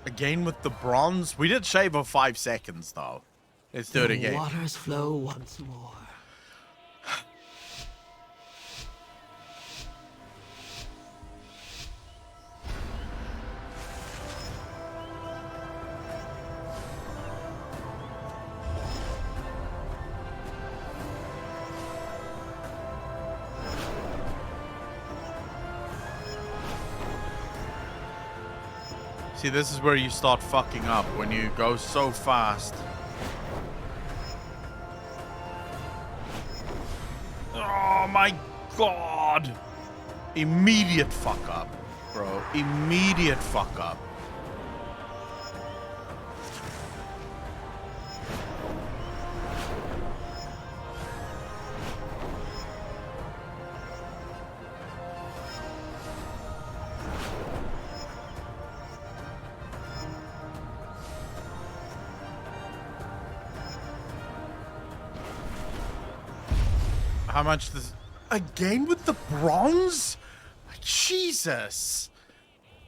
Again with the bronze. We did shave off 5 seconds though. Let's do it again. The waters flow once more. See, this is where you start fucking up, when you go so fast. Oh my God! Immediate fuck up, bro. Immediate fuck up. How much does... Again with the bronze? Jesus.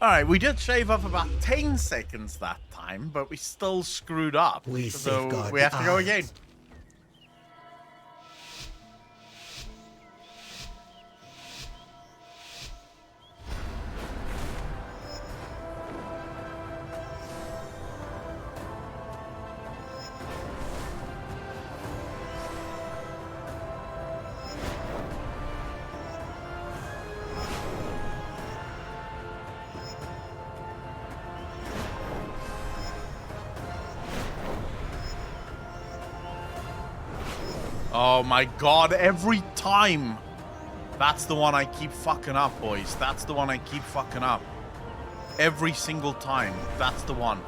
Alright, we did shave off about 10 seconds that time, but we still screwed up. So we have to go again. Oh my god, every time. That's the one I keep fucking up, boys. That's the one I keep fucking up. Every single time. That's the one.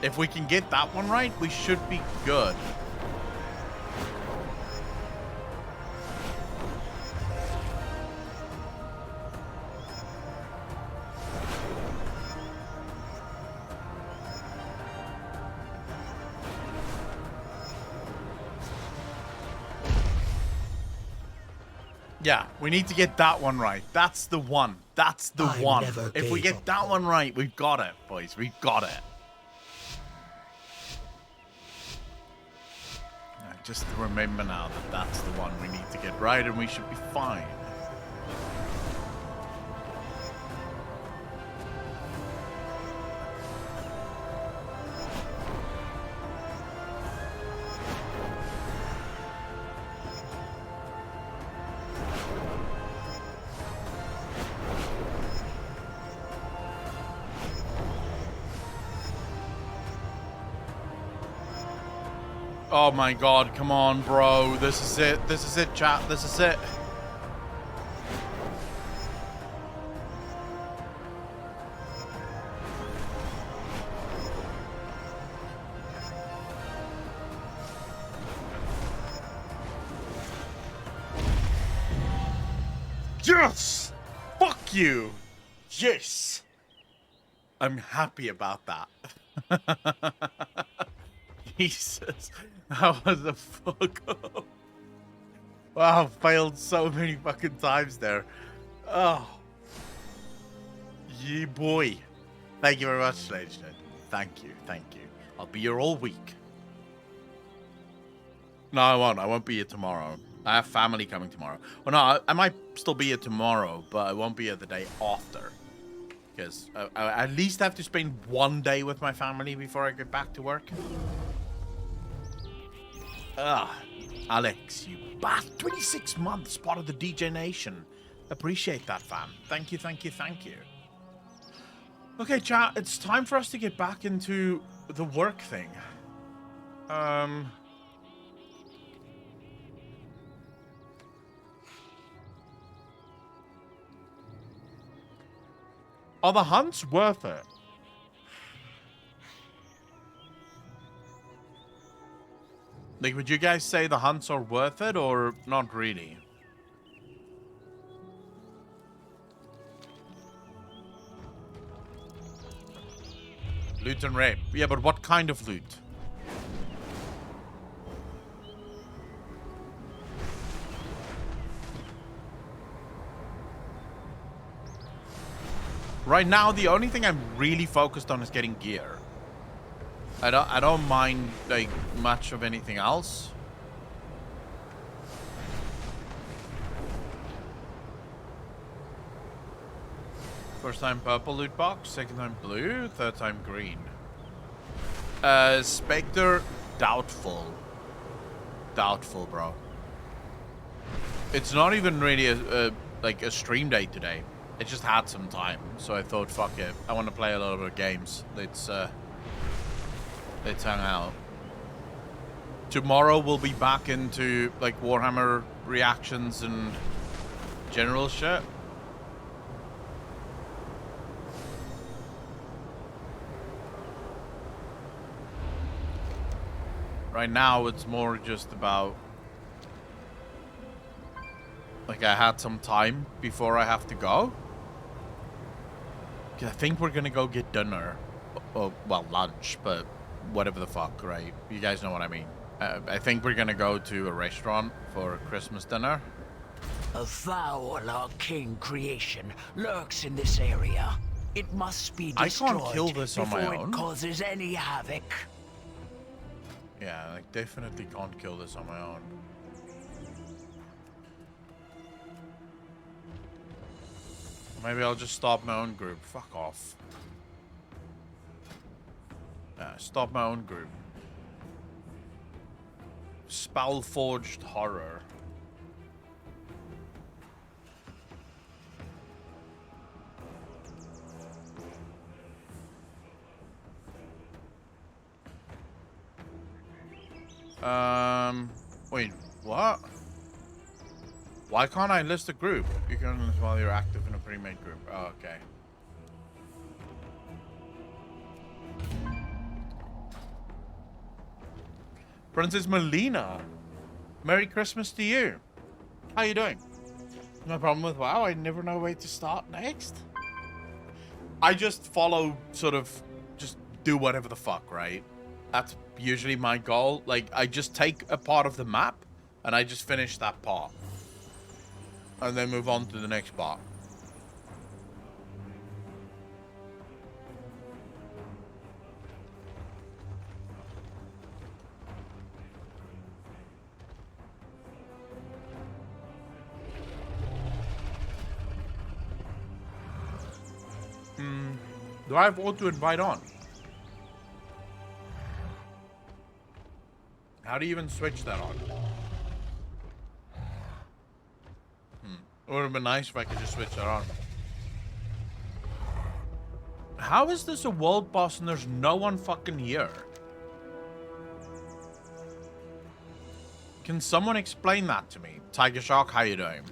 If we can get that one right, we should be good. Yeah, we need to get that one right. That's the one. That's the one. If we get that one right, we've got it, boys. We've got it. Just remember now that that's the one we need to get right, and we should be fine. Oh my god, come on, bro. This is it. This is it, chat. This is it. Yes! Fuck you! Yes! I'm happy about that. Jesus. That was a fuck up. Wow, failed so many fucking times there. Oh. Yeah, boy. Thank you very much, ladies and gentlemen. Thank you, thank you. I'll be here all week. No, I won't. I won't be here tomorrow. I have family coming tomorrow. Well, no, I might still be here tomorrow, but I won't be here the day after. Because I at least have to spend one day with my family before I get back to work. Alex, you bastard. 26 months, part of the DJ Nation. Appreciate that, fam. Thank you, thank you, thank you. Okay, chat, it's time for us to get back into the work thing. Are the hunts worth it? Like, would you guys say the hunts are worth it or not really? Loot and rape. Yeah, but what kind of loot? Right now, the only thing I'm really focused on is getting gear. I don't mind like much of anything else. First time purple loot box, second time blue, third time green. Spectre, doubtful. Doubtful, bro. It's not even really like a stream day today. It just had some time, so I thought, fuck it. I want to play a little bit of games. Let's hang out. Tomorrow we'll be back into like Warhammer reactions and general shit. Right now it's more just about like I had some time before I have to go. I think we're gonna go get dinner. Oh, well, lunch, but whatever the fuck, right? You guys know what I mean. I think we're gonna go to a restaurant for Christmas dinner. A foul arcane creation lurks in this area. It must be I destroyed can't kill this on my before own. it causes any havoc. Yeah, I definitely can't kill this on my own. Maybe I'll just start my own group. Fuck off. Start my own group. Spellforged Horror. Wait, what? Why can't I list a group? You can list while you're active in a pre-made group. Oh, okay. Princess Melina, Merry Christmas to you. How you doing? No problem with WoW. I never know where to start next. I just follow, sort of, just do whatever the fuck, right? That's usually my goal. Like, I just take a part of the map and I just finish that part. And then move on to the next part. Do I have auto invite on? How do you even switch that on? It would have been nice if I could just switch that on. How is this a world boss and there's no one fucking here? Can someone explain that to me? Tiger Shark, how you doing?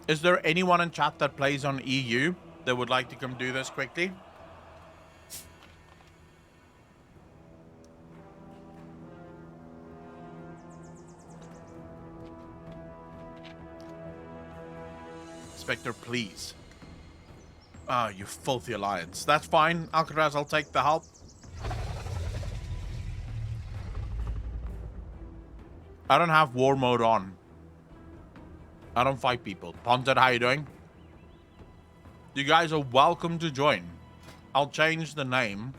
Is there anyone in chat that plays on EU that would like to come do this quickly? Spectre, please. Ah, you filthy alliance. That's fine, Alcatraz, I'll take the help. I don't have war mode on. I don't fight people. Ponted, how you doing? You guys are welcome to join. I'll change the name.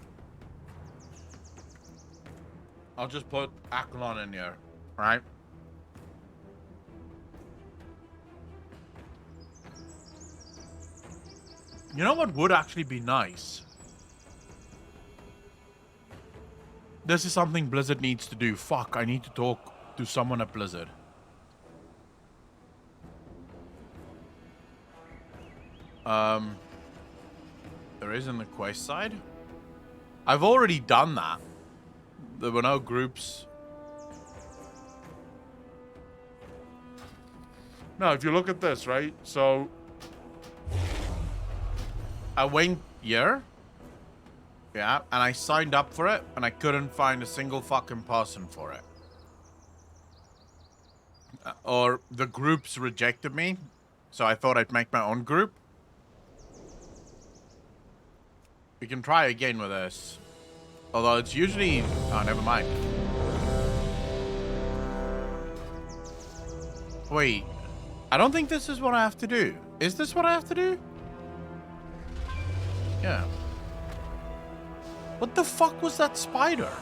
I'll just put Aklon in here, right? You know what would actually be nice? This is something Blizzard needs to do. Fuck, I need to talk to someone at Blizzard. There is in the quest side. I've already done that. There were no groups. No, if you look at this, right? So I went here. Yeah, and I signed up for it, and I couldn't find a single fucking person for it. Or the groups rejected me, so I thought I'd make my own group. We can try again with this. Although it's usually... Oh, never mind. Wait. I don't think this is what I have to do. Is this what I have to do? Yeah. What the fuck was that spider?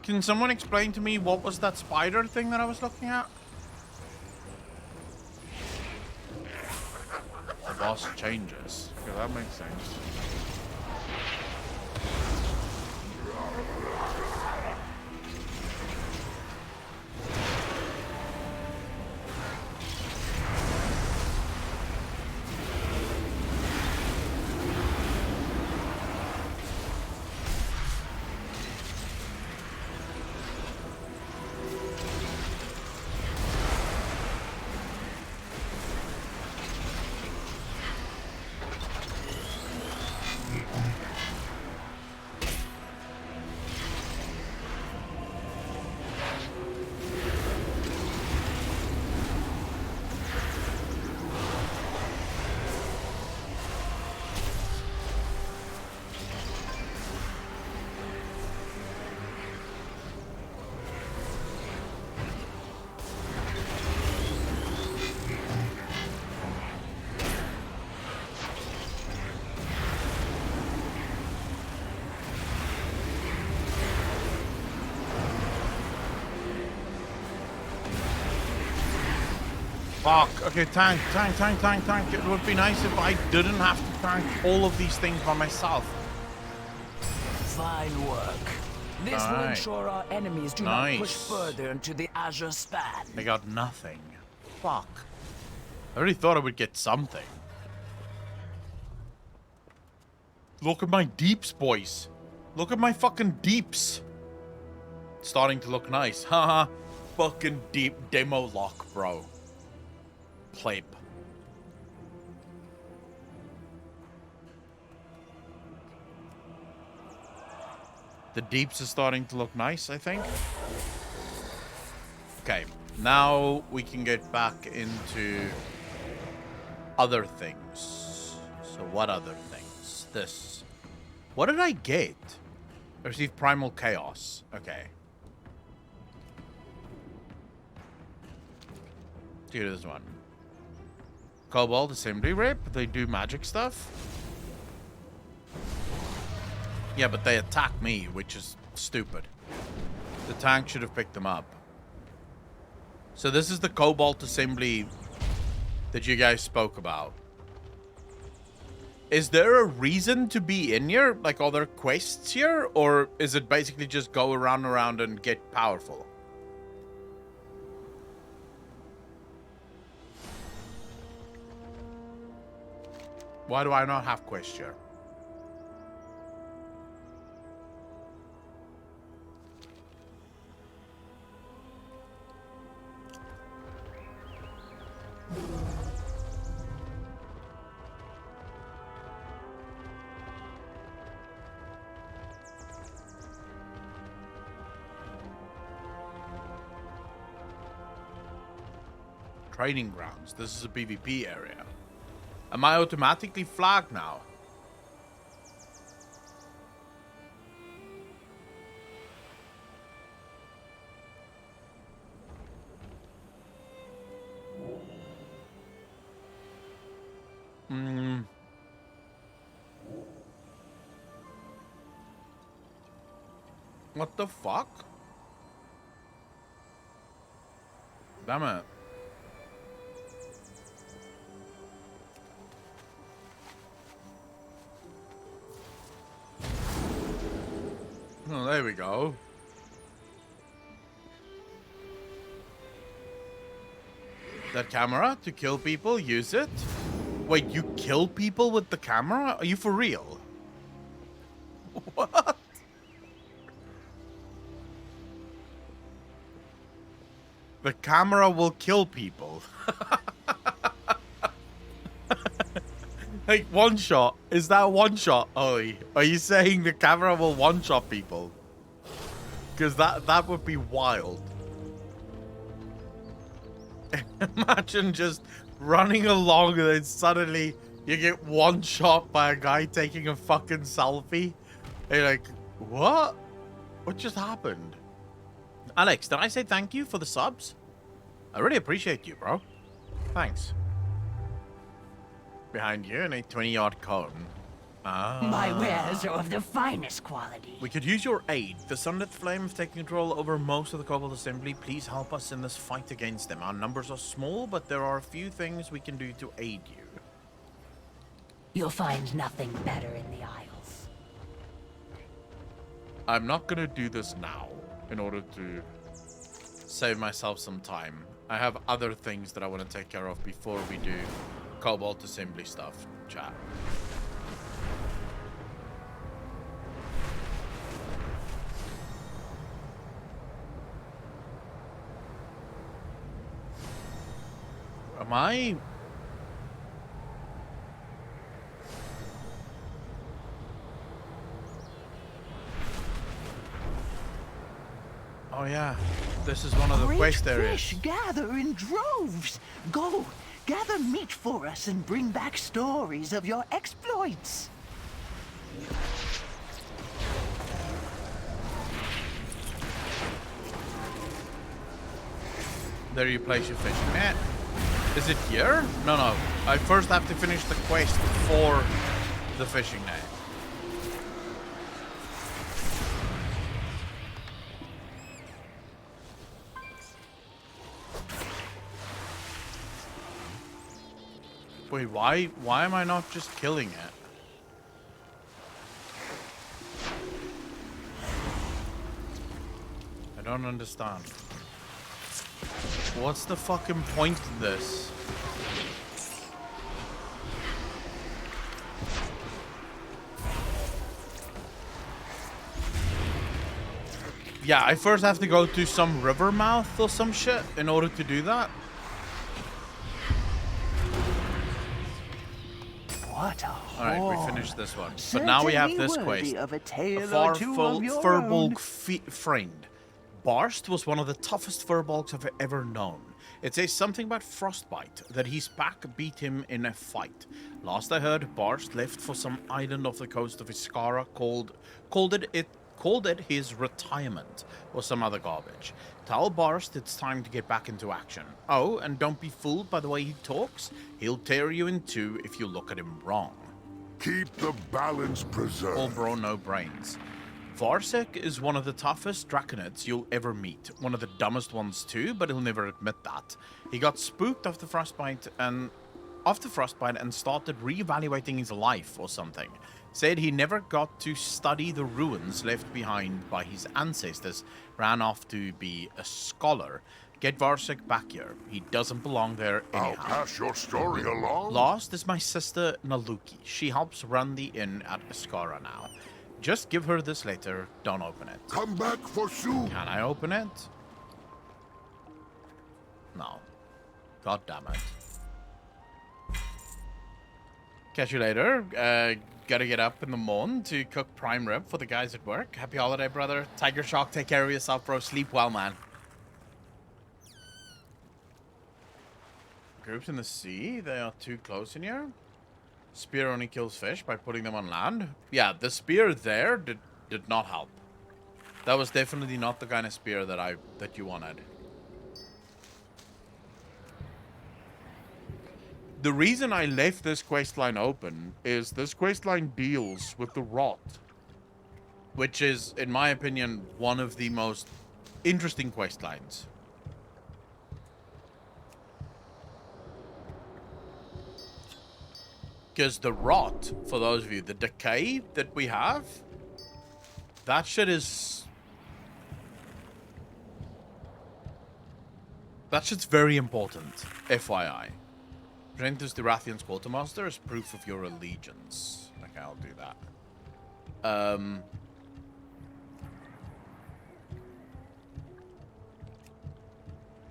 Can someone explain to me what was that spider thing that I was looking at? The boss changes. Okay, that makes sense. Fuck. Okay, tank. It would be nice if I didn't have to tank all of these things by myself. Fine work. This will ensure our enemies do not push further into the Azure span. I got nothing. Fuck. I already thought I would get something. Look at my deeps, boys. Look at my fucking deeps. It's starting to look nice. Haha. Fucking deep demo lock, bro. Plape. The deeps are starting to look nice, I think. Okay, now we can get back into other things. So what other things? This. What did I get? I received Primal Chaos. Okay. Do this one. Cobalt Assembly Rip. They do magic stuff. Yeah, but they attack me, which is stupid. The tank should have picked them up. So this is the Cobalt Assembly that you guys spoke about. Is there a reason to be in here? Like, are there quests here? Or is it basically just go around and get powerful? Why do I not have quests here? Training grounds. This is a PvP area. Am I automatically flagged now? What the fuck? Damn it. Oh, there we go. That camera to kill people, use it. Wait, you kill people with the camera? Are you for real? What? The camera will kill people. Like, one shot. Is that one shot, Ollie? Are you saying the camera will one shot people? Because that would be wild. Imagine just running along and then suddenly you get one shot by a guy taking a fucking selfie. And you're like, what? What just happened? Alex, did I say thank you for the subs? I really appreciate you, bro. Thanks. Behind you in a 20-yard cone. My wares are of the finest quality. We could use your aid. The Sunlit Flame have taken control over most of the Cobalt Assembly. Please help us in this fight against them. Our numbers are small, but there are a few things we can do to aid you. You'll find nothing better in the Isles. I'm not gonna do this now in order to save myself some time. I have other things that I want to take care of before we do Cobalt Assembly stuff, chat. Am I... Oh yeah, this is one of the quest areas. Fish gather in droves. Go, gather meat for us and bring back stories of your exploits. There you place your fishing net. Is it here? No, no. I first have to finish the quest for the fishing net. Wait, why am I not just killing it? I don't understand. What's the fucking point of this? Yeah, I first have to go to some river mouth or some shit in order to do that. What a Alright, we finished this one. But now we have this quest. Of a tale A far or two of your own. Furbolg friend. Barst was one of the toughest Furbolgs I've ever known. It says something about Frostbite, that his pack beat him in a fight. Last I heard, Barst left for some island off the coast of Iskara called it his retirement, or some other garbage. Tell Barst it's time to get back into action. Oh, and don't be fooled by the way he talks. He'll tear you in two if you look at him wrong. Keep the balance preserved. All bro, no brains. Varsek is one of the toughest Draconids you'll ever meet. One of the dumbest ones too, but he'll never admit that. He got spooked after Frostbite and started reevaluating his life or something. Said he never got to study the ruins left behind by his ancestors. Ran off to be a scholar. Get Varsek back here. He doesn't belong there anyhow. I'll pass your story along. Last is my sister Naluki. She helps run the inn at Iskara now. Just give her this letter. Don't open it. Come back for soon. Can I open it? No. God damn it. Catch you later. Gotta get up in the morning to cook prime rib for the guys at work. Happy holiday, brother. Tiger Shark, take care of yourself, bro. Sleep well, man. Groups in the sea. They are too close in here. Spear only kills fish by putting them on land. Yeah, the spear there did not help. That was definitely not the kind of spear that you wanted. The reason I left this questline open is this questline deals with the rot, which is, in my opinion, one of the most interesting questlines. Because the rot, for those of you, the decay that we have, that shit is... that shit's very important, FYI. Present the Rathian's quartermaster as proof of your allegiance. Okay, I'll do that.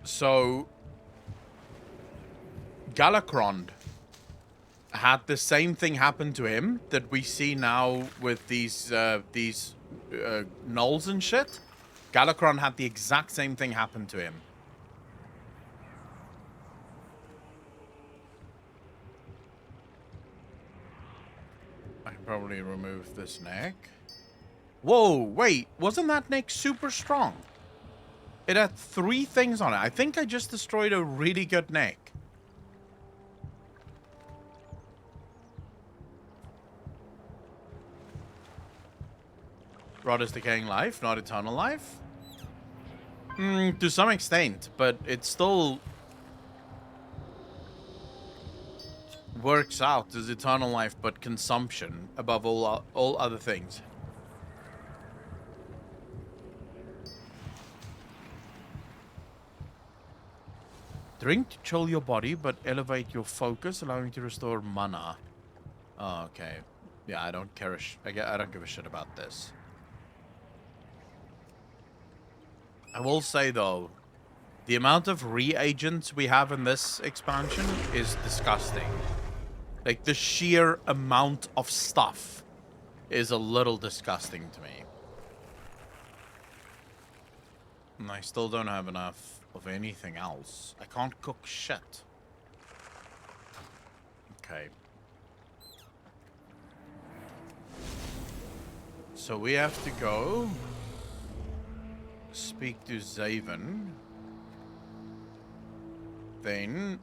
So, Galacrond had the same thing happen to him that we see now with these gnolls and shit. Galacrond had the exact same thing happen to him. I can probably remove this neck. Whoa, wait, wasn't that neck super strong? It had 3 things on it. I think I just destroyed a really good neck. Rod is decaying life, not eternal life? To some extent, but it still works out as eternal life, but consumption above all other things. Drink to chill your body, but elevate your focus, allowing you to restore mana. Oh, okay. Yeah, I don't care. I don't give a shit about this. I will say, though, the amount of reagents we have in this expansion is disgusting. Like, the sheer amount of stuff is a little disgusting to me. And I still don't have enough of anything else. I can't cook shit. Okay. So we have to go... speak to Zaven. Then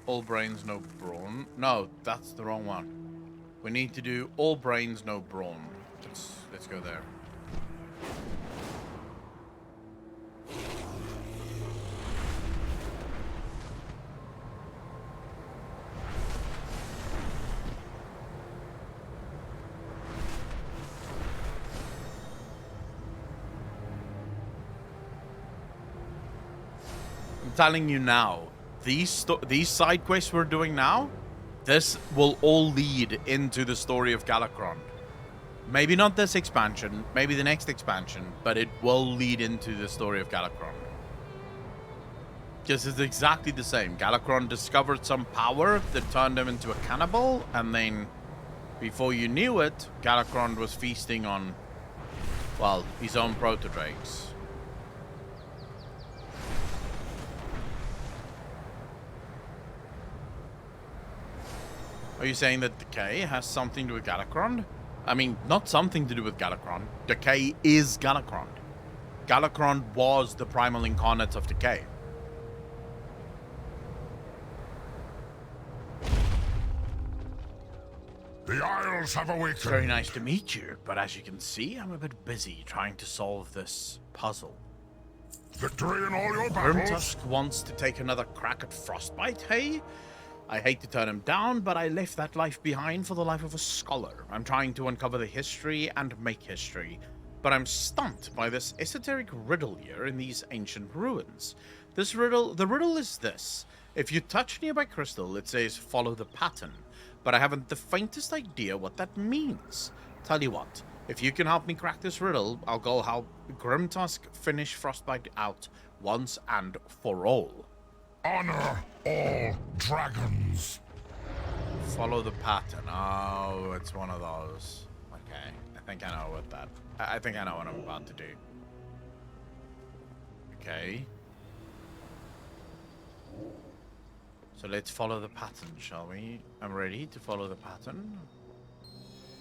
all brains, no brawn. No, that's the wrong one. We need to do all brains, no brawn. Let's go there. telling you now, these side quests we're doing now, this will all lead into the story of Galakrond. Maybe not this expansion, maybe the next expansion, but it will lead into the story of Galakrond. Because it's exactly the same. Galakrond discovered some power that turned him into a cannibal, and then before you knew it, Galakrond was feasting on, well, his own proto-drakes. Are you saying that decay has something to do with Galakrond? I mean, not something to do with Galakrond. Decay is Galakrond. Galakrond was the primal incarnate of decay. The Isles have awakened. It's very nice to meet you, but as you can see, I'm a bit busy trying to solve this puzzle. Victory in all your battles. Grimtusk wants to take another crack at Frostbite, hey? I hate to turn him down, but I left that life behind for the life of a scholar. I'm trying to uncover the history and make history, but I'm stumped by this esoteric riddle here in these ancient ruins. The riddle is this. If you touch nearby crystal, it says follow the pattern, but I haven't the faintest idea what that means. Tell you what, if you can help me crack this riddle, I'll go help Grimtusk finish Frostbite out once and for all. Honor all dragons. Follow the pattern. Oh, it's one of those. Okay, I think I know what that. I think I know what I'm about to do. Okay. So let's follow the pattern, shall we? I'm ready to follow the pattern.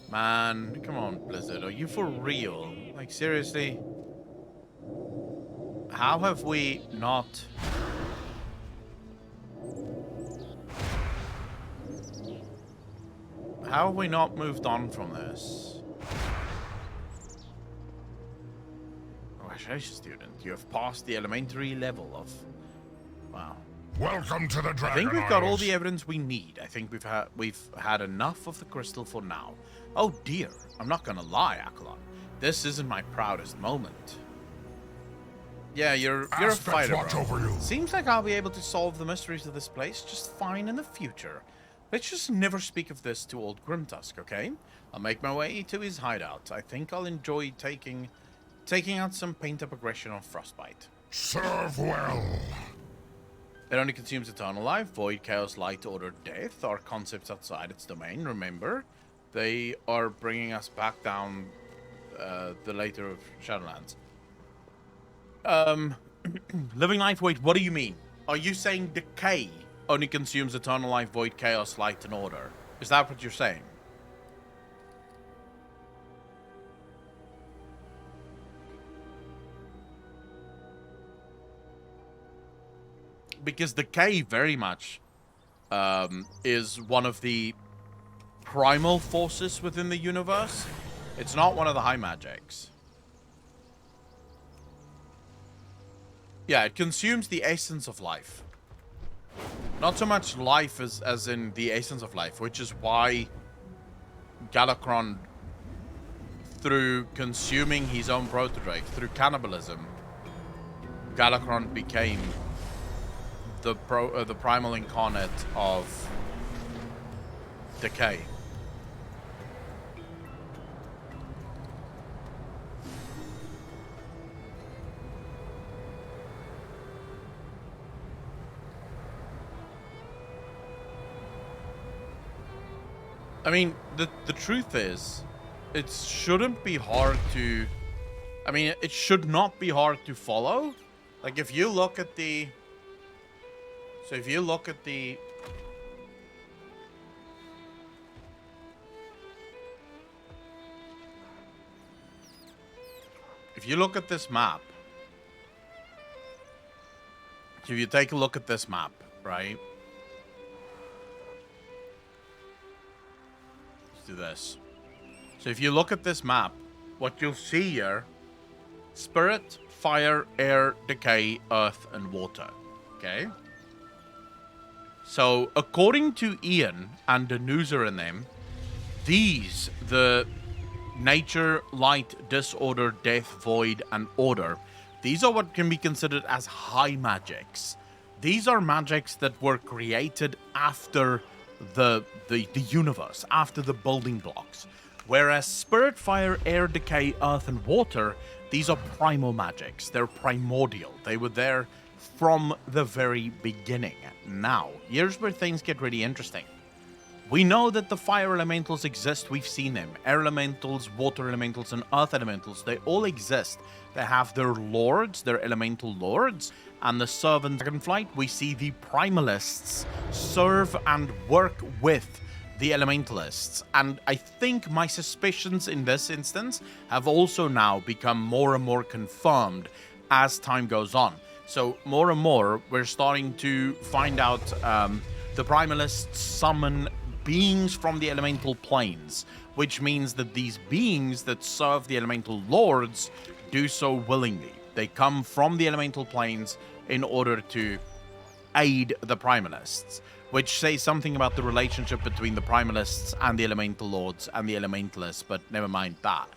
Man, come on, Blizzard. Are you for real? Like, seriously? How have we not... How have we not moved on from this? Congratulations, student. You have passed the elementary level of... Wow. Welcome to the Dragon I think we've got all Isles. the evidence we need. I think we've had enough of the crystal for now. Oh dear, I'm not gonna lie, Akalon. This isn't my proudest moment. Yeah, you're a Aspects fighter, watch bro. over you. Seems like I'll be able to solve the mysteries of this place just fine in the future. Let's just never speak of this to old Grimtusk, okay? I'll make my way to his hideout. I think I'll enjoy taking out some paint-up aggression on Frostbite. Serve well. It only consumes eternal life, void, chaos, light, order, death are concepts outside its domain. Remember, they are bringing us back down the later of Shadowlands. Living life, wait, what do you mean? Are you saying decay only consumes eternal life, void, chaos, light, and order? Is that what you're saying? Because decay very much is one of the primal forces within the universe. It's not one of the high magics. Yeah, it consumes the essence of life. Not so much life as in the essence of life, which is why Galakrond, through consuming his own proto-drake, through cannibalism, Galakrond became the primal incarnate of decay. I mean, the truth is, it shouldn't be hard to... I mean, it should not be hard to follow. Like, if you look at the... So if you look at the... If you look at this map... If you take a look at this map, right? Do this. So if you look at this map, what you'll see here: spirit, fire, air, decay, earth, and water. Okay? So according to Ian and Danusa and them, these, the nature, light, disorder, death, void, and order, these are what can be considered as high magics. these are magics that were created after the universe, after the building blocks. Whereas Spirit, Fire, Air, Decay, Earth, and Water, these are primal magics. They're primordial. They were there from the very beginning. Now, here's where things get really interesting. We know that the fire elementals exist. We've seen them. Air elementals, water elementals, and earth elementals. They all exist. They have their lords, their elemental lords, and the servant Dragonflight. We see the primalists serve and work with the elementalists. And I think my suspicions in this instance have also now become more and more confirmed as time goes on. So more and more, we're starting to find out the primalists summon beings from the elemental planes, which means that these beings that serve the elemental lords do so willingly. They come from the elemental planes in order to aid the primalists, which says something about the relationship between the primalists and the elemental lords and the elementalists, but never mind that.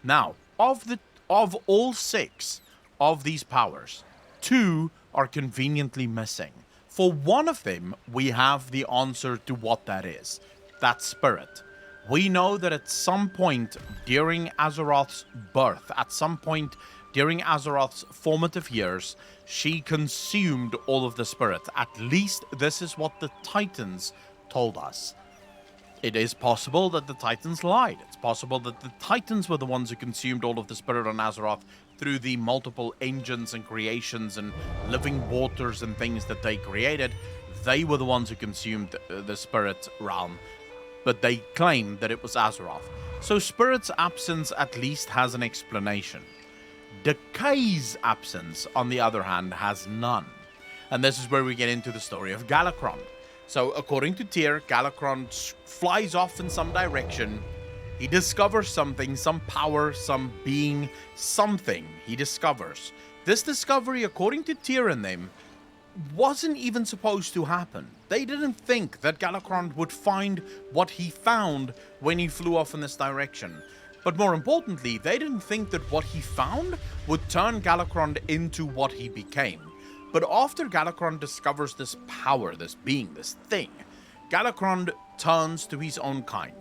Now, of all 6 of these powers, 2 are conveniently missing. For one of them, we have the answer to what that is. That's Spirit. We know that at some point during Azeroth's birth, at some point during Azeroth's formative years, she consumed all of the Spirit. At least this is what the Titans told us. It is possible that the Titans lied. It's possible that the Titans were the ones who consumed all of the Spirit on Azeroth through the multiple engines and creations and living waters and things that they created. They were the ones who consumed the Spirit realm, but they claim that it was Azeroth. So Spirit's absence at least has an explanation. Decay's absence, on the other hand, has none. And this is where we get into the story of Galakrond. So according to Tyr, Galakrond flies off in some direction. He discovers something, some power, some being, something he discovers. This discovery, according to Tyr and them, wasn't even supposed to happen. They didn't think that Galakrond would find what he found when he flew off in this direction. But more importantly, they didn't think that what he found would turn Galakrond into what he became. But after Galakrond discovers this power, this being, this thing, Galakrond turns to his own kind.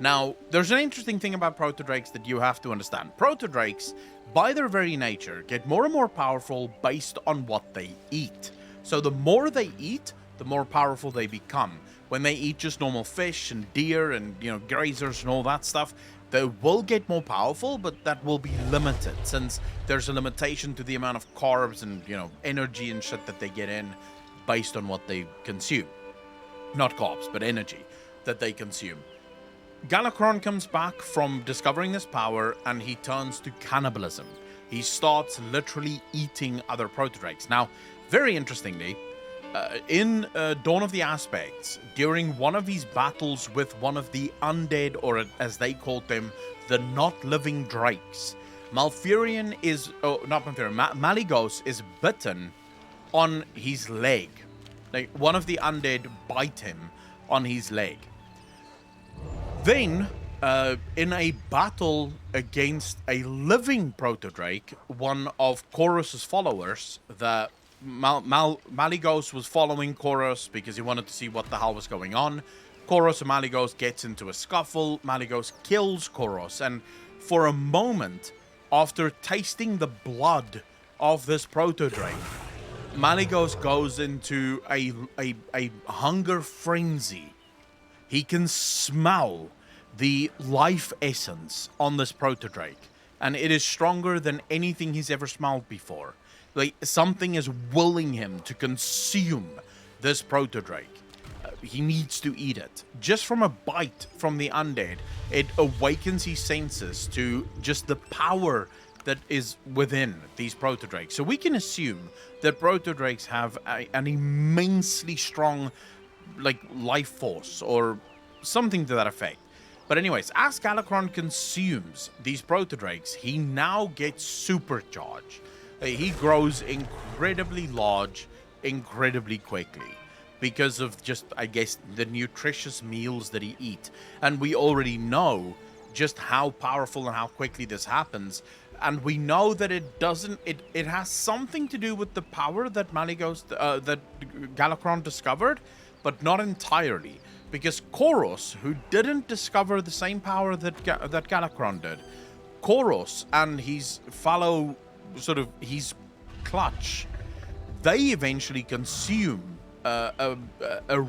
Now, there's an interesting thing about protodrakes that you have to understand. Protodrakes, by their very nature, get more and more powerful based on what they eat. So the more they eat, the more powerful they become. When they eat just normal fish and deer and, grazers and all that stuff, they will get more powerful, but that will be limited since there's a limitation to the amount of carbs and, energy and shit that they get in based on what they consume. Not carbs, but energy that they consume. Galakrond comes back from discovering this power and he turns to cannibalism. He starts literally eating other protodrakes. Now, very interestingly, in Dawn of the Aspects, during one of his battles with one of the undead, or as they called them, the not living drakes, Malfurion is, Maligos is bitten on his leg. Like, one of the undead bite him on his leg. Then, in a battle against a living protodrake, one of Koros's followers, the Maligos was following Koros because he wanted to see what the hell was going on. Koros and Maligos gets into a scuffle. Maligos kills Koros, and for a moment, after tasting the blood of this protodrake, Maligos goes into a hunger frenzy. He can smell the life essence on this protodrake, and it is stronger than anything he's ever smelled before. Like, something is willing him to consume this protodrake. He needs to eat it. Just from a bite from the undead, it awakens his senses to just the power that is within these protodrakes. So we can assume that protodrakes have an immensely strong, life force or something to that effect. But anyways, as Galakrond consumes these protodrakes, he now gets supercharged. He grows incredibly large, incredibly quickly, because of just, I guess, the nutritious meals that he eats. And we already know just how powerful and how quickly this happens and we know that it doesn't. It has something to do with the power that that Galakrond discovered, but not entirely, because Koros, who didn't discover the same power that Galakrond did, Koros and his fellow his clutch, they eventually consume a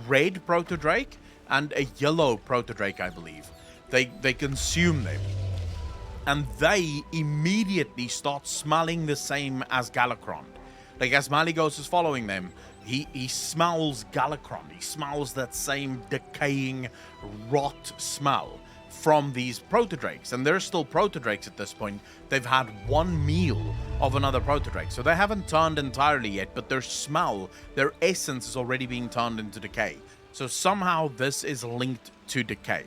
red protodrake and a yellow protodrake, I believe. They consume them. And they immediately start smelling the same as Galakrond. Like, as Maligos is following them, he smells Galakrond. He smells that same decaying, rot smell from these protodrakes. And they're still protodrakes at this point. They've had one meal of another protodrake. So they haven't turned entirely yet, but their smell, their essence is already being turned into decay. So somehow this is linked to decay.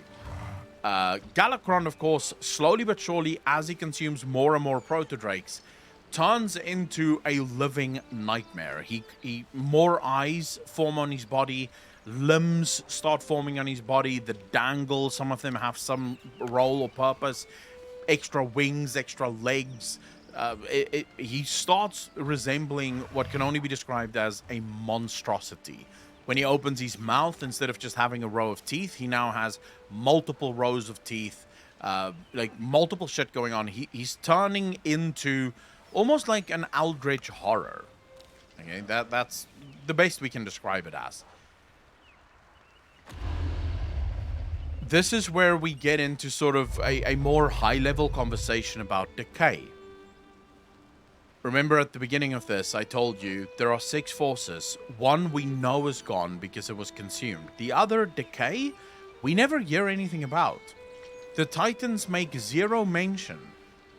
Galakrond, of course, slowly but surely, as he consumes more and more protodrakes, turns into a living nightmare. He more eyes form on his body, limbs start forming on his body, the dangle, some of them have some role or purpose, extra wings, extra legs. He starts resembling what can only be described as a monstrosity. When he opens his mouth, instead of just having a row of teeth, he now has multiple rows of teeth, like multiple shit going on. He's turning into almost like an eldritch horror. Okay, that's the best we can describe it as. This is where we get into sort of a more high-level conversation about decay. Remember at the beginning of this, I told you there are 6 forces. One we know is gone because it was consumed. The other, decay, we never hear anything about. The Titans make zero mention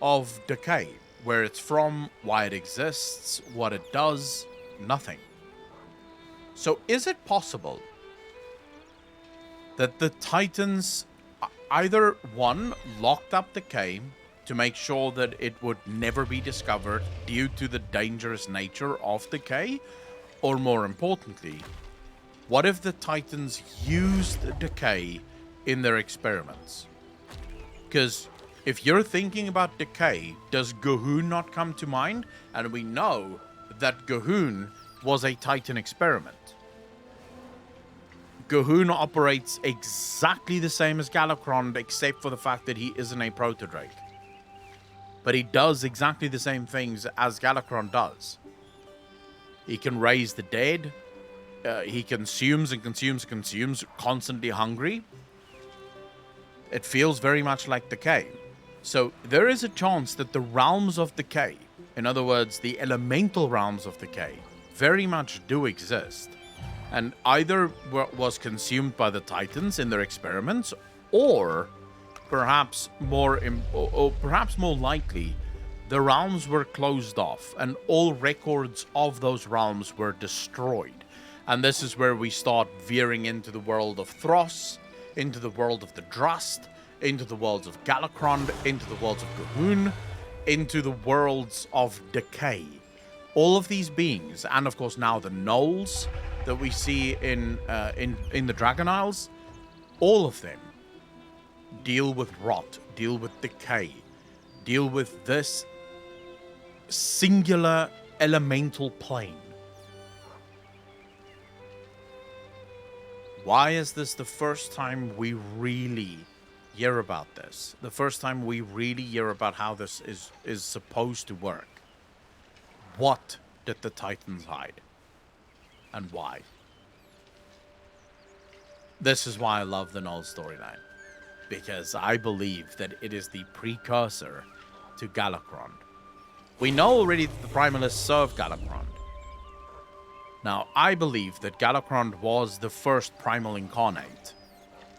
of decay, where it's from, why it exists, what it does, nothing. So is it possible that the Titans either, one, locked up decay to make sure that it would never be discovered due to the dangerous nature of decay? Or more importantly, what if the Titans used decay in their experiments? Because if you're thinking about decay, does Gahun not come to mind? And we know that Gahun was a Titan experiment. Gahun operates exactly the same as Galakrond, except for the fact that he isn't a protodrake. But he does exactly the same things as Galakrond does. He can raise the dead. He consumes and consumes, constantly hungry. It feels very much like decay. So there is a chance that the realms of decay, in other words, the elemental realms of decay, very much do exist. And either was consumed by the Titans in their experiments, or perhaps more likely, the realms were closed off and all records of those realms were destroyed. And this is where we start veering into the world of Thros, into the world of the Drust, into the worlds of Galakrond, into the worlds of Gahun, into the worlds of decay. All of these beings, and of course now the gnolls that we see in the Dragon Isles, all of them deal with rot, deal with decay, deal with this singular elemental plane. Why is this the first time we really hear about this? The first time we really hear about how this is supposed to work? What did the Titans hide? And why? This is why I love the Null storyline. Because I believe that it is the precursor to Galakrond. We know already that the Primalists serve Galakrond. Now, I believe that Galakrond was the first Primal Incarnate.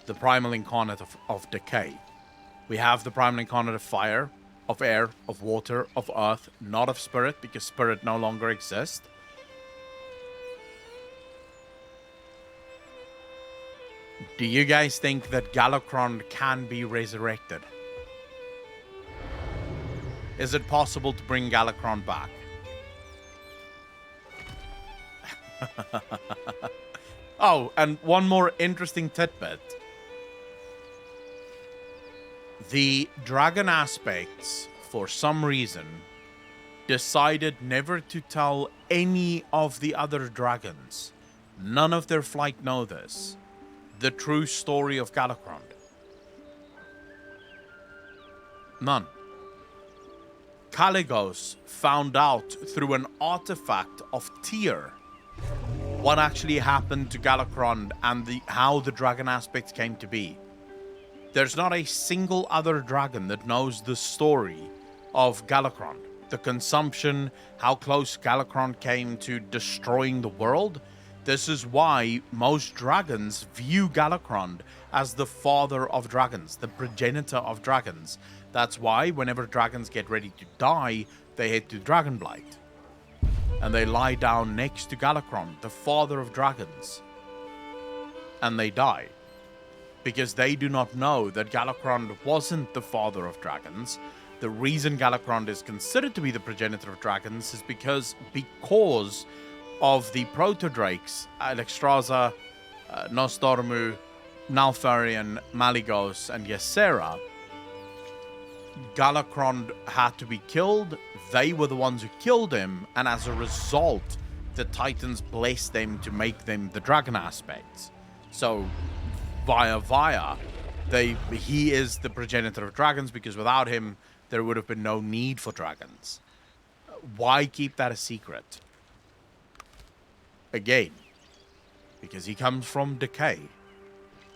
The Primal Incarnate of decay. We have the Primal Incarnate of fire, of air, of water, of earth, not of spirit, because spirit no longer exists. Do you guys think that Galakrond can be resurrected? Is it possible to bring Galakrond back? Oh, and one more interesting tidbit. The dragon aspects for some reason, decided never to tell any of the other dragons, none of their flight know this, the true story of Galakrond. None. Caligos found out through an artifact of Tyr what actually happened to Galakrond and how the dragon aspects came to be. There's not a single other dragon that knows the story of Galakrond. The consumption, how close Galakrond came to destroying the world. This is why most dragons view Galakrond as the father of dragons, the progenitor of dragons. That's why whenever dragons get ready to die, they head to Dragonflight. And they lie down next to Galakrond, the father of dragons. And they die. Because they do not know that Galakrond wasn't the father of dragons. The reason Galakrond is considered to be the progenitor of dragons is because of the proto-drakes, Alexstrasza, Nostormu, Nalfarian, Malygos, and Ysera. Galakrond had to be killed. They were the ones who killed him, and as a result, the Titans blessed them to make them the dragon aspects. So, he is the progenitor of dragons, because without him, there would have been no need for dragons. Why keep that a secret? Again, because he comes from decay.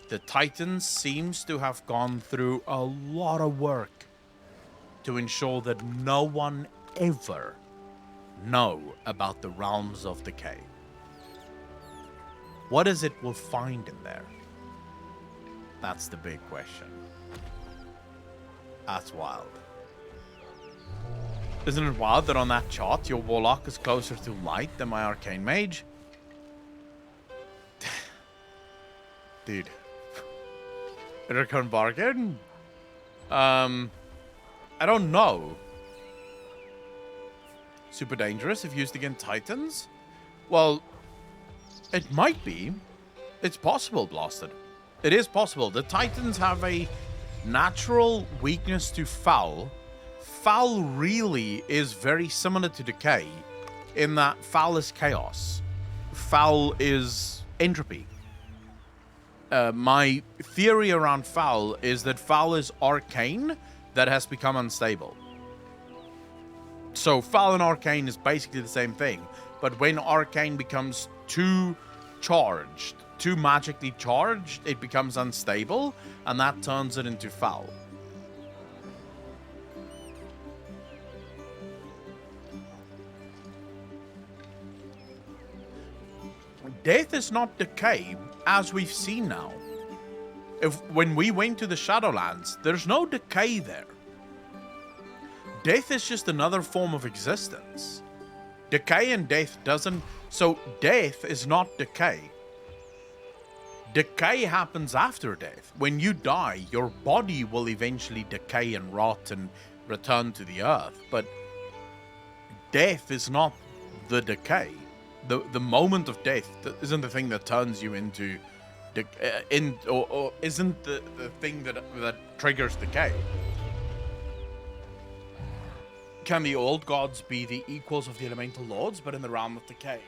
The Titans seems to have gone through a lot of work to ensure that no one ever know about the realms of decay. What is it we'll find in there? That's the big question. That's wild. Isn't it wild that on that chart your warlock is closer to light than my arcane mage? Dude. Return bargain? I don't know. Super dangerous if used against Titans? Well, it might be. It's possible, Blasted. It is possible. The Titans have a natural weakness to foul. Foul really is very similar to decay in that foul is chaos. Foul is entropy. My theory around foul is that foul is arcane that has become unstable. So foul and arcane is basically the same thing, but when arcane becomes too charged, too magically charged, it becomes unstable, and that turns it into foul. Death is not decay, as we've seen now. When we went to the Shadowlands, there's no decay there. Death is just another form of existence. Decay and death doesn't... So death is not decay. Decay happens after death. When you die, your body will eventually decay and rot and return to the earth. But death is not the decay. The moment of death isn't the thing that turns you into... or isn't the thing that triggers decay. Can the old gods be the equals of the elemental lords, but in the realm of decay?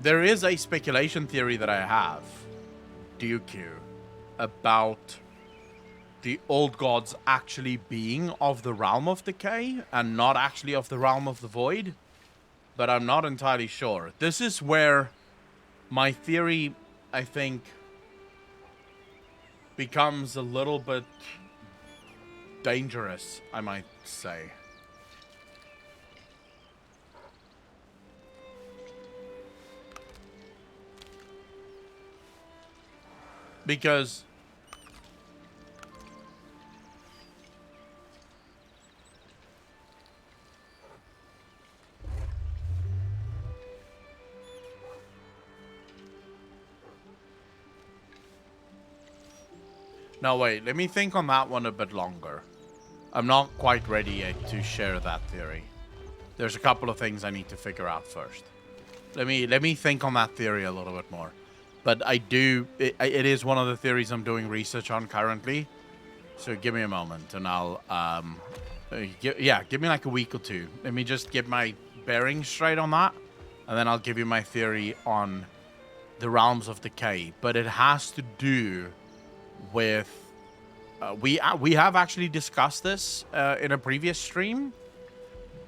There is a speculation theory that I have, DQ, about the old gods actually being of the realm of decay and not actually of the realm of the void, but I'm not entirely sure. This is where my theory, I think, becomes a little bit dangerous, I might say. Because now wait, let me think on that one a bit longer. I'm not quite ready yet to share that theory. There's a couple of things I need to figure out first. Let me think on that theory a little bit more. But it is one of the theories I'm doing research on currently. So give me a moment, and I'll give me like a week or two. Let me just get my bearings straight on that, and then I'll give you my theory on the realms of decay. But it has to do with we have actually discussed this in a previous stream,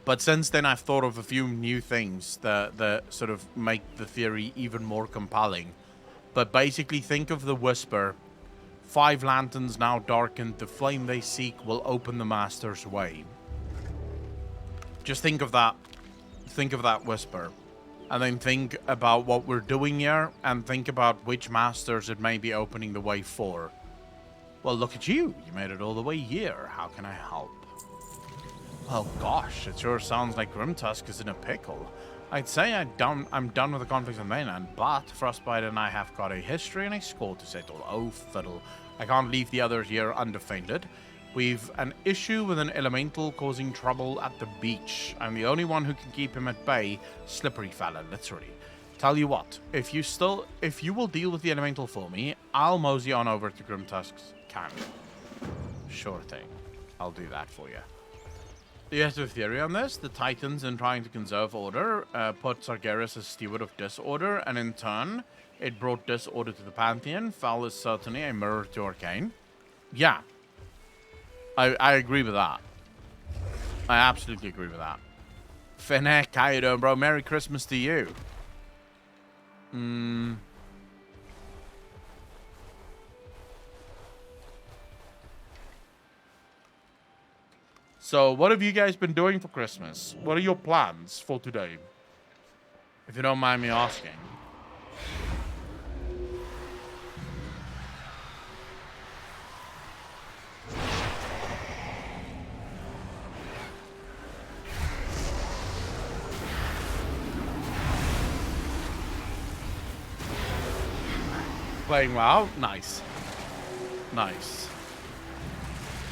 but since then I've thought of a few new things that sort of make the theory even more compelling. But basically, think of the Whisper. 5 lanterns now darkened. The flame they seek will open the Master's way. Just think of that. Think of that Whisper. And then think about what we're doing here. And think about which Masters it may be opening the way for. Well, look at you. You made it all the way here. How can I help? Well, gosh, it sure sounds like Grimtusk is in a pickle. I'd say I'm done with the conflicts on mainland, but Frostbite and I have got a history and a score to settle. Oh, fiddle. I can't leave the others here undefended. We've an issue with an elemental causing trouble at the beach. I'm the only one who can keep him at bay. Slippery fella, literally. Tell you what, if you will deal with the elemental for me, I'll mosey on over to Grimtusk's camp. Sure thing. I'll do that for you. Do you have a theory on this? The Titans, in trying to conserve order, put Sargeras as steward of disorder, and in turn, it brought disorder to the Pantheon. Foul is certainly a mirror to Arcane. Yeah. I agree with that. I absolutely agree with that. Fennec, how you doing, bro? Merry Christmas to you. So, what have you guys been doing for Christmas? What are your plans for today? If you don't mind me asking. Playing WoW? Nice. Nice.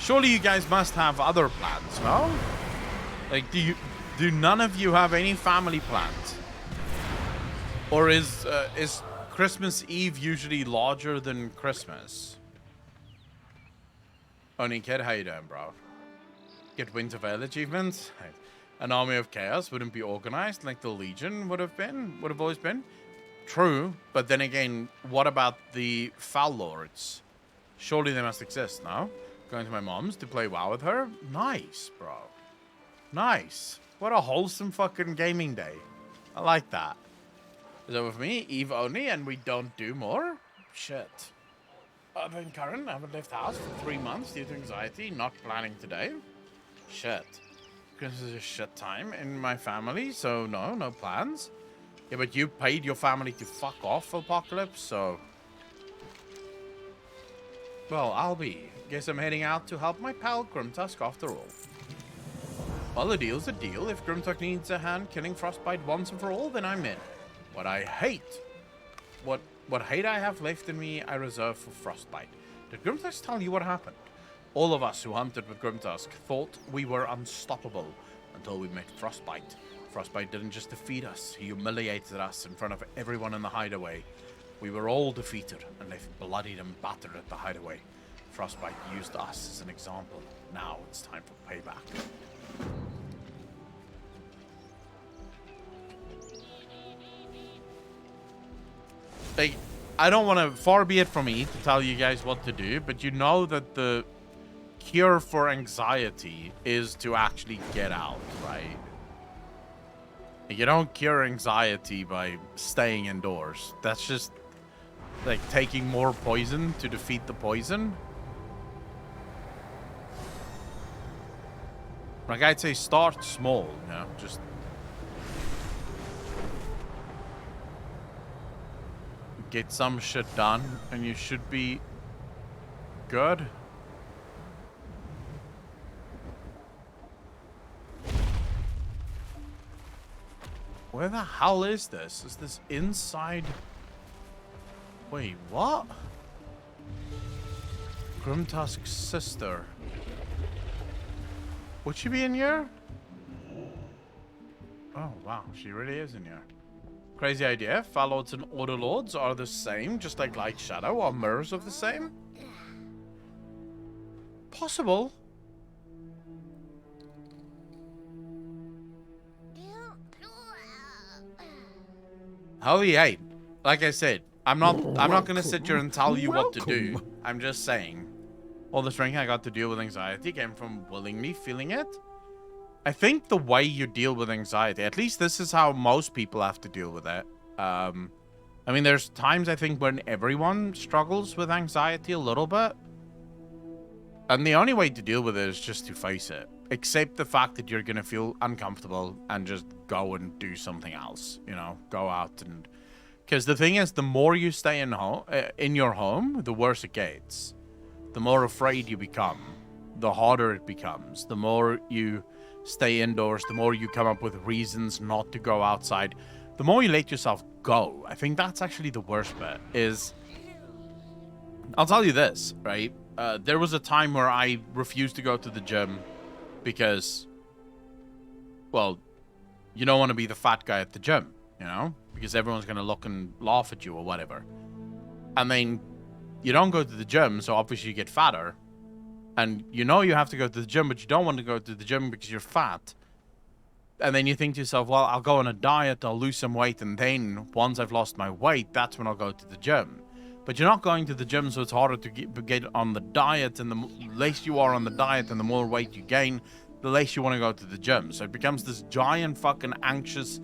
Surely you guys must have other plans, no? Like, do none of you have any family plans? Or is Christmas Eve usually larger than Christmas? Only kid, how you doing, bro? Get Winterfell achievements? An army of chaos wouldn't be organized like the Legion would have always been. True, but then again, what about the Foul Lords? Surely they must exist, no? Going to my mom's to play WoW with her? Nice, bro. Nice. What a wholesome fucking gaming day. I like that. Is over for me? Eve only, and we don't do more? Shit. Other than current, I haven't left the house for 3 months due to anxiety. Not planning today. Shit. Christmas is a shit time in my family, so no plans. Yeah, but you paid your family to fuck off, Apocalypse, so... Well, I'll be. Guess I'm heading out to help my pal Grimtusk after all. Well, a deal's a deal. If Grimtusk needs a hand killing Frostbite once and for all, then I'm in. What I hate... What hate I have left in me, I reserve for Frostbite. Did Grimtusk tell you what happened? All of us who hunted with Grimtusk thought we were unstoppable until we met Frostbite. Frostbite didn't just defeat us, he humiliated us in front of everyone in the hideaway. We were all defeated and left bloodied and battered at the hideaway. Frostbite used us as an example. Now it's time for payback. Like, I don't want to, far be it from me to tell you guys what to do, but you know that the cure for anxiety is to actually get out, right? You don't cure anxiety by staying indoors. That's just like taking more poison to defeat the poison. Like, I'd say start small, you know, just get some shit done and you should be good. Where the hell is this? Is this inside? Wait, what? Grimtusk's sister. Would she be in here? Oh, wow. She really is in here. Crazy idea. Fallouts and Order Lords are the same, just like Light Shadow are mirrors of the same. possible. Holy hey, like I said, I'm not gonna sit here and tell you what to do. I'm just saying, all the strength I got to deal with anxiety came from willingly feeling it. I think the way you deal with anxiety, at least this is how most people have to deal with it. I mean, there's times I think when everyone struggles with anxiety a little bit. And the only way to deal with it is just to face it. Accept the fact that you're going to feel uncomfortable and just go and do something else. You know, go out and... Because the thing is, the more you stay in your home, the worse it gets. The more afraid you become, the harder it becomes. The more you stay indoors, the more you come up with reasons not to go outside. The more you let yourself go. I think that's actually the worst bit, is... I'll tell you this, right? There was a time where I refused to go to the gym because, well, you don't want to be the fat guy at the gym, you know? Because everyone's going to look and laugh at you or whatever. And then you don't go to the gym, so obviously you get fatter. And you know you have to go to the gym, but you don't want to go to the gym because you're fat. And then you think to yourself, well, I'll go on a diet, I'll lose some weight, and then once I've lost my weight, that's when I'll go to the gym. But you're not going to the gym, so it's harder to get on the diet, and the less you are on the diet and the more weight you gain, the less you want to go to the gym. So it becomes this giant fucking anxious,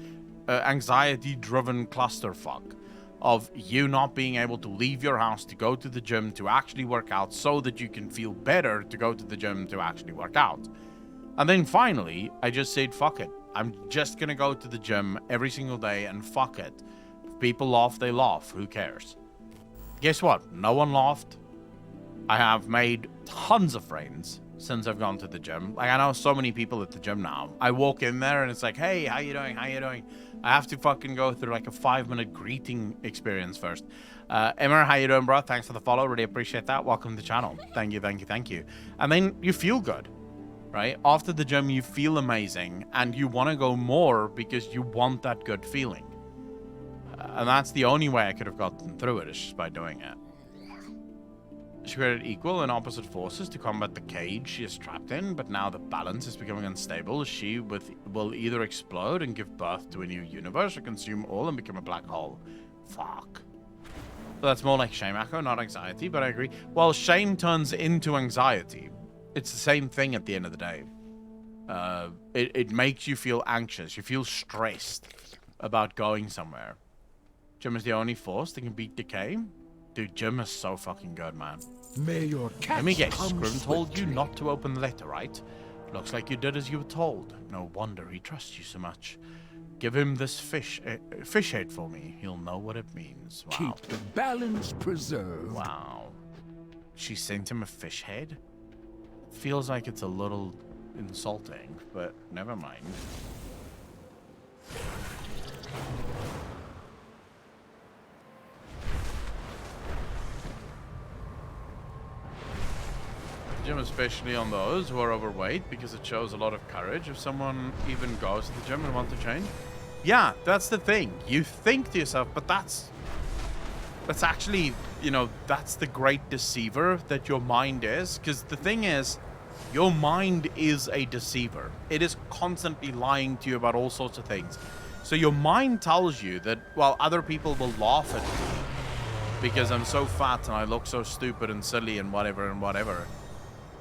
anxiety-driven clusterfuck of you not being able to leave your house to go to the gym to actually work out so that you can feel better to go to the gym to actually work out. And then finally, I just said, fuck it. I'm just going to go to the gym every single day and fuck it. If people laugh, they laugh. Who cares? Guess what? No one laughed. I have made tons of friends since I've gone to the gym. Like, I know so many people at the gym now. I walk in there and it's like, hey, how you doing? How you doing? I have to fucking go through like a 5-minute greeting experience first. Emma, how you doing, bro? Thanks for the follow. Really appreciate that. Welcome to the channel. Thank you, thank you, thank you. And then you feel good, right? After the gym, you feel amazing and you want to go more because you want that good feeling. And that's the only way I could have gotten through it, is just by doing it. She created equal and opposite forces to combat the cage she is trapped in, but now the balance is becoming unstable. She will either explode and give birth to a new universe, or consume all and become a black hole. Fuck. So that's more like shame echo, not anxiety, but I agree. Well, shame turns into anxiety. It's the same thing at the end of the day. It makes you feel anxious. You feel stressed about going somewhere. Gym is the only force that can beat decay. Dude, Gym is so fucking good, man. May your Let me guess, Scrim told you not to open the letter, right? Looks like you did as you were told. No wonder he trusts you so much. Give him this fish head for me. He'll know what it means. Wow. Keep the balance preserved. Wow. She sent him a fish head? Feels like it's a little insulting, but never mind. Gym, especially on those who are overweight, because it shows a lot of courage if someone even goes to the gym and wants to change. Yeah, that's the thing. You think to yourself, but that's actually, you know, that's the great deceiver that your mind is. Because the thing is, your mind is a deceiver. It is constantly lying to you about all sorts of things. So your mind tells you that, well, other people will laugh at me because I'm so fat and I look so stupid and silly and whatever and whatever.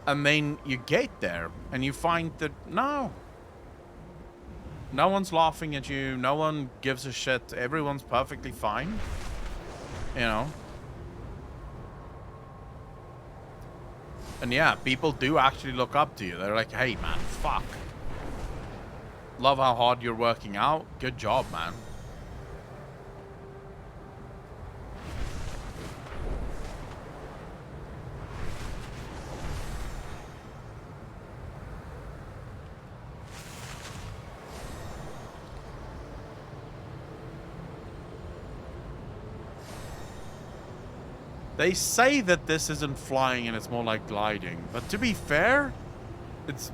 And then you get there and you find that no one's laughing at you, no one gives a shit, everyone's perfectly fine, you know. And yeah, people do actually look up to you. They're like, hey man, fuck, love how hard you're working out, good job, man. They say that this isn't flying and it's more like gliding, but to be fair, it's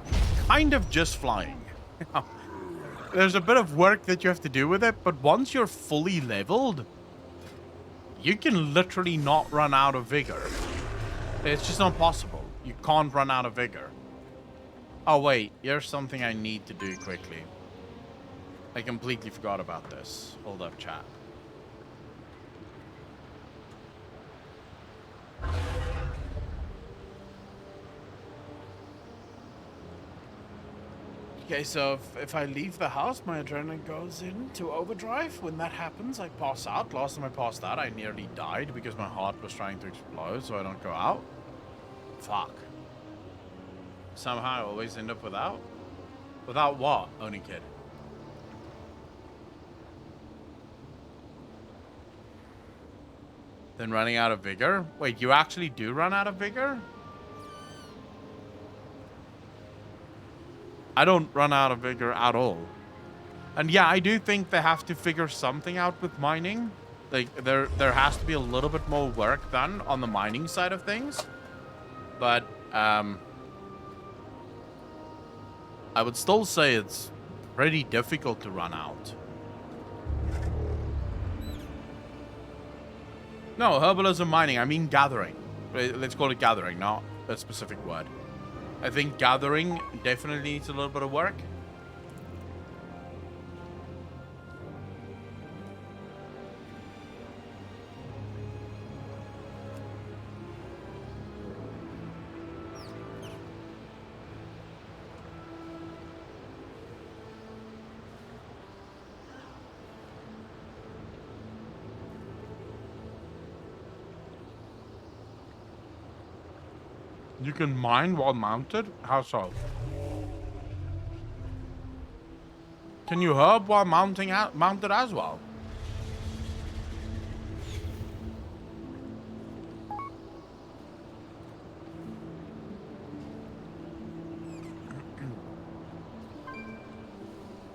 kind of just flying. There's a bit of work that you have to do with it, but once you're fully leveled, you can literally not run out of vigor. It's just not possible. You can't run out of vigor. Oh, wait. Here's something I need to do quickly. I completely forgot about this. Hold up, chat. Okay, so if I leave the house, my adrenaline goes into overdrive. When that happens, I pass out. Last time I passed out, I nearly died because my heart was trying to explode, so I don't go out. Fuck. Somehow I always end up without. Without what? Only kid. Then running out of vigor? Wait, you actually do run out of vigor? I don't run out of vigor at all. And yeah, I do think they have to figure something out with mining. Like, there has to be a little bit more work done on the mining side of things. But, I would still say it's pretty difficult to run out. No, herbalism mining, I mean gathering. Let's call it gathering, not a specific word. I think gathering definitely needs a little bit of work. You can mine while mounted? How so? Can you herb while mounted as well?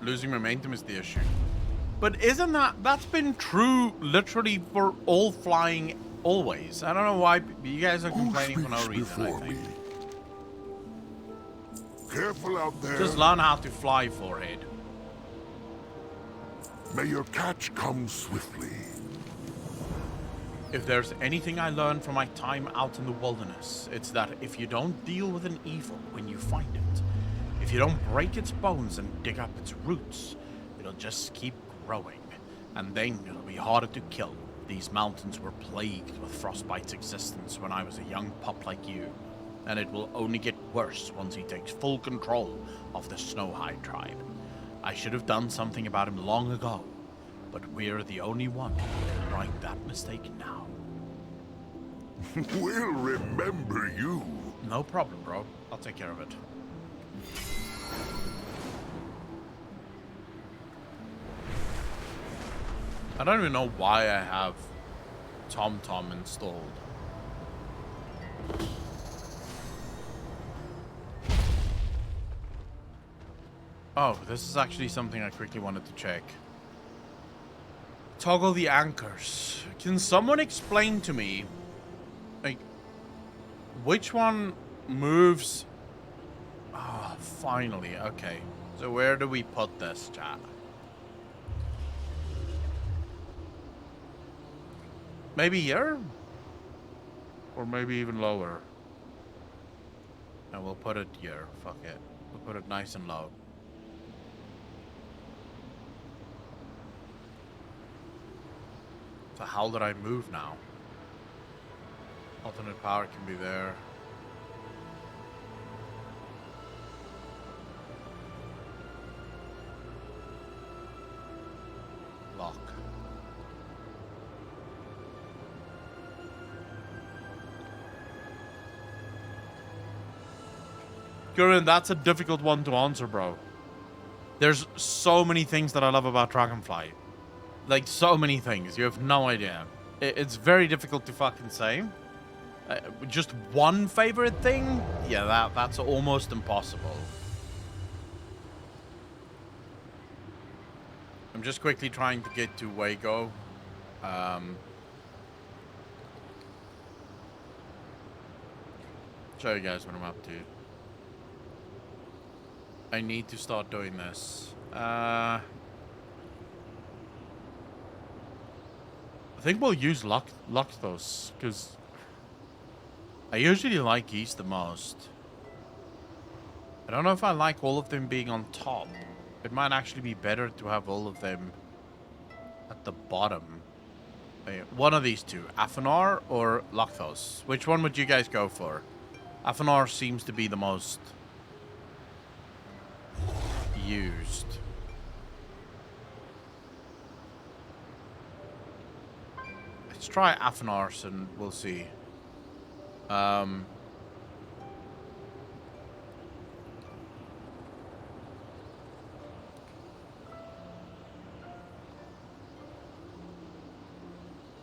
Losing momentum is the issue. But isn't that's been true literally for all flying always? I don't know why you guys are complaining for no reason, I think. Careful out there. Just learn how to fly, forehead. May your catch come swiftly. If there's anything I learned from my time out in the wilderness, it's that if you don't deal with an evil when you find it, if you don't break its bones and dig up its roots, it'll just keep growing. And then it'll be harder to kill. These mountains were plagued with Frostbite's existence when I was a young pup like you. And it will only get worse once he takes full control of the Snowhide tribe. I should have done something about him long ago, but we're the only one who can right that mistake now. We'll remember you. No problem, bro. I'll take care of it. I don't even know why I have TomTom installed. Oh, this is actually something I quickly wanted to check. Toggle the anchors. Can someone explain to me, like, which one moves? Ah, oh, finally. Okay. So where do we put this, chat? Maybe here? Or maybe even lower. And we'll put it here. Fuck it. We'll put it nice and low. So how did I move now? Alternate power can be there. Lock. Gurren, that's a difficult one to answer, bro. There's so many things that I love about Dragonflight. Like, so many things. You have no idea. It's very difficult to fucking say. Just one favorite thing? Yeah, that's almost impossible. I'm just quickly trying to get to Wago. Show you guys what I'm up to. I need to start doing this. I think we'll use Luxthos, because I usually like East the most. I don't know if I like all of them being on top. It might actually be better to have all of them at the bottom. One of these two, Afanar or Lacthos. Which one would you guys go for? Afanar seems to be the most used. Let's try Afanars and we'll see.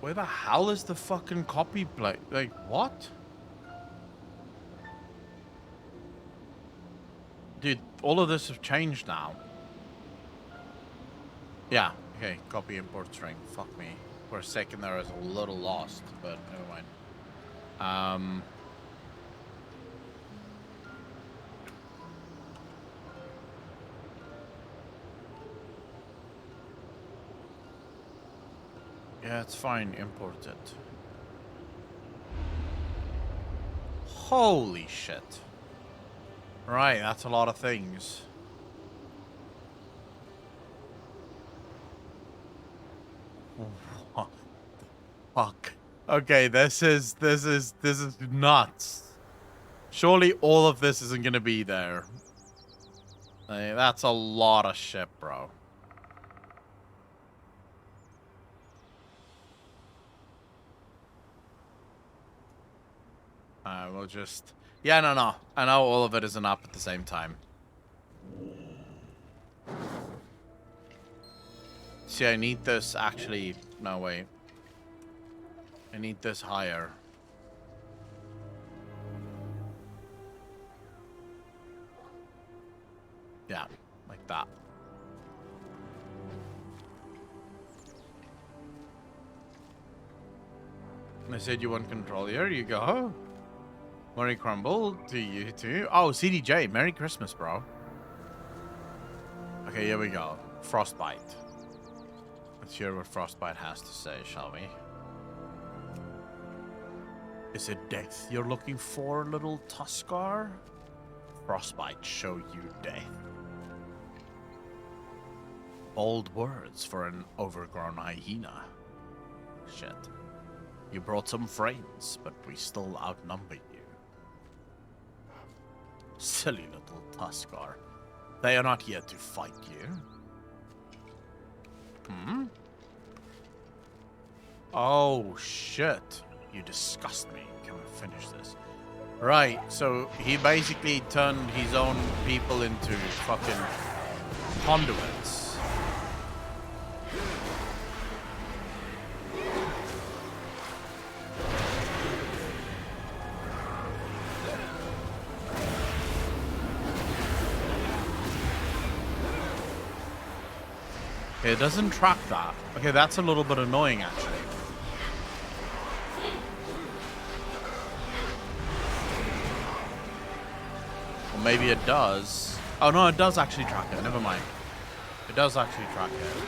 Where the hell is the fucking copy plate? Like, what? Dude, all of this have changed now. Yeah, okay, copy import string. Fuck me. For a second there I was a little lost, but never mind. Yeah, it's fine. Import it. Holy shit. Right, that's a lot of things. What the fuck? Okay, this is nuts. Surely all of this isn't gonna be there. That's a lot of shit, bro. We'll just... Yeah, no. I know all of it isn't up at the same time. See, I need this actually... No, wait. I need this higher. Yeah, like that. I said you want control. Here you go. Merry Crumble to you too. Oh, CDJ, Merry Christmas, bro. Okay, here we go. Frostbite. Let's hear what Frostbite has to say, shall we? Is it death you're looking for, little Tuskar? Frostbite show you death. Bold words for an overgrown hyena. Shit. You brought some friends, but we still outnumber you. Silly little Tuskar. They are not here to fight you. Hmm? Oh, shit. You disgust me. Can we finish this? Right, so he basically turned his own people into fucking conduits. It doesn't track that. Okay, that's a little bit annoying, actually. Or maybe it does. Oh, no, it does actually track it. Never mind. It does actually track it.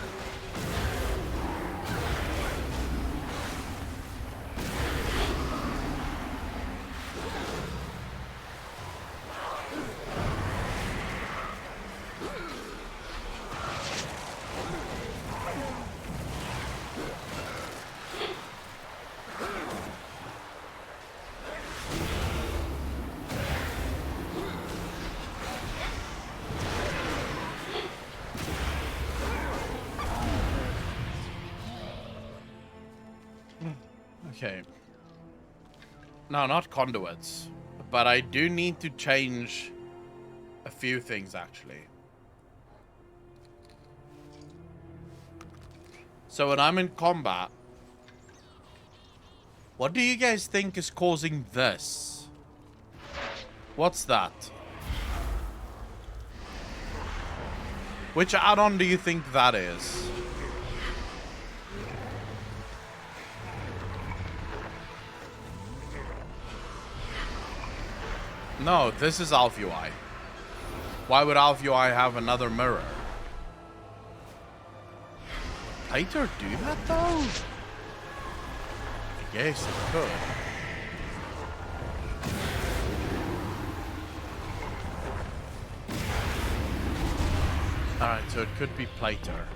Okay. No, not conduits. But I do need to change a few things, actually. So when I'm in combat, what do you guys think is causing this? What's that? Which add-on do you think that is? No, this is Alpha UI. Why would Alpha UI have another mirror? Tighter do that though? I guess it could. so it could be Plater.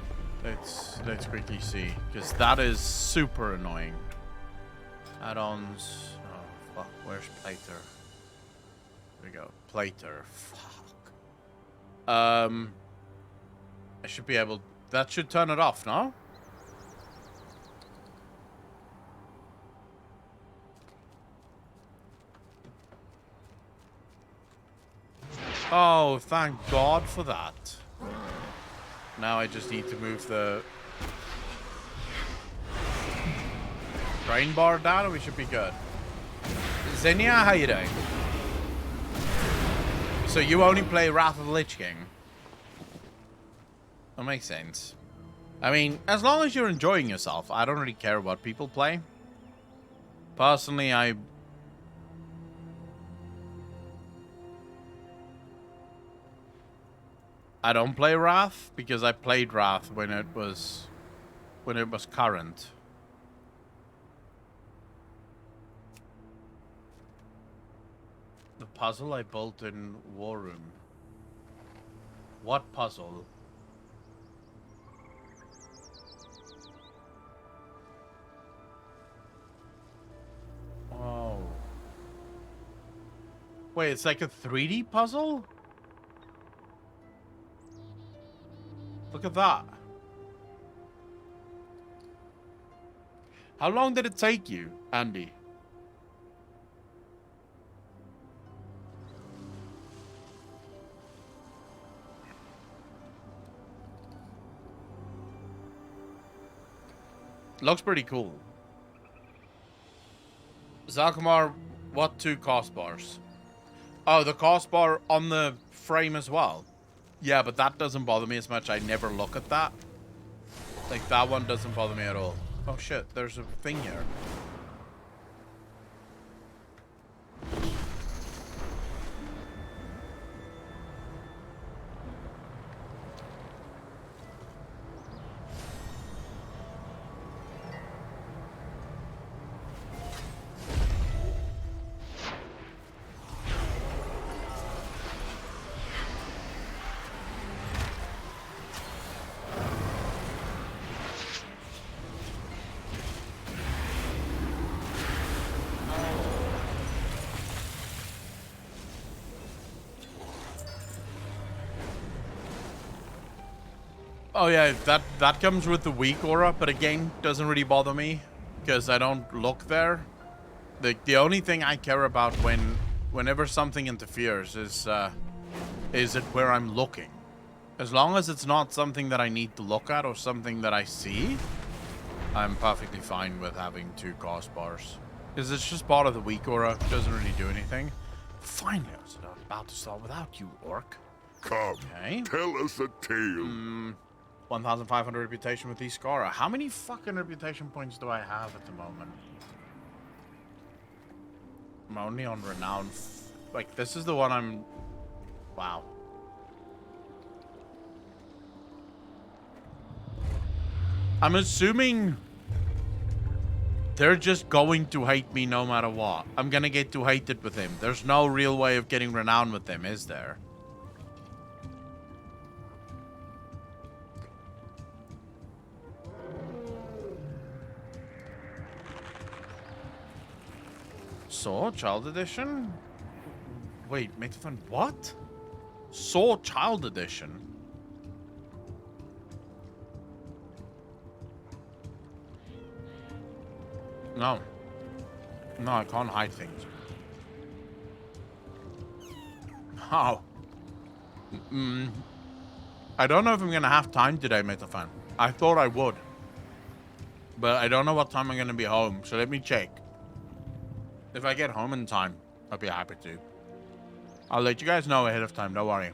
Let's quickly see, because that is super annoying. Add-ons. Oh fuck, where's Plater? There we go. Plater. Fuck. I should be able. That should turn it off, no? Oh, thank God for that. Now I just need to move the brain bar down and we should be good. Zinnia, how you doing? So you only play Wrath of the Lich King? That makes sense. I mean, as long as you're enjoying yourself, I don't really care what people play. Personally, I don't play Wrath because I played Wrath when it was current. The puzzle I built in War Room. What puzzle? Oh. Wait, it's like a 3D puzzle? Look at that. How long did it take you, Andy? Looks pretty cool. Zalkamar, what 2 cost bars? Oh, the cost bar on the frame as well. Yeah, but that doesn't bother me as much. I never look at that. Like, that one doesn't bother me at all. Oh shit, there's a thing here. Oh yeah, that comes with the weak aura, but again, doesn't really bother me because I don't look there. The only thing I care about whenever something interferes is it where I'm looking. As long as it's not something that I need to look at or something that I see, I'm perfectly fine with having 2 cost bars. Because it's just part of the weak aura, doesn't really do anything. Finally, I was about to start without you, orc. Come, okay. Tell us a tale. 1,500 reputation with these Scara. How many fucking reputation points do I have at the moment? I'm only on renown. Like, this is the one I'm... Wow. I'm assuming they're just going to hate me no matter what. I'm gonna get too hated with him. There's no real way of getting renown with them, is there? Saw Child Edition? Wait, make the fun. What? Saw Child Edition? No. No, I can't hide things. How? I don't know if I'm gonna have time today, Metafan. I thought I would. But I don't know what time I'm gonna be home, so let me check. If I get home in time, I'll be happy to. I'll let you guys know ahead of time, don't worry.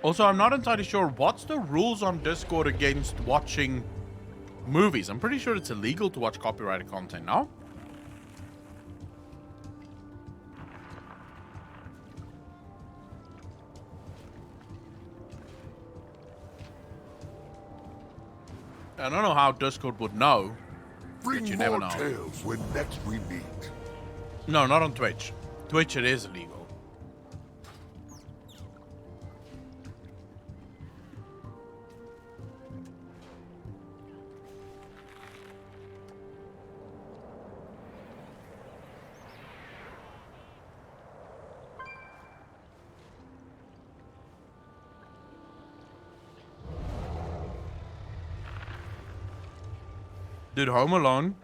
Also, I'm not entirely sure what's the rules on Discord against watching movies. I'm pretty sure it's illegal to watch copyrighted content, no? I don't know how Discord would know. Bring you more never know. tales when next we meet. No, not on Twitch. Twitch, it is illegal. Dude, Home Alone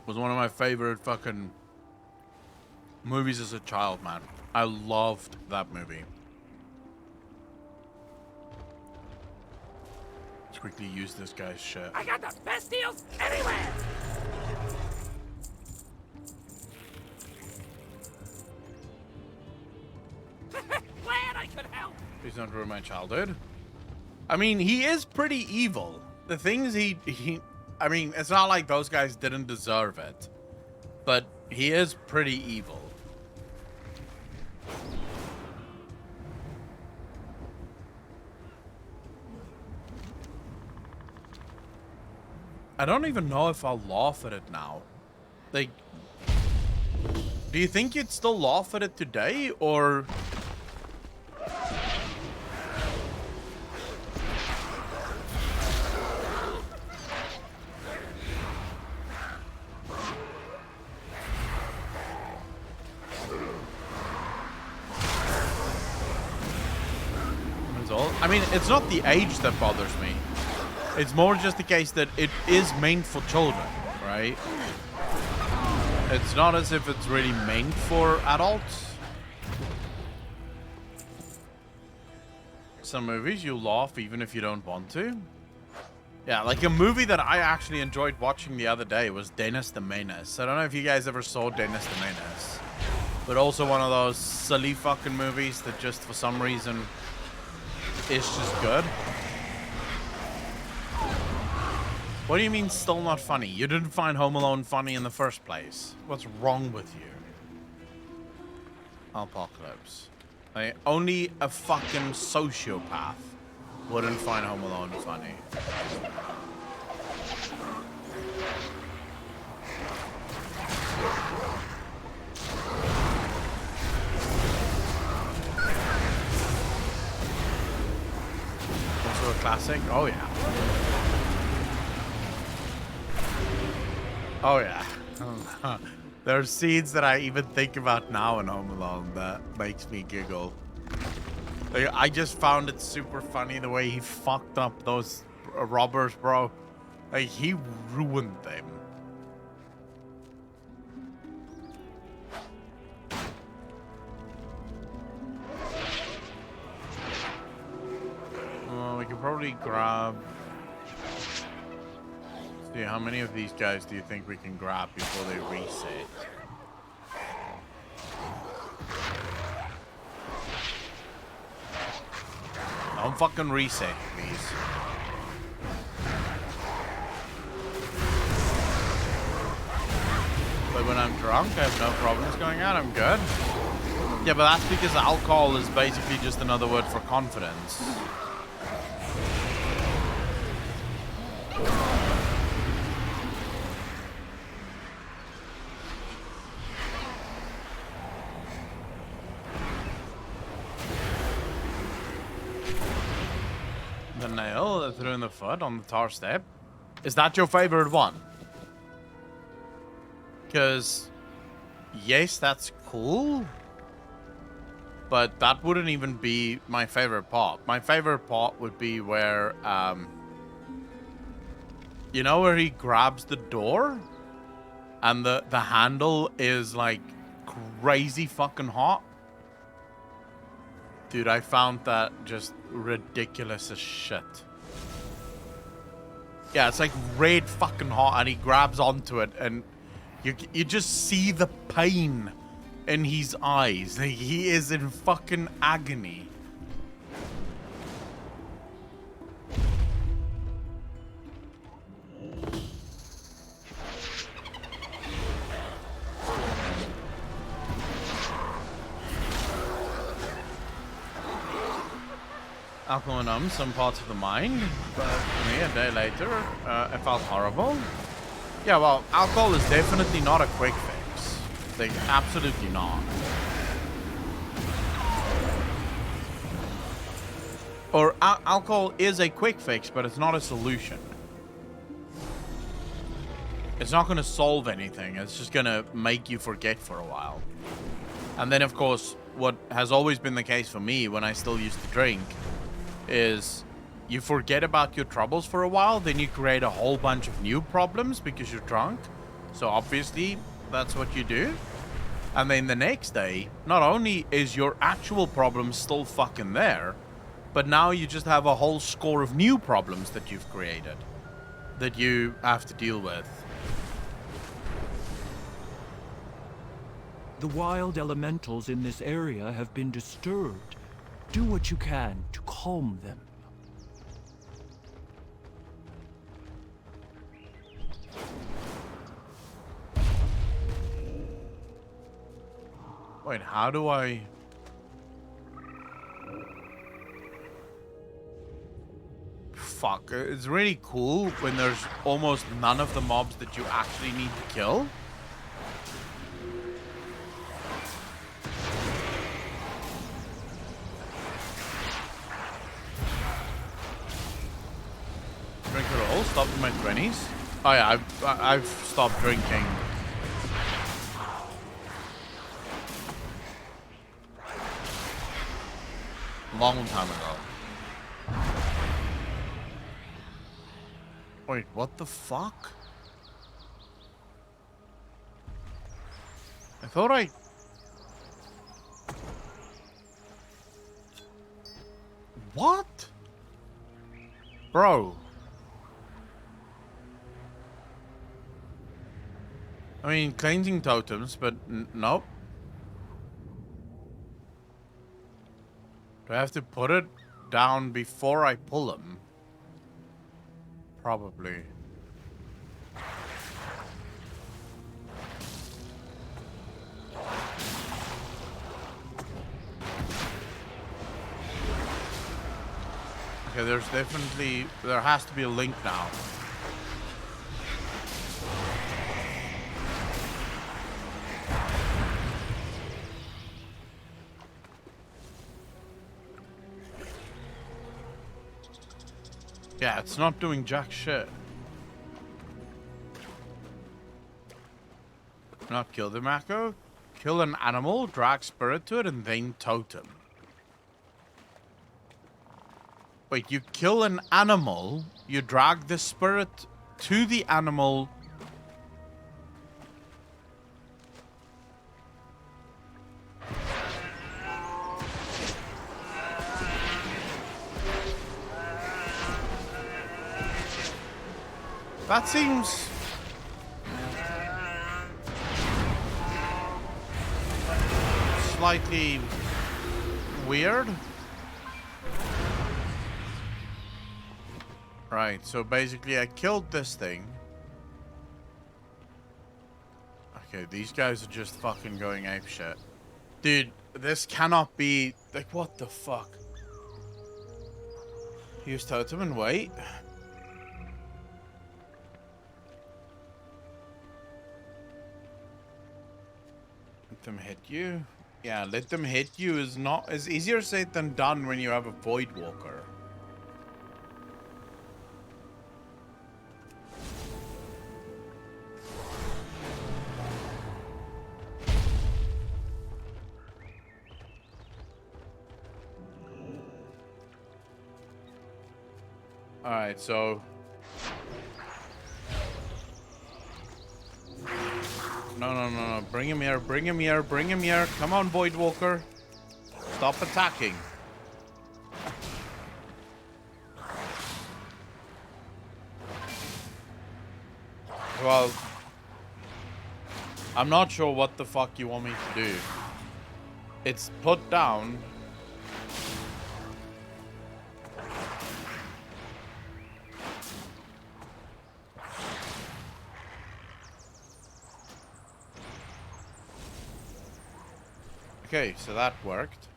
was one of my favorite fucking movies as a child, man. I loved that movie. Let's quickly use this guy's shit. I got the best deals anywhere! Glad I could help! Please don't ruin my childhood. I mean, he is pretty evil. The things he I mean, it's not like those guys didn't deserve it. But he is pretty evil. I don't even know if I'll laugh at it now. Like, do you think you'd still laugh at it today, or... I mean, it's not the age that bothers me. It's more just the case that it is meant for children, right? It's not as if it's really meant for adults. Some movies you laugh even if you don't want to. Yeah, like a movie that I actually enjoyed watching the other day was Dennis the Menace. I don't know if you guys ever saw Dennis the Menace. But also one of those silly fucking movies that just for some reason is just good. What do you mean still not funny? You didn't find Home Alone funny in the first place. What's wrong with you? Apocalypse. Like, only a fucking sociopath wouldn't find Home Alone funny. Also a classic? Oh yeah. Oh yeah. There are scenes that I even think about now in Home Alone that makes me giggle. Like, I just found it super funny the way he fucked up those robbers, bro. Like, he ruined them. We can probably grab... See, how many of these guys do you think we can grab before they reset? Don't fucking reset, please. But when I'm drunk, I have no problems going out. I'm good. Yeah, but that's because alcohol is basically just another word for confidence. The nail that threw in the foot on the tar step. Is that your favorite one? Because, yes, that's cool. But that wouldn't even be my favorite part. My favorite part would be where, you know, where he grabs the door? And the handle is, like, crazy fucking hot. Dude, I found that just ridiculous as shit. Yeah, it's like red fucking hot, and he grabs onto it, and you just see the pain in his eyes. Like, he is in fucking agony. Alcohol numbs some parts of the mind, but for me, a day later, it felt horrible. Yeah, well, alcohol is definitely not a quick fix. Like, absolutely not. Or alcohol is a quick fix, but it's not a solution. It's not going to solve anything. It's just going to make you forget for a while. And then, of course, what has always been the case for me when I still used to drink is you forget about your troubles for a while, then you create a whole bunch of new problems because you're drunk. So obviously, that's what you do. And then the next day, not only is your actual problem still fucking there, but now you just have a whole score of new problems that you've created that you have to deal with. The wild elementals in this area have been disturbed. Do what you can to calm them. Wait, how do I... Fuck, it's really cool when there's almost none of the mobs that you actually need to kill. Drink it all, stop in my 20s. Oh yeah, I've stopped drinking. Long time ago. Wait, what the fuck? I thought I... What? Bro. I mean, cleansing totems, but nope. Do I have to put it down before I pull them? Probably. Okay, there has to be a link now. Yeah, it's not doing jack shit. Not kill the Mako. Kill an animal, drag spirit to it, and then totem. Wait, you kill an animal, you drag the spirit to the animal. That seems... slightly weird. Right, so basically I killed this thing. Okay, these guys are just fucking going apeshit. Dude, this cannot be... like, what the fuck? Use totem and wait. Let them hit you. Yeah, let them hit you is easier said than done when you have a Void Walker. Alright, so... No. Bring him here, bring him here, bring him here. Come on, Void Walker. Stop attacking. Well... I'm not sure what the fuck you want me to do. It's put down... Okay, so that worked.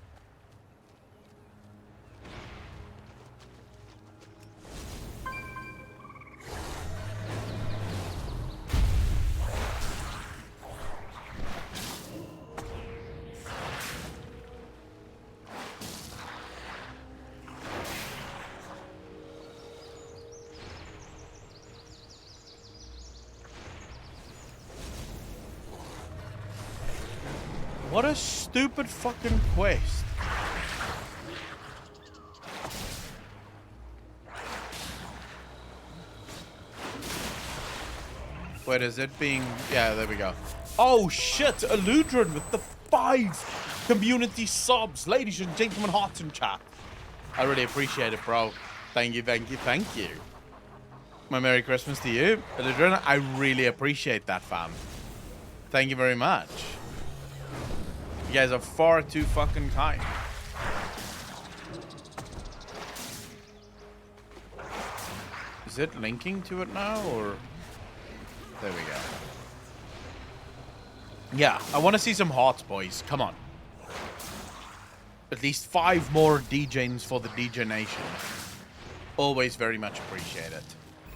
What a stupid fucking quest. Wait, is it being... Yeah, there we go. Oh, shit. Eludrin with the 5 community subs. Ladies and gentlemen, hearts in chat. I really appreciate it, bro. Thank you, thank you, thank you. My Merry Christmas to you. Eludrin, I really appreciate that, fam. Thank you very much. You guys are far too fucking kind. Is it linking to it now, or... There we go. Yeah, I want to see some hearts, boys. Come on. At least 5 more DJs for the DJ Nation. Always very much appreciated.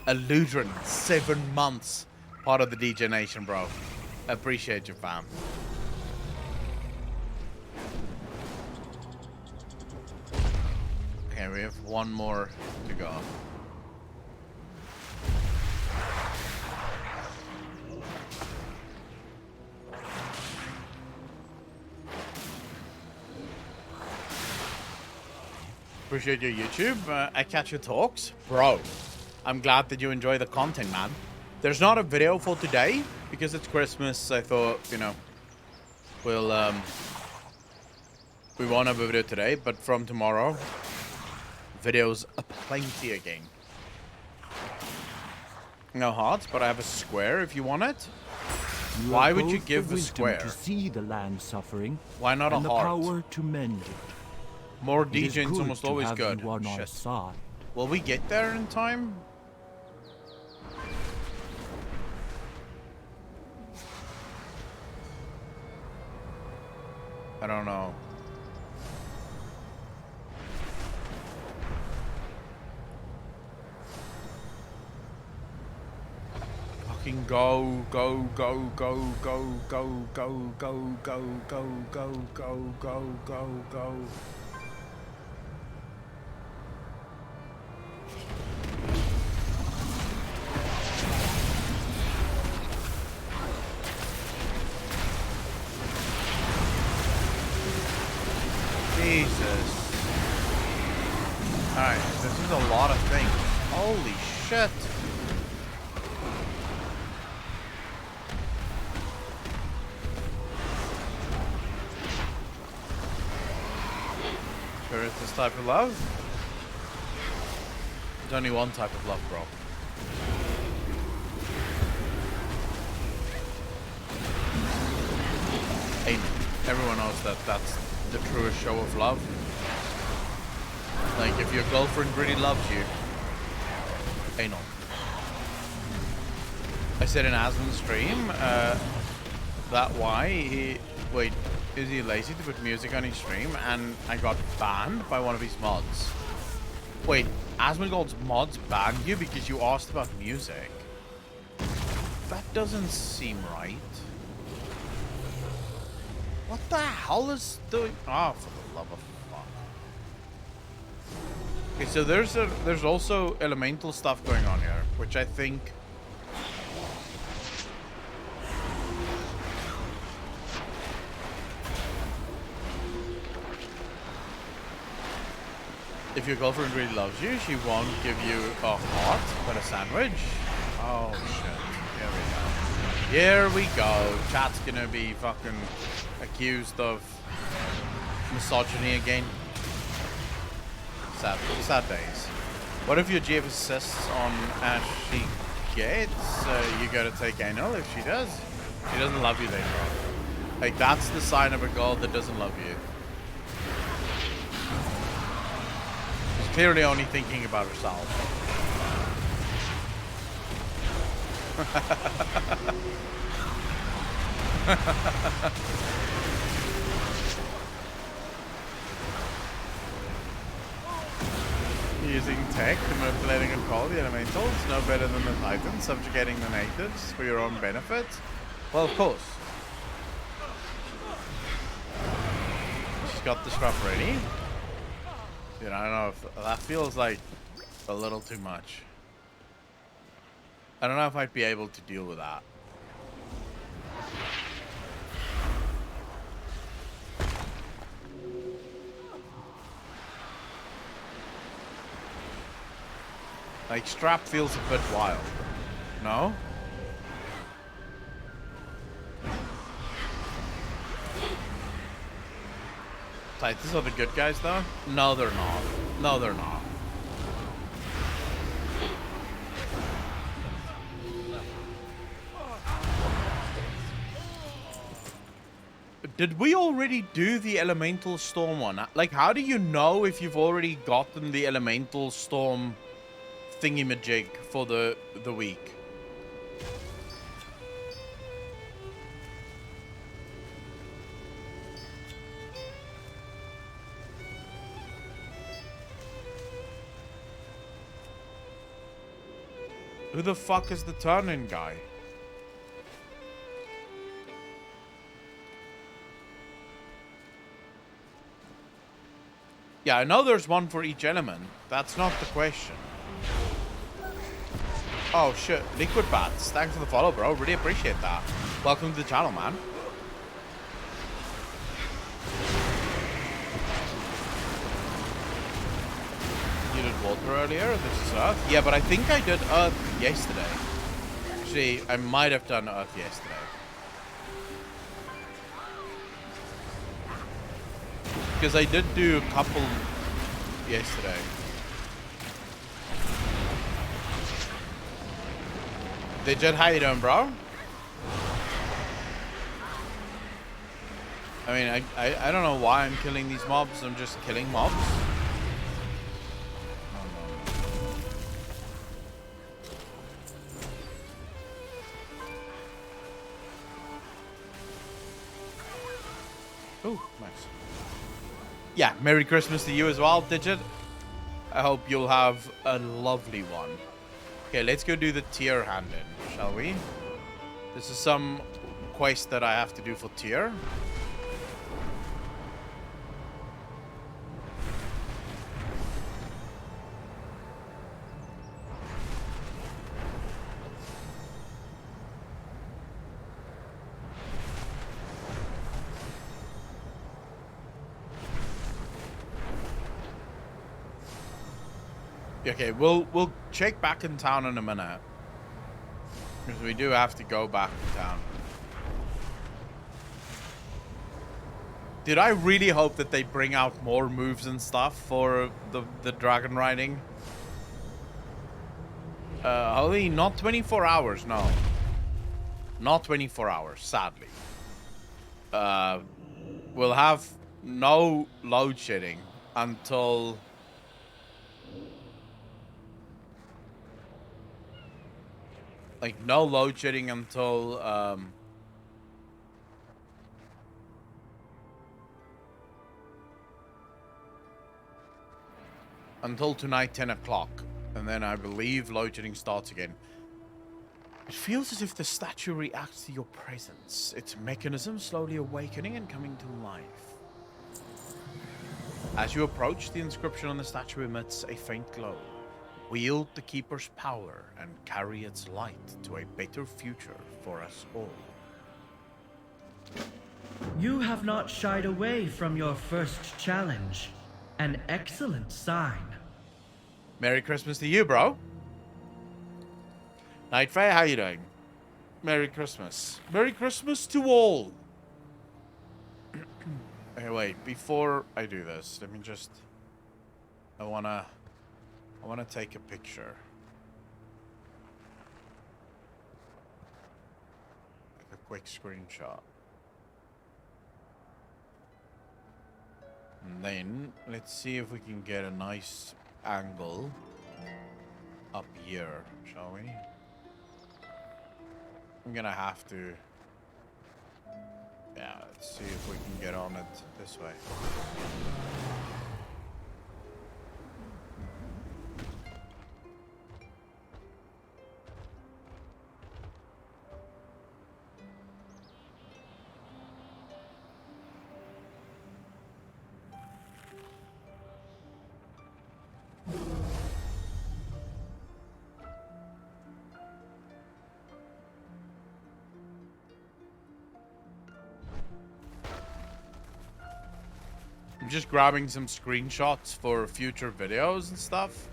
Eludrin, 7 months. Part of the DJ Nation, bro. Appreciate you, fam. Okay, we have 1 more to go. Appreciate your YouTube. I catch your talks. Bro, I'm glad that you enjoy the content, man. There's not a video for today because it's Christmas. I thought, you know, we'll, we won't have a video today, but from tomorrow, videos aplenty again. No hearts, but I have a square if you want it. Why would you give a square? To see the land suffering. Why not a and heart? The power to mend it. More DJs almost always good. Shit. Will we get there in time? I don't know. Fucking go, go, go, go, go, go, go, go, go, go, go, go, go, go, go. Jesus. Alright, this is a lot of things. Holy shit. Sure it's this type of love? There's only one type of love, bro. Hey, everyone knows that that's the truest show of love. Like, if your girlfriend really loves you, hey, no. I said in Asmon's stream, that why he... Wait, is he lazy to put music on his stream? And I got banned by one of his mods. Wait, Asmongold's mods banned you because you asked about music? That doesn't seem right. What the hell is doing? Oh, for the love of fuck. Okay, so there's also elemental stuff going on here, which I think... If your girlfriend really loves you, she won't give you a heart, but a sandwich. Oh shit. Here we go. Chat's gonna be fucking accused of misogyny again. Sad days. What if your GF insists on Ashley Gates? You gotta take anal if she does. She doesn't love you then, bro. Like, that's the sign of a girl that doesn't love you. She's clearly only thinking about herself. Using tech to manipulating and control the elementals, no better than the Titans, subjugating the natives for your own benefit. Well, of course. She's got the stuff ready. Dude, I don't know if that feels like a little too much. I don't know if I'd be able to deal with that. Like, strap feels a bit wild. No? These are the good guys, though? No, they're not. No, they're not. Did we already do the elemental storm one? Like, how do you know if you've already gotten the elemental storm thingy-majig for the week? Who the fuck is the turn-in guy? Yeah, I know there's one for each element. That's not the question. Oh shit, Liquid Bats. Thanks for the follow, bro. Really appreciate that. Welcome to the channel, man. You did water earlier? This is Earth? Yeah, but I think I did Earth yesterday. Actually, I might have done Earth yesterday. Because I did do a couple yesterday. Digit, how you doing, bro? I mean, I don't know why I'm killing these mobs. I'm just killing mobs. Oh, nice. Yeah, Merry Christmas to you as well, Digit. I hope you'll have a lovely one. Okay, let's go do the tier hand-in, shall we? This is some quest that I have to do for tier. Okay, we'll check back in town in a minute. Because we do have to go back to town. Dude, I really hope that they bring out more moves and stuff for the dragon riding. Only not 24 hours, no. Not 24 hours, sadly. We'll have no load shedding until... Like, no load shedding until, until tonight, 10 o'clock. And then I believe load shedding starts again. It feels as if the statue reacts to your presence. Its mechanism slowly awakening and coming to life. As you approach, the inscription on the statue emits a faint glow. Wield the Keeper's power and carry its light to a better future for us all. You have not shied away from your first challenge. An excellent sign. Merry Christmas to you, bro. Nightfire, how you doing? Merry Christmas. Merry Christmas to all. Hey, wait, before I do this, let me just... I wanna take a picture. Like a quick screenshot. And then, let's see if we can get a nice angle up here, shall we? I'm gonna have to... Yeah, let's see if we can get on it this way. I'm just grabbing some screenshots for future videos and stuff.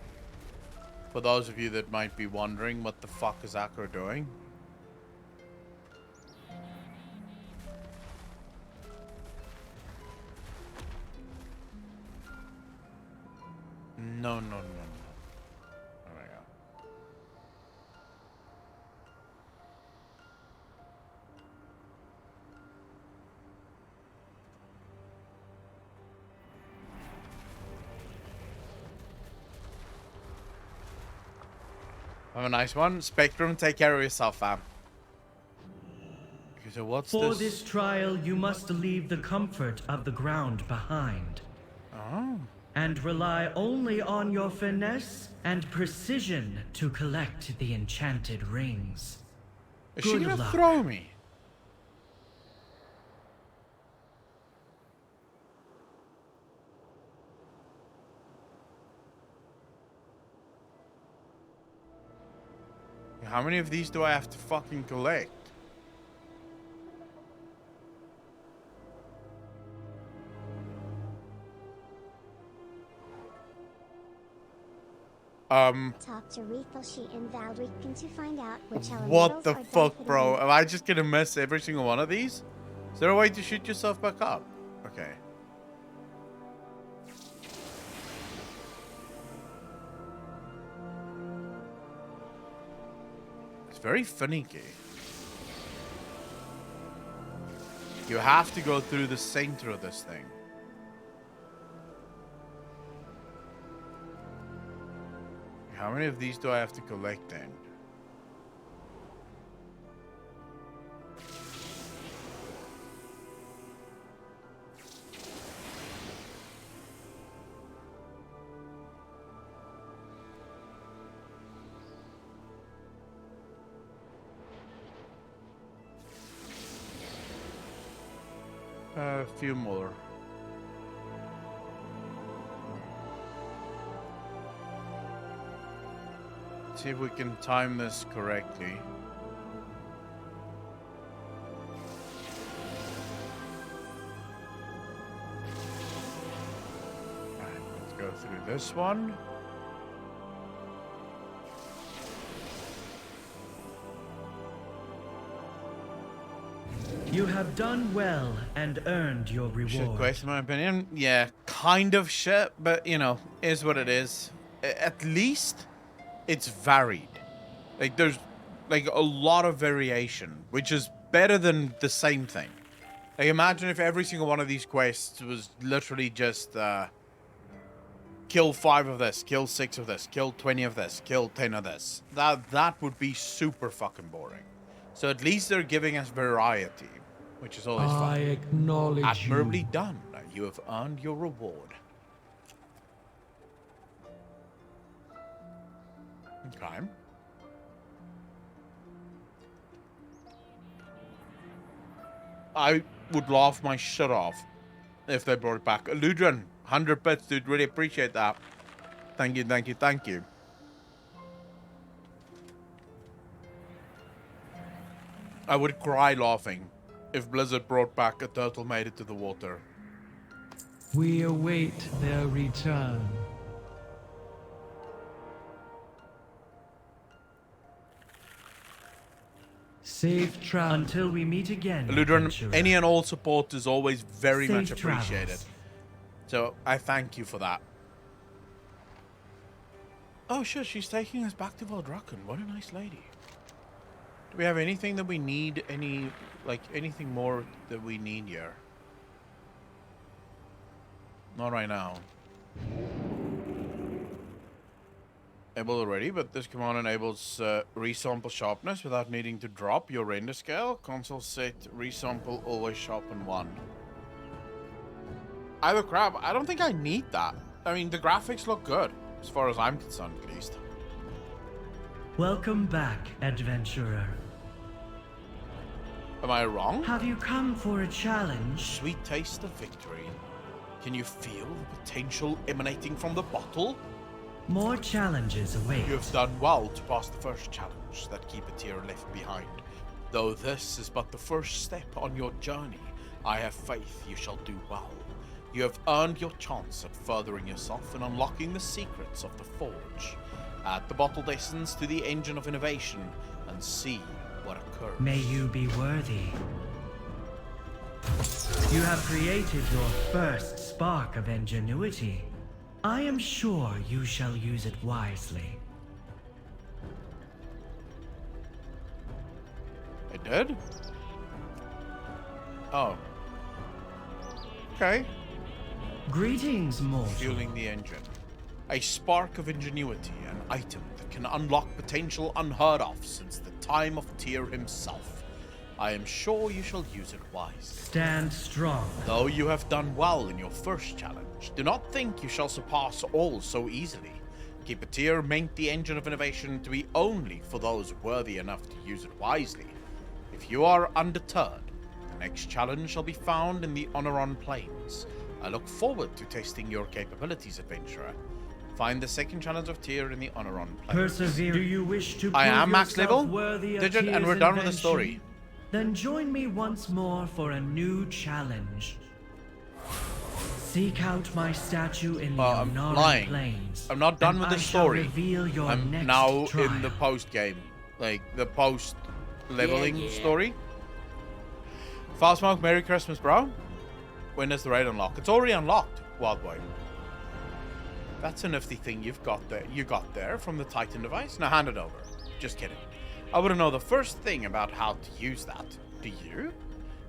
For those of you that might be wondering what the fuck is Acro doing. No. There we go. Have a nice one. Spectrum, take care of yourself, fam. So what's For this? this trial, you must leave the comfort of the ground behind. Oh. And rely only on your finesse and precision to collect the enchanted rings. Is she Good gonna luck. throw me? How many of these do I have to fucking collect? Talk to Riethelshi and Valdriken to find out which What the elementals are fuck, bro? benefiting. Am I just gonna miss every single one of these? Is there a way to shoot yourself back up? Okay. It's very finicky. You have to go through the center of this thing. How many of these do I have to collect then? A few more. See if we can time this correctly. Alright, let's go through this one. You have done well and earned your Shit reward. quest, in my opinion. Yeah, kind of shit, but you know, is what it is. At least it's varied. Like there's like a lot of variation, which is better than the same thing. Like imagine if every single one of these quests was literally just kill 5 of this, kill 6 of this, kill 20 of this, kill 10 of this. That would be super fucking boring. So at least they're giving us variety, which is always fun. I acknowledge Admirably you. done. You have earned your reward. Okay. I would laugh my shit off if they brought it back. Ludren, 100 bits, dude. Really appreciate that. Thank you, thank you, thank you. I would cry laughing if Blizzard brought back a turtle made it to the water. We await their return. Safe travel until we meet again. Ludren, adventurer. any and all support is always very Safe much appreciated. travels. So I thank you for that. Oh shit, she's taking us back to Valdrakken. What a nice lady. Do we have anything that we need? Anything more that we need here? Not right now. Able already, but this command enables resample sharpness without needing to drop your render scale. Console set resample always sharpen 1. Either crap, I don't think I need that. I mean, the graphics look good, as far as I'm concerned at least. Welcome back, adventurer. Am I wrong? Have you come for a challenge? Sweet taste of victory. Can you feel the potential emanating from the bottle? More challenges await. You have done well to pass the first challenge that Keepeteer left behind. Though this is but the first step on your journey, I have faith you shall do well. You have earned your chance at furthering yourself and unlocking the secrets of the Forge. Add the bottle essence to the engine of innovation and see what occurs. May you be worthy. You have created your first spark of ingenuity. I am sure you shall use it wisely. I did? Oh. Okay. Greetings, mortal. Fueling the engine. A spark of ingenuity, an item that can unlock potential unheard of since the time of Tyr himself. I am sure you shall use it wisely. Stand strong. Though you have done well in your first challenge, do not think you shall surpass all so easily. Keep Tyr meant the engine of innovation to be only for those worthy enough to use it wisely. If you are undeterred, the next challenge shall be found in the Honoron Plains. I look forward to testing your capabilities, adventurer. Find the second challenge of Tyr in the Honoron Plains. Persevere. Do you wish to I prove am max level, yourself worthy of Digit, and Tyr's we're done with the invention? story. Then join me once more for a new challenge. Seek out my statue in the I'm Honoran lying. Plains. I'm not done and with the I shall story. reveal your I'm next now trial. in the post game, like the post leveling story. Foul Smoke, Merry Christmas, bro. When does the raid unlock? It's already unlocked, Wild Boy. That's a nifty thing you've got there. You got there from the Titan device. Now hand it over. Just kidding. I wouldn't know the first thing about how to use that. Do you?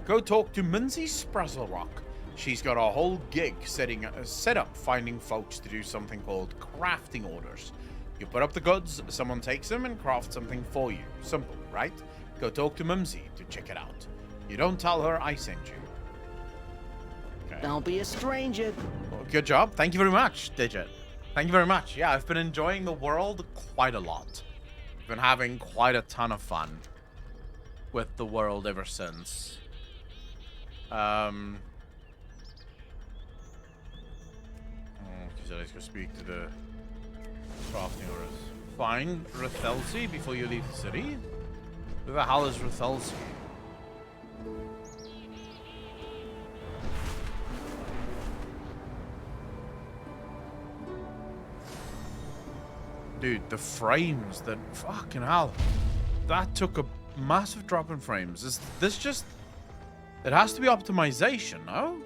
Go talk to Minzy Sprazzlerock. She's got a whole gig set up finding folks to do something called crafting orders. You put up the goods, someone takes them and crafts something for you. Simple, right? Go talk to Mimsy to check it out. You don't tell her I sent you. Okay. Don't be a stranger. Well, good job. Thank you very much, Digit. Thank you very much. Yeah, I've been enjoying the world quite a lot. I've been having quite a ton of fun with the world ever since. Let's go speak to the crafting orders. Find Rathelsi before you leave the city. Who the hell is Rathelsi? Dude, the frames that fucking hell. That took a massive drop in frames. Is this just... It has to be optimization, no?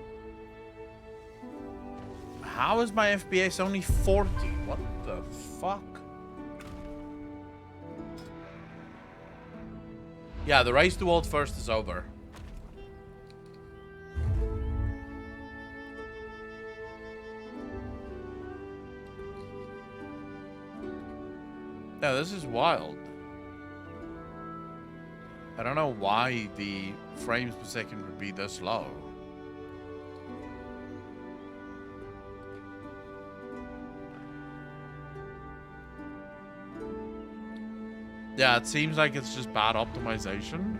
How is my FPS only 40? What the fuck? Yeah, the race to world first is over. Yeah, this is wild. I don't know why the frames per second would be this low. Yeah, it seems like it's just bad optimization.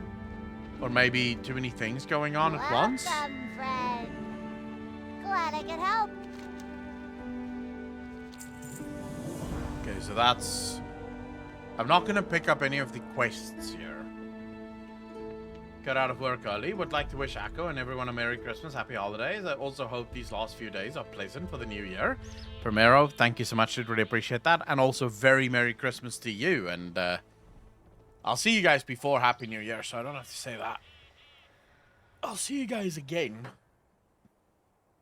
Or maybe too many things going on at once. Welcome, friend. Glad I could help. Okay, so that's... I'm not going to pick up any of the quests here. Got out of work early. Would like to wish Akko and everyone a Merry Christmas, Happy Holidays. I also hope these last few days are pleasant for the new year. Primero, thank you so much. I'd really appreciate that. And also very Merry Christmas to you. And I'll see you guys before Happy New Year, so I don't have to say that. I'll see you guys again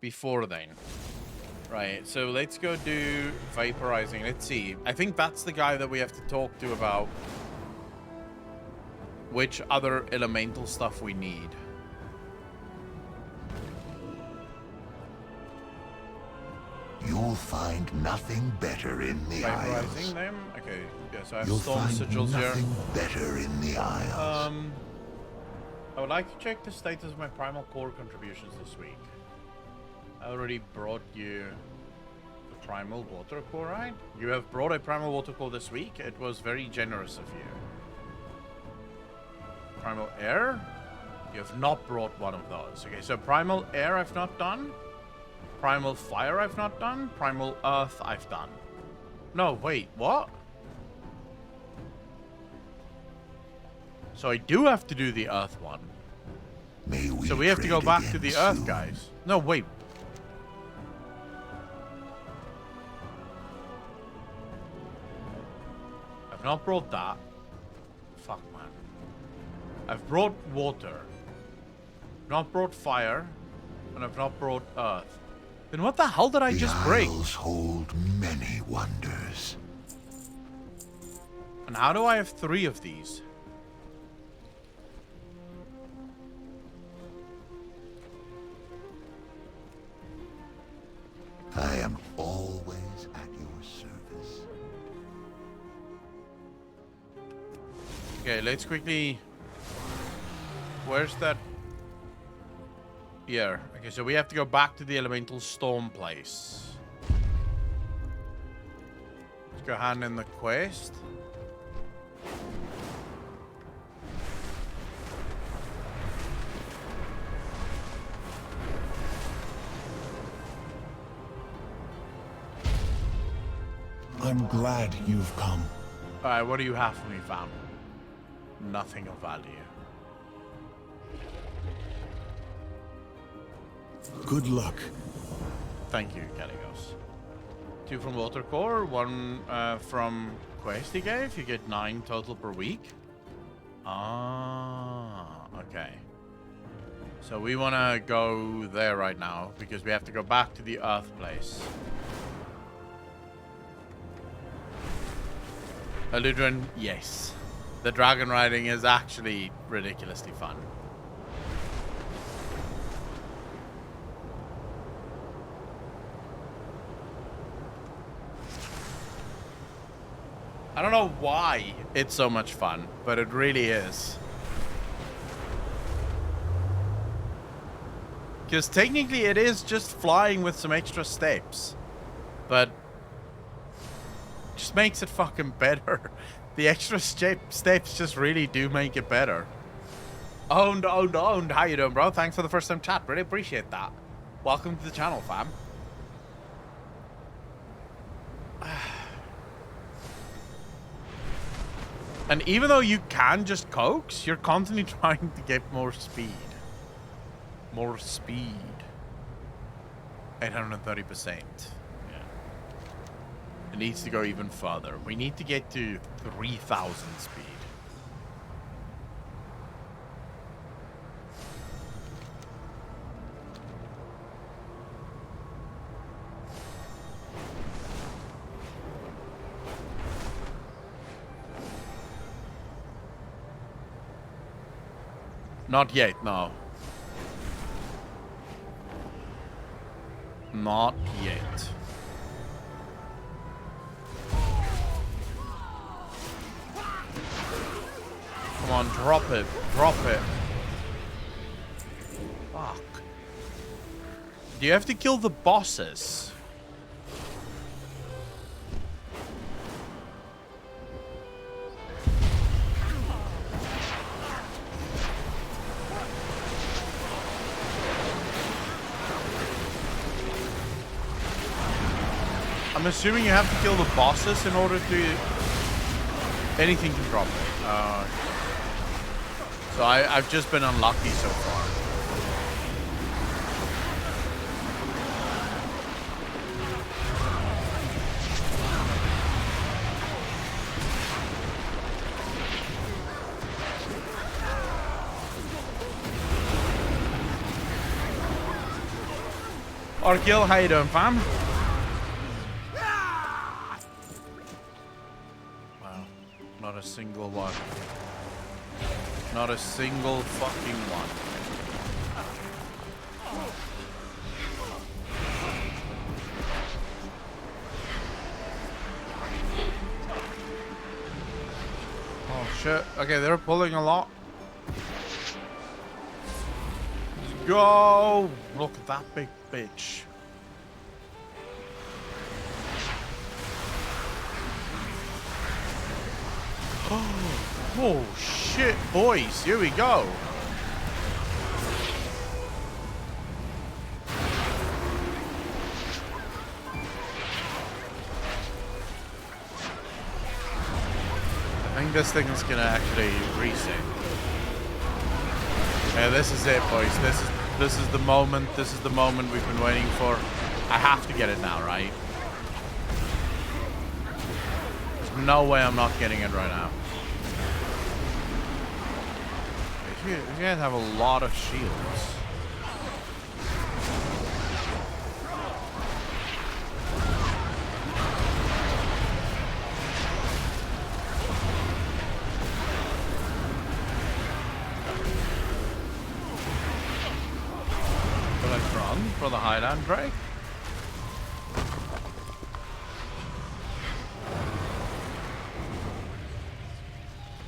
before then. Right, so let's go do vaporizing. Let's see. I think that's the guy that we have to talk to about which other elemental stuff we need. You'll find nothing better in the Vaporizing Isles. them? Okay, yeah, so I have You'll storm find sigils here. nothing better in the Isles. I would like to check the status of my primal core contributions this week. I already brought you the primal water core, right? You have brought a primal water core this week. It was very generous of you. Primal air? You have not brought one of those. Okay, so primal air I've not done. Primal fire I've not done. Primal earth I've done. No, wait, what? So I do have to do the earth one. So we have to go back to the earth, guys. No, wait. I've not brought that. Fuck, man. I've brought water. Not brought fire. And I've not brought earth. Then what the hell did I just break? The Isles hold many wonders. And how do I have 3 of these? I am always at your service. Okay, let's quickly... Where's that? Here. Okay, so we have to go back to the elemental storm place. Let's go hand in the quest. I'm glad you've come. Alright, what do you have for me, fam? Nothing of value. Good luck. Thank you, Caligos. 2 from Watercore, 1 from Quest he gave. You get 9 total per week. Ah, okay. So we want to go there right now because we have to go back to the Earth place. Eludrin, yes. The dragon riding is actually ridiculously fun. I don't know why it's so much fun, but it really is. Because technically it is just flying with some extra steps. But just makes it fucking better. The extra steps just really do make it better. Owned. How you doing, bro? Thanks for the first time chat. Really appreciate that. Welcome to the channel, fam. And even though you can just coax, you're constantly trying to get more speed. More speed. 830%. It needs to go even further. We need to get to 3,000 speed. Not yet, no. Not yet. Come on, drop it. Drop it. Fuck. Do you have to kill the bosses? I'm assuming you have to kill the bosses in order to... Anything can drop it. So I've just been unlucky so far. Argil, how you doing, fam? Wow, not a single one. Not a single fucking one. Oh shit. Okay, they're pulling a lot. Let's go. Look at that big bitch. Oh shit, boys, here we go. I think this thing is gonna actually reset. Yeah, this is it, boys. This is the moment. This is the moment we've been waiting for. I have to get it now, right? There's no way I'm not getting it right now. You guys have a lot of shields. for the Highland Drake?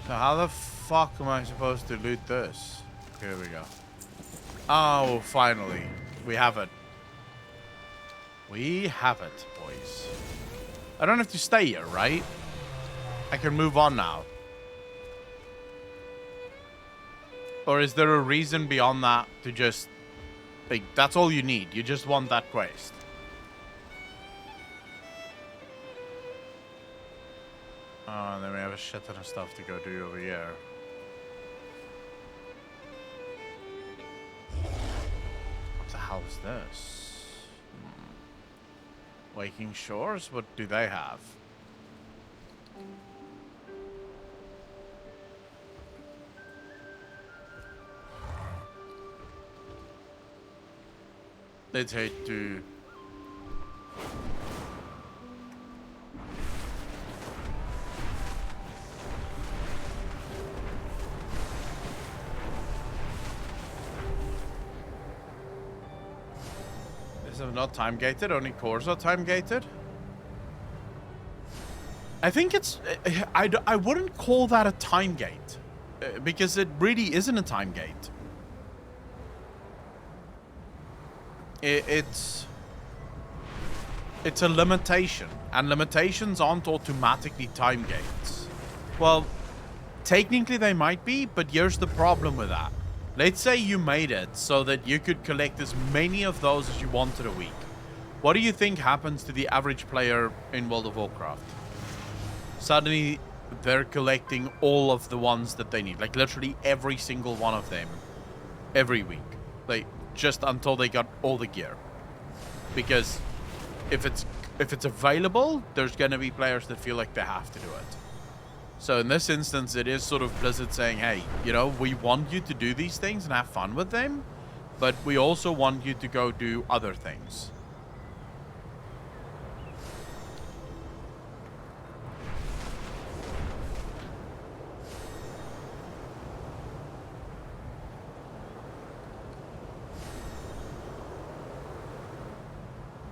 So how the fuck am I supposed to loot this? Here we go. Oh, finally. We have it. We have it, boys. I don't have to stay here, right? I can move on now. Or is there a reason beyond that to just... like, that's all you need. You just want that quest. Oh, and then we have a shit ton of stuff to go do over here. What the hell is this? Waking Shores? What do they have? Let's head to... Is it not time gated? Only cores are time gated? I think it's... I wouldn't call that a time gate. Because it really isn't a time gate. It's a limitation, and limitations aren't automatically time gates. Well, technically they might be, but here's the problem with that. Let's say you made it so that you could collect as many of those as you wanted a week. What do you think happens to the average player in World of Warcraft? Suddenly, they're collecting all of the ones that they need. Like, literally every single one of them. Every week. Like, just until they got all the gear. Because if it's available, there's going to be players that feel like they have to do it. So in this instance, it is sort of Blizzard saying, hey, you know, we want you to do these things and have fun with them, but we also want you to go do other things.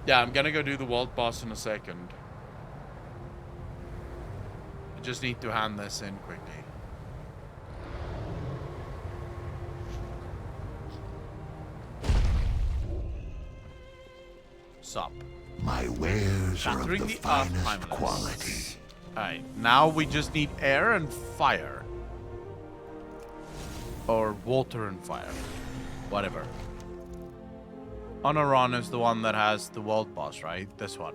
Yeah, I'm gonna go do the world boss in a second. I just need to hand this in quickly. Sup. My wares are of Shattering the the Earth finest Primalist. quality. Alright, now we just need air and fire. Or water and fire. Whatever. Honoron is the one that has the world boss, right? This one.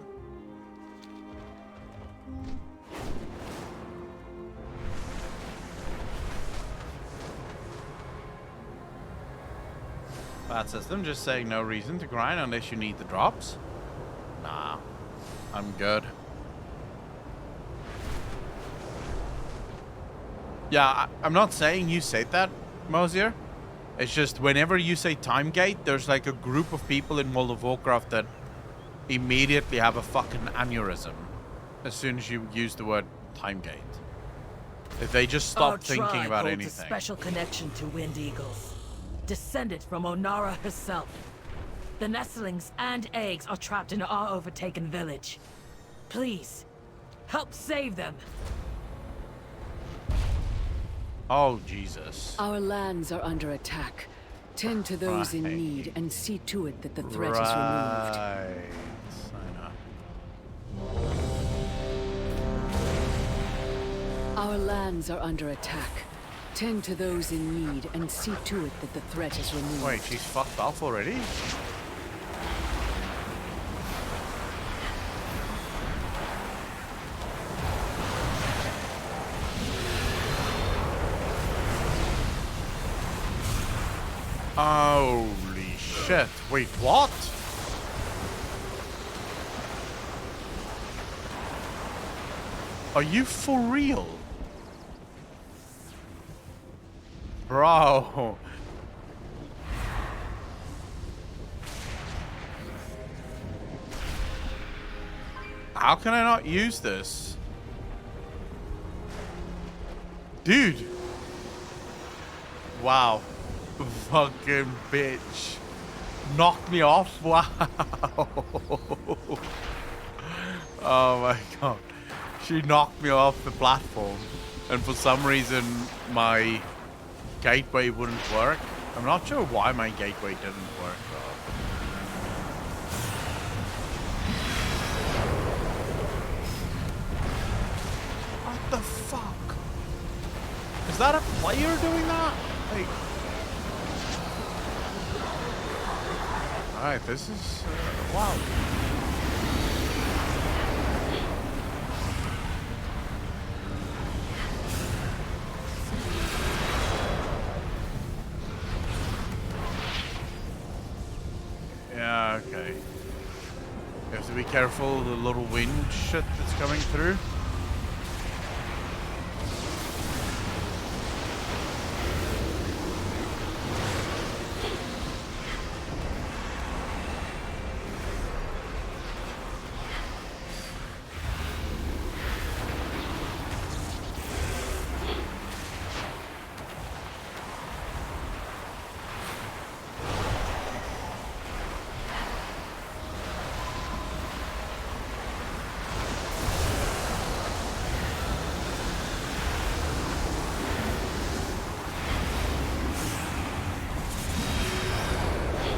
Bad system, just saying no reason to grind unless you need the drops. Nah, I'm good. Yeah, I'm not saying you said that, Mosier. It's just whenever you say time gate, there's like a group of people in World of Warcraft that immediately have a fucking aneurysm as soon as you use the word time gate. If they just stop thinking about anything. A special connection to Wind Eagles, descended from Onara herself. The nestlings and eggs are trapped in our overtaken village. Please, help save them. Oh, Jesus. Our lands are under attack. Tend to those in need and see to it that the threat is removed. Our lands are under attack. Tend to those in need and see to it that the threat is removed. Wait, she's fucked off already? Holy shit. Wait, what? Are you for real? Bro. How can I not use this? Dude. Wow. Fucking bitch. knocked me off. Wow. Oh my god. She knocked me off the platform. And for some reason, my gateway wouldn't work. I'm not sure why my gateway didn't work though. What the fuck? Is that a player doing that? Like... Alright, this is... wow. Yeah, okay. You have to be careful of the little wind shit that's coming through.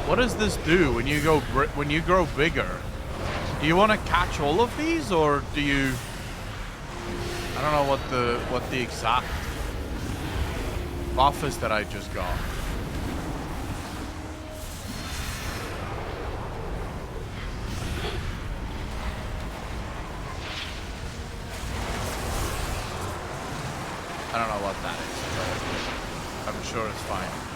What does this do when you grow bigger? Do you want to catch all of these, or do you? I don't know what the exact buff is that I just got. I don't know what that is, but I'm sure it's fine.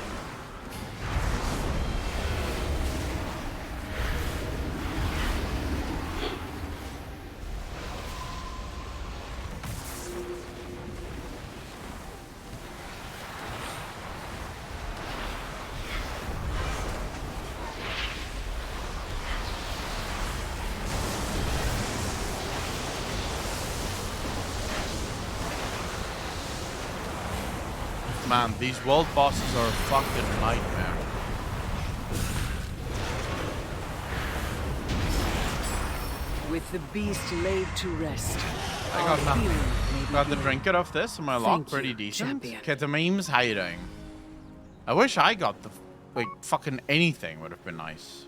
Man, these world bosses are a fucking nightmare. With the beast laid to rest, I got nothing. Got the trinket of this, and my luck pretty decent. champion. Ketamine's hiding. I wish I got the like fucking anything would have been nice.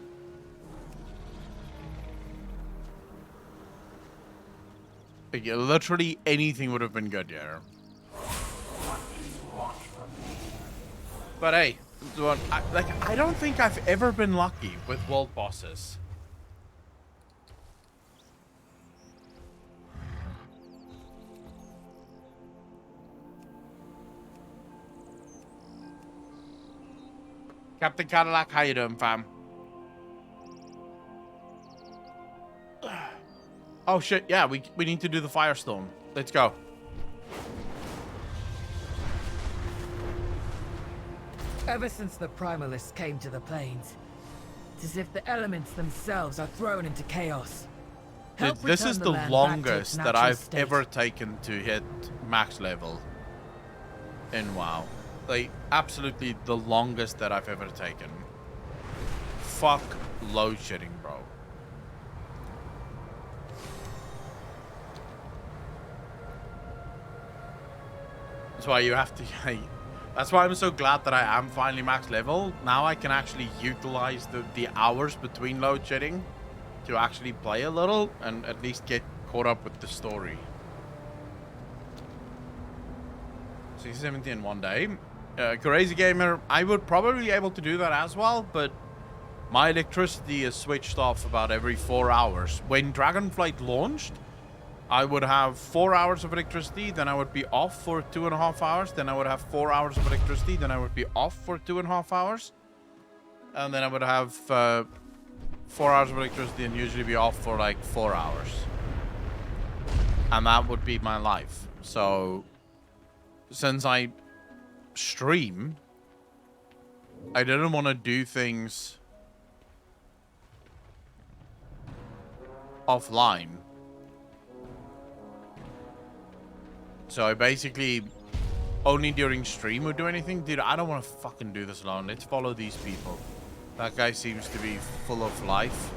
Like, literally anything would have been good here. But hey, I don't think I've ever been lucky with world bosses. Captain Cadillac, how you doing, fam? Oh shit, yeah, we need to do the firestorm. Let's go. Ever since the Primalists came to the plains, it's as if the elements themselves are thrown into chaos. Dude, Help this return is the the land back to longest its that natural I've state. ever taken to hit max level in WoW. Like, absolutely the longest that I've ever taken. Fuck load shedding, bro. That's why you have to... That's why I'm so glad that I am finally max level. Now I can actually utilize the hours between load shedding to actually play a little and at least get caught up with the story. 670 in one day. Crazy Gamer, I would probably be able to do that as well, but my electricity is switched off about every 4 hours. When Dragonflight launched, I would have 4 hours of electricity, then I would be off for 2.5 hours, then I would have 4 hours of electricity, then I would be off for 2.5 hours, and then I would have 4 hours of electricity and usually be off for like 4 hours. And that would be my life. So, since I stream, I didn't want to do things offline. So I basically only during stream would do anything. Dude, I don't want to fucking do this alone. Let's follow these people. That guy seems to be full of life.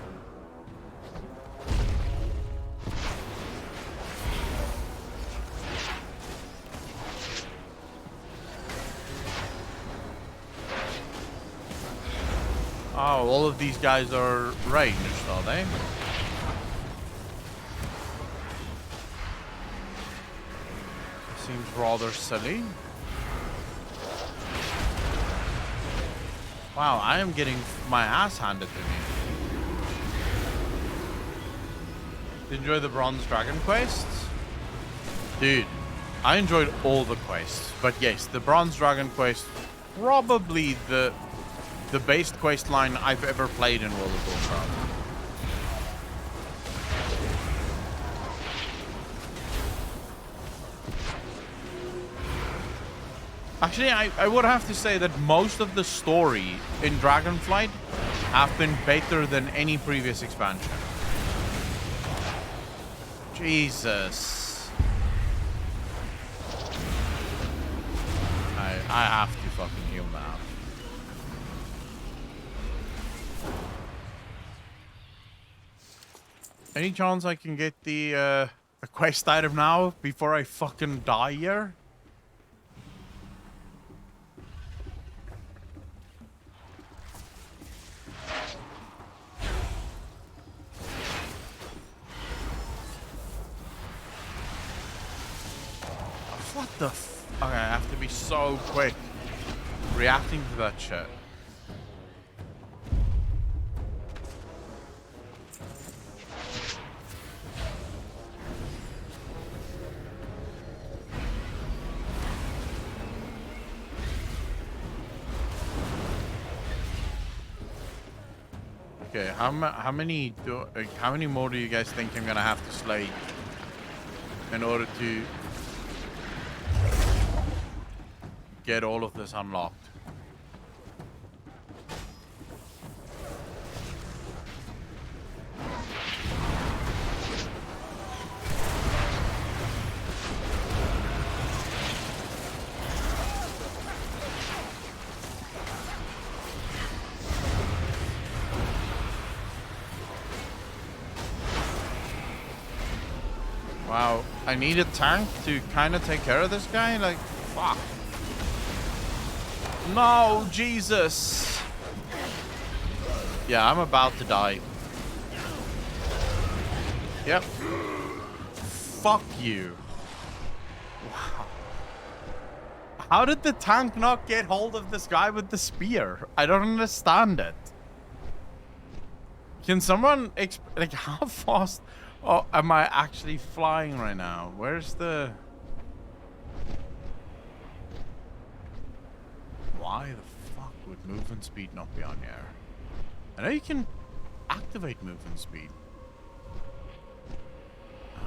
Oh, all of these guys are ranged, are they? Seems rather silly. Wow, I am getting my ass handed to me. Enjoy the Bronze Dragon quests? Dude, I enjoyed all the quests. But yes, the Bronze Dragon quest, probably the best quest line I've ever played in World of Warcraft. Actually, I would have to say that most of the story in Dragonflight have been better than any previous expansion. Jesus. I have to fucking heal now. Any chance I can get the a quest item now before I fucking die here? What the f- Okay, I have to be so quick reacting to that shit. Okay, how many more do you guys think I'm gonna have to slay in order to get all of this unlocked? Wow, I need a tank to kind of take care of this guy? Like, fuck. No, Jesus. Yeah, I'm about to die. Yep. Fuck you. Wow. How did the tank not get hold of this guy with the spear? I don't understand it. Can someone like how fast am I actually flying right now? Where's the... Why the fuck would movement speed not be on here? I know you can activate movement speed.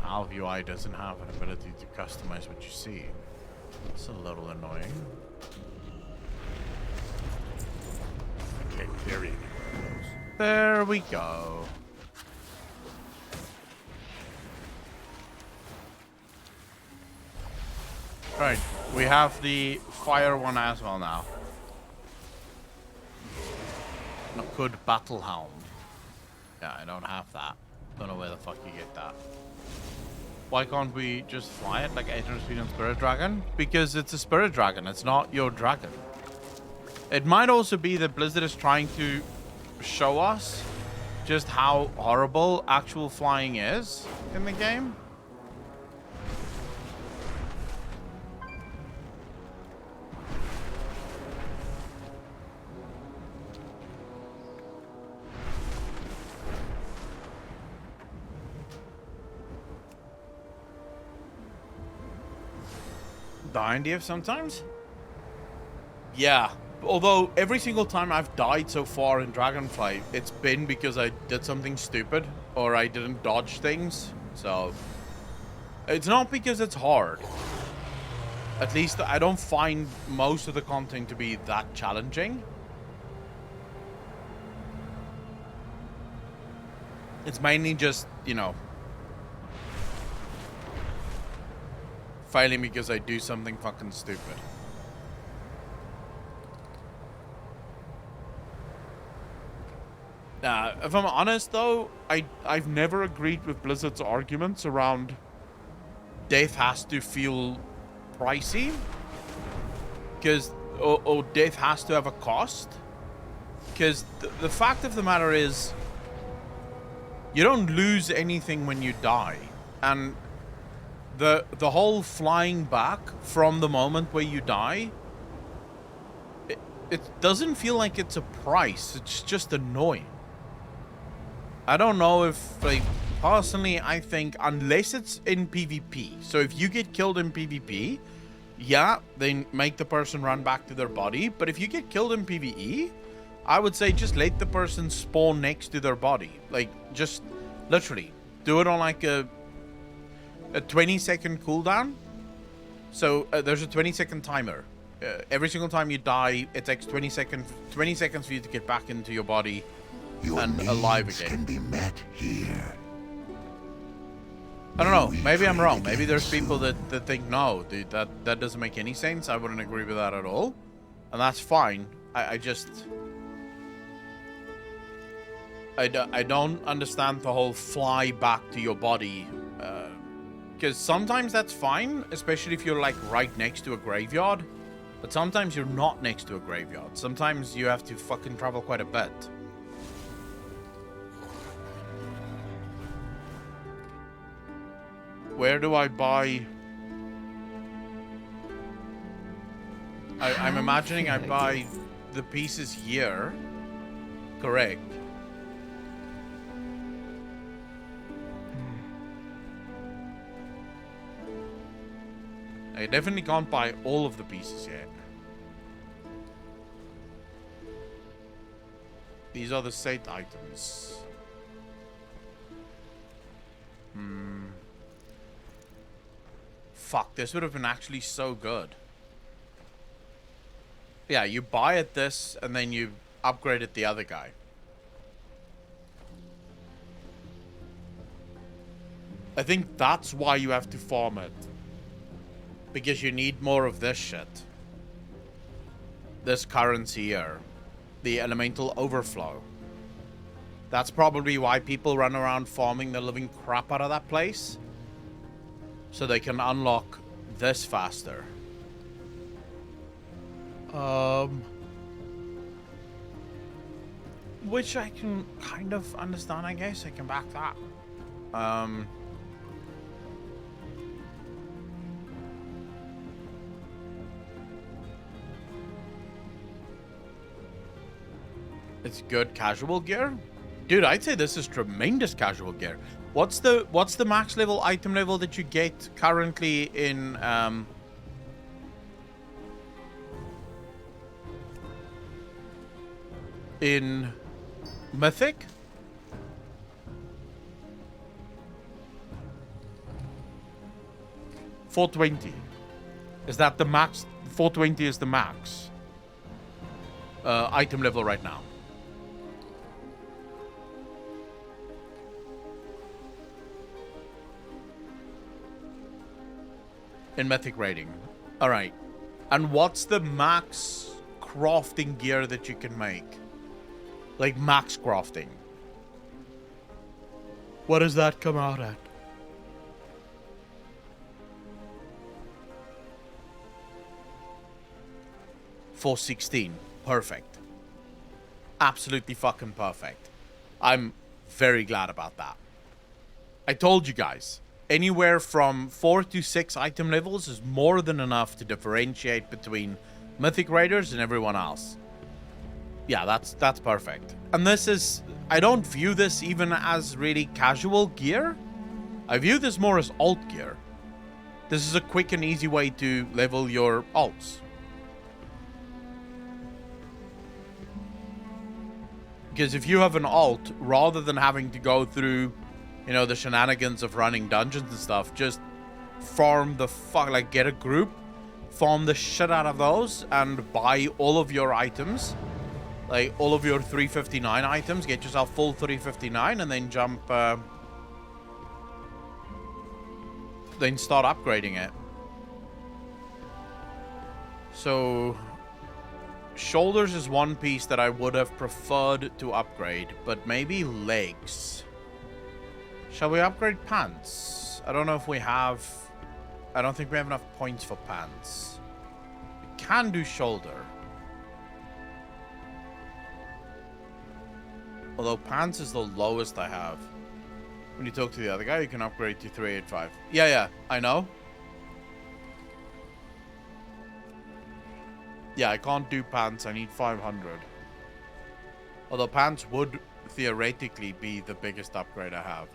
Valve UI doesn't have an ability to customize what you see. It's a little annoying. Okay, there it is. There we go. Right, we have the fire one as well now. A good battle hound. Yeah, I don't have that. Don't know where the fuck you get that. Why can't we just fly it like 800 speed on Spirit Dragon? Because it's a Spirit Dragon, it's not your dragon. It might also be that Blizzard is trying to show us just how horrible actual flying is in the game. Die in sometimes? Yeah. Although every single time I've died so far in Dragonflight, it's been because I did something stupid or I didn't dodge things. So it's not because it's hard. At least I don't find most of the content to be that challenging. It's mainly just, you know, failing because I do something fucking stupid. if I'm honest though, I've never agreed with Blizzard's arguments around death has to feel pricey, because or death has to have a cost. Because the fact of the matter is, you don't lose anything when you die, and the whole flying back from the moment where you die, it doesn't feel like it's a price. It's just annoying. I don't know if, like, personally, I think unless it's in PvP. So if you get killed in PvP, yeah, they make the person run back to their body. But if you get killed in PvE, I would say just let the person spawn next to their body. Like, just literally do it on like a 20-second cooldown. So there's a 20-second timer. Every single time you die, it takes 20 seconds for you to get back into your body and alive again. Can be met here. I don't know. Maybe I'm wrong. Maybe there's people that think, no, dude, that doesn't make any sense. I wouldn't agree with that at all. And that's fine. I don't understand the whole fly back to your body. Because sometimes that's fine, especially if you're like right next to a graveyard. But sometimes you're not next to a graveyard. Sometimes you have to fucking travel quite a bit. Where do I buy? I'm imagining I buy the pieces here. Correct. I definitely can't buy all of the pieces yet. These are the set items. Fuck, this would have been actually so good. Yeah, you buy it this, and then you upgrade it the other guy. I think that's why you have to farm it. Because you need more of this shit. This currency here. The elemental overflow. That's probably why people run around farming the living crap out of that place. So they can unlock this faster. Which I can kind of understand, I guess. I can back that. It's good casual gear? Dude, I'd say this is tremendous casual gear. What's the max level item level that you get currently in Mythic? $420. Is that the max? 420 is the max item level right now. In Mythic rating. Alright. And what's the max crafting gear that you can make? Like max crafting. What does that come out at? $416. Perfect. Absolutely fucking perfect. I'm very glad about that. I told you guys. Anywhere from 4 to 6 item levels is more than enough to differentiate between Mythic Raiders and everyone else. Yeah, that's perfect. And this is... I don't view this even as really casual gear. I view this more as alt gear. This is a quick and easy way to level your alts. Because if you have an alt, rather than having to go through... you know, the shenanigans of running dungeons and stuff, just farm the fuck, like get a group, farm the shit out of those, and buy all of your items, like all of your 359 items, get yourself full 359, and then jump, then start upgrading it. So, shoulders is one piece that I would have preferred to upgrade, but maybe legs. Shall we upgrade pants? I don't know if we have... I don't think we have enough points for pants. We can do shoulder. Although pants is the lowest I have. When you talk to the other guy, you can upgrade to 385. Yeah, I know. Yeah, I can't do pants. I need 500. Although pants would theoretically be the biggest upgrade I have.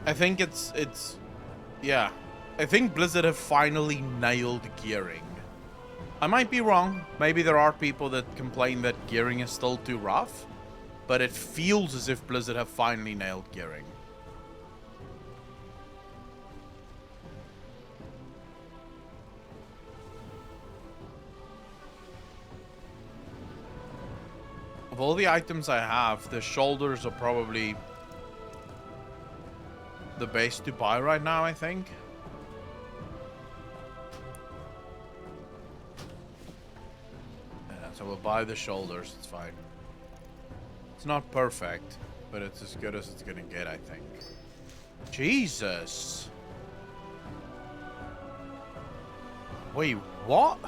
I think it's yeah. I think Blizzard have finally nailed gearing. I might be wrong. Maybe there are people that complain that gearing is still too rough, but it feels as if Blizzard have finally nailed gearing. Of all the items I have, the shoulders are probably the best to buy right now, I think. Yeah, so we'll buy the shoulders, it's fine. It's not perfect, but it's as good as it's gonna get, I think. Jesus! Wait, what?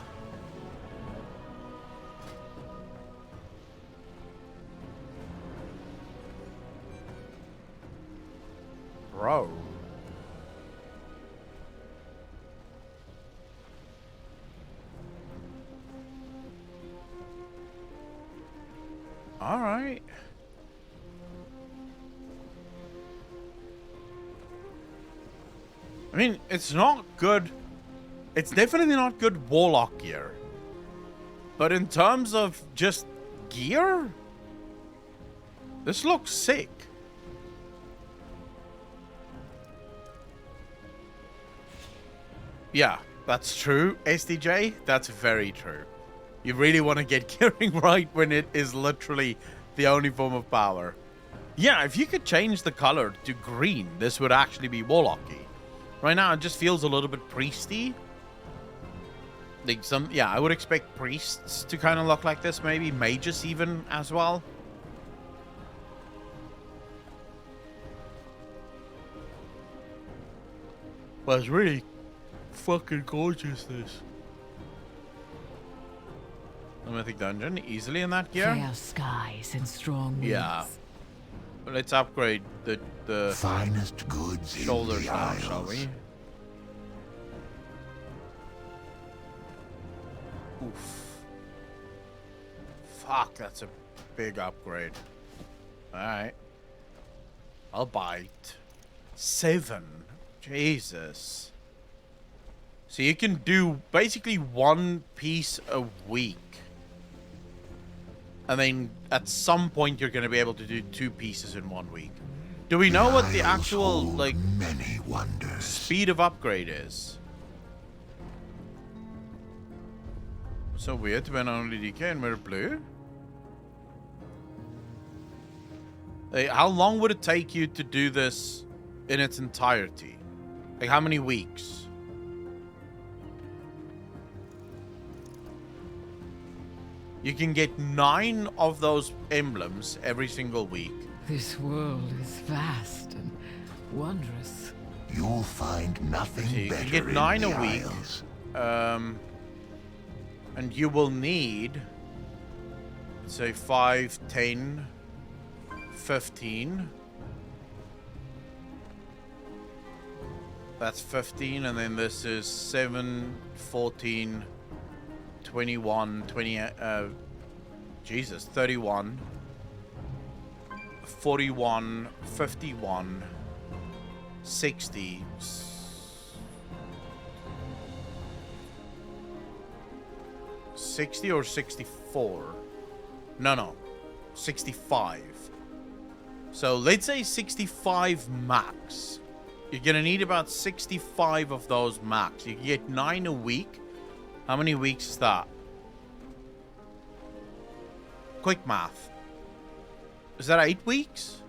Bro. All right. I mean, it's not good. It's definitely not good warlock gear. But in terms of just gear, this looks sick. Yeah, that's true, SDJ. That's very true. You really want to get gearing right when it is literally the only form of power. Yeah, if you could change the color to green, this would actually be warlocky. Right now, it just feels a little bit priesty. Like yeah, I would expect priests to kind of look like this, maybe mages even as well. But it's really fucking gorgeous, this. The Mythic Dungeon, easily in that gear. Fair skies and strong winds. Yeah. But let's upgrade the finest goods shoulders in the now, Isles. shall we? Oof. Fuck, that's a big upgrade. Alright. I'll buy it. 7. Jesus. So you can do basically one piece a week. And then at some point you're going to be able to do 2 pieces in 1 week. Do we know what the actual, like, many wonders. Speed of upgrade is? So weird when only DK and we're blue. Hey, how long would it take you to do this in its entirety? Like, how many weeks? You can get 9 of those emblems every single week. This world is vast and wondrous. You'll find nothing So you better can get in 9 the a week. Isles. And you will need, say, 5, 10, 15. That's 15, and then this is 7, 14, 21, 20, Jesus, 31, 41, 51, 60, 60 or 64? No, 65. So let's say 65 max. You're gonna need about 65 of those max. You can get 9 a week. How many weeks is that? Quick math. Is that 8 weeks?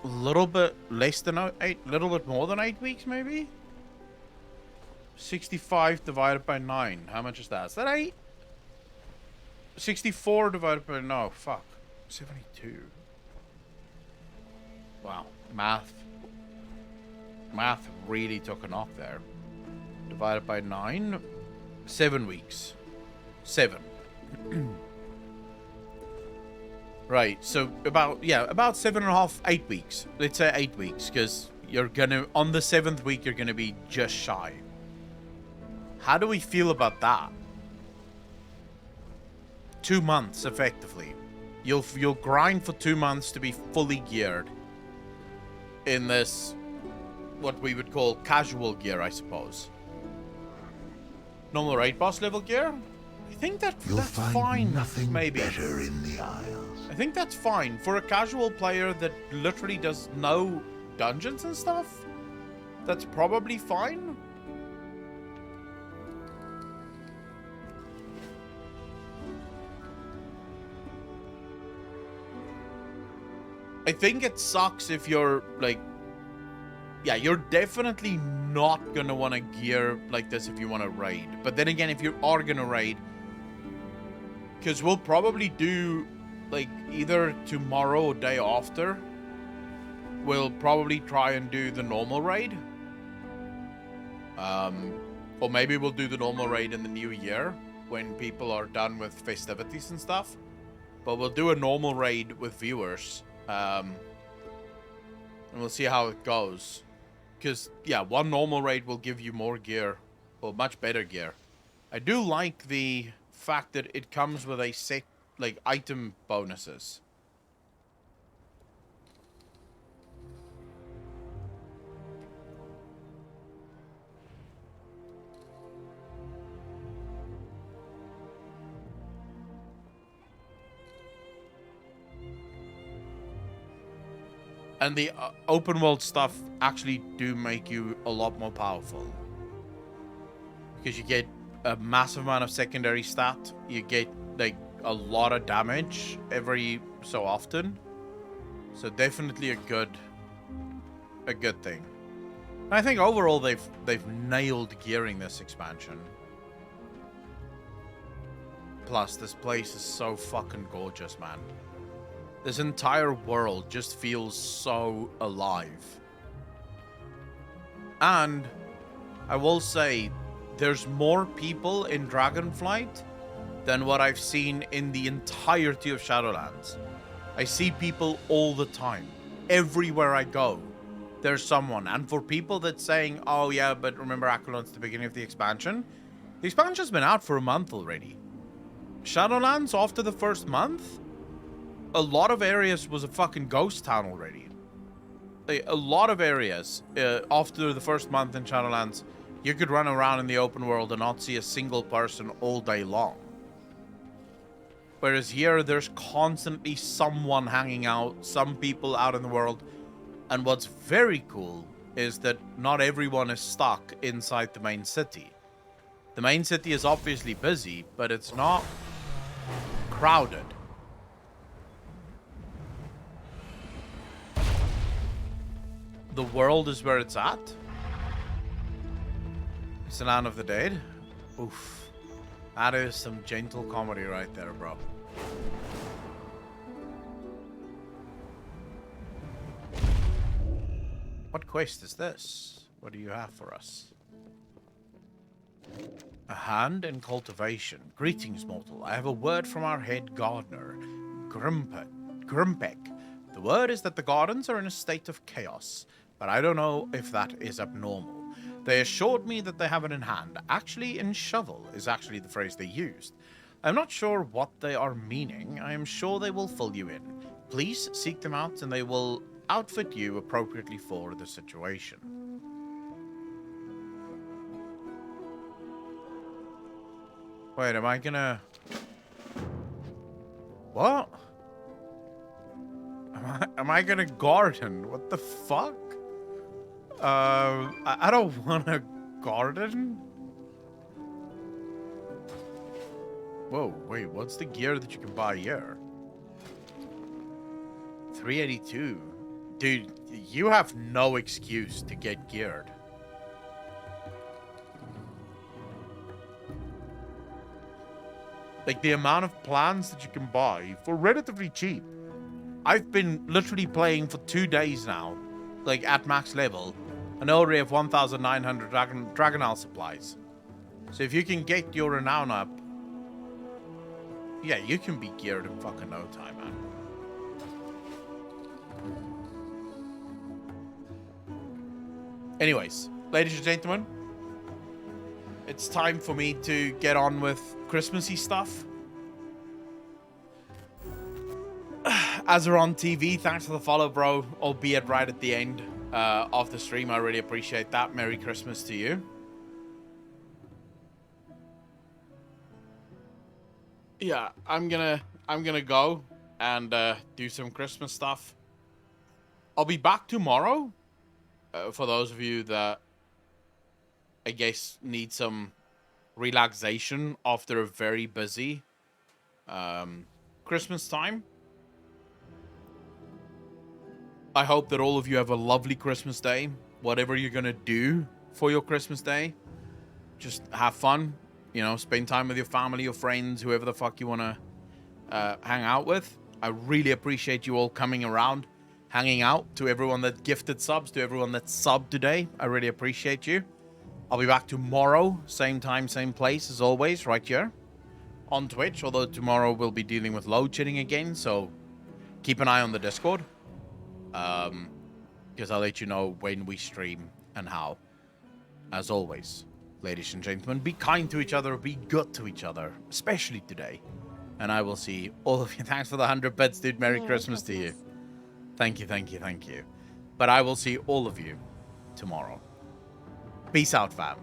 A little bit less than 8, a little bit more than 8 weeks, maybe? 65 divided by 9. How much is that? Is that 8? 64 divided by... No, fuck. 72. Wow. Math really took a knock there. Divided by 9. 7 weeks. 7. Right, so about 7.5, 8 weeks. Let's say 8 weeks, because you're gonna, on the 7th week, you're gonna be just shy. How do we feel about that? 2 months, effectively. You'll grind for 2 months to be fully geared in this, what we would call casual gear, I suppose. Normal raid boss level gear? I think that's fine. Nothing maybe better in the Isles. I think that's fine for a casual player that literally does no dungeons and stuff. That's probably fine. I think it sucks if you're like, yeah, you're definitely not gonna want to gear like this if you want to raid. But then again, if you are gonna raid, because we'll probably do like either tomorrow or day after, we'll probably try and do the normal raid. Or maybe we'll do the normal raid in the new year when people are done with festivities and stuff. But we'll do a normal raid with viewers. And we'll see how it goes. Because, yeah, one normal raid will give you more gear. Well, much better gear. I do like the fact that it comes with a set, like, item bonuses. And the open world stuff actually do make you a lot more powerful. Because you get a massive amount of secondary stat. You get, like, a lot of damage every so often. So definitely a good thing. And I think overall they've nailed gearing this expansion. Plus, this place is so fucking gorgeous, man. This entire world just feels so alive. And I will say, there's more people in Dragonflight than what I've seen in the entirety of Shadowlands. I see people all the time. Everywhere I go, there's someone. And for people that's saying, oh yeah, but remember Acheron's the beginning of the expansion has been out for a month already. Shadowlands, after the first month, a lot of areas was a fucking ghost town already. A lot of areas, after the first month in Shadowlands, you could run around in the open world and not see a single person all day long. Whereas here, there's constantly someone hanging out, some people out in the world. And what's very cool is that not everyone is stuck inside the main city. The main city is obviously busy, but it's not crowded. The world is where it's at. It's the land of the dead. Oof. That is some gentle comedy right there, bro. What quest is this? What do you have for us? A hand in cultivation. Greetings, mortal. I have a word from our head gardener, Grimpek. The word is that the gardens are in a state of chaos, but I don't know if that is abnormal. They assured me that they have it in hand. Actually, in shovel is actually the phrase they used. I'm not sure what they are meaning. I am sure they will fill you in. Please seek them out and they will outfit you appropriately for the situation. Wait, am I gonna... What? Am Am I gonna garden? What the fuck? I don't wanna garden. Whoa, wait, what's the gear that you can buy here? 382. Dude, you have no excuse to get geared. Like, the amount of plans that you can buy for relatively cheap. I've been literally playing for 2 days now, like, at max level, and already have 1,900 Dragonflight supplies. So if you can get your renown up, yeah, you can be geared in fucking no time, man. Anyways, ladies and gentlemen, it's time for me to get on with Christmassy stuff. As we're on TV, thanks for the follow, bro, albeit right at the end of the stream. I really appreciate that. Merry Christmas to you. Yeah, I'm gonna go and do some Christmas stuff. I'll be back tomorrow. For those of you that, I guess, need some relaxation after a very busy Christmas time. I hope that all of you have a lovely Christmas day. Whatever you're gonna do for your Christmas day, just have fun. You know, spend time with your family, your friends, whoever the fuck you want to hang out with. I really appreciate you all coming around, hanging out. To everyone that gifted subs, to everyone that subbed today, I really appreciate you. I'll be back tomorrow, same time, same place as always, right here on Twitch. Although tomorrow we'll be dealing with load shedding again, so keep an eye on the Discord. Because I'll let you know when we stream and how. As always, ladies and gentlemen, be kind to each other, be good to each other, especially today. And I will see all of you. Thanks for the 100 bits, dude. Merry Christmas to you. Thank you, thank you, thank you. But I will see all of you tomorrow. Peace out, fam.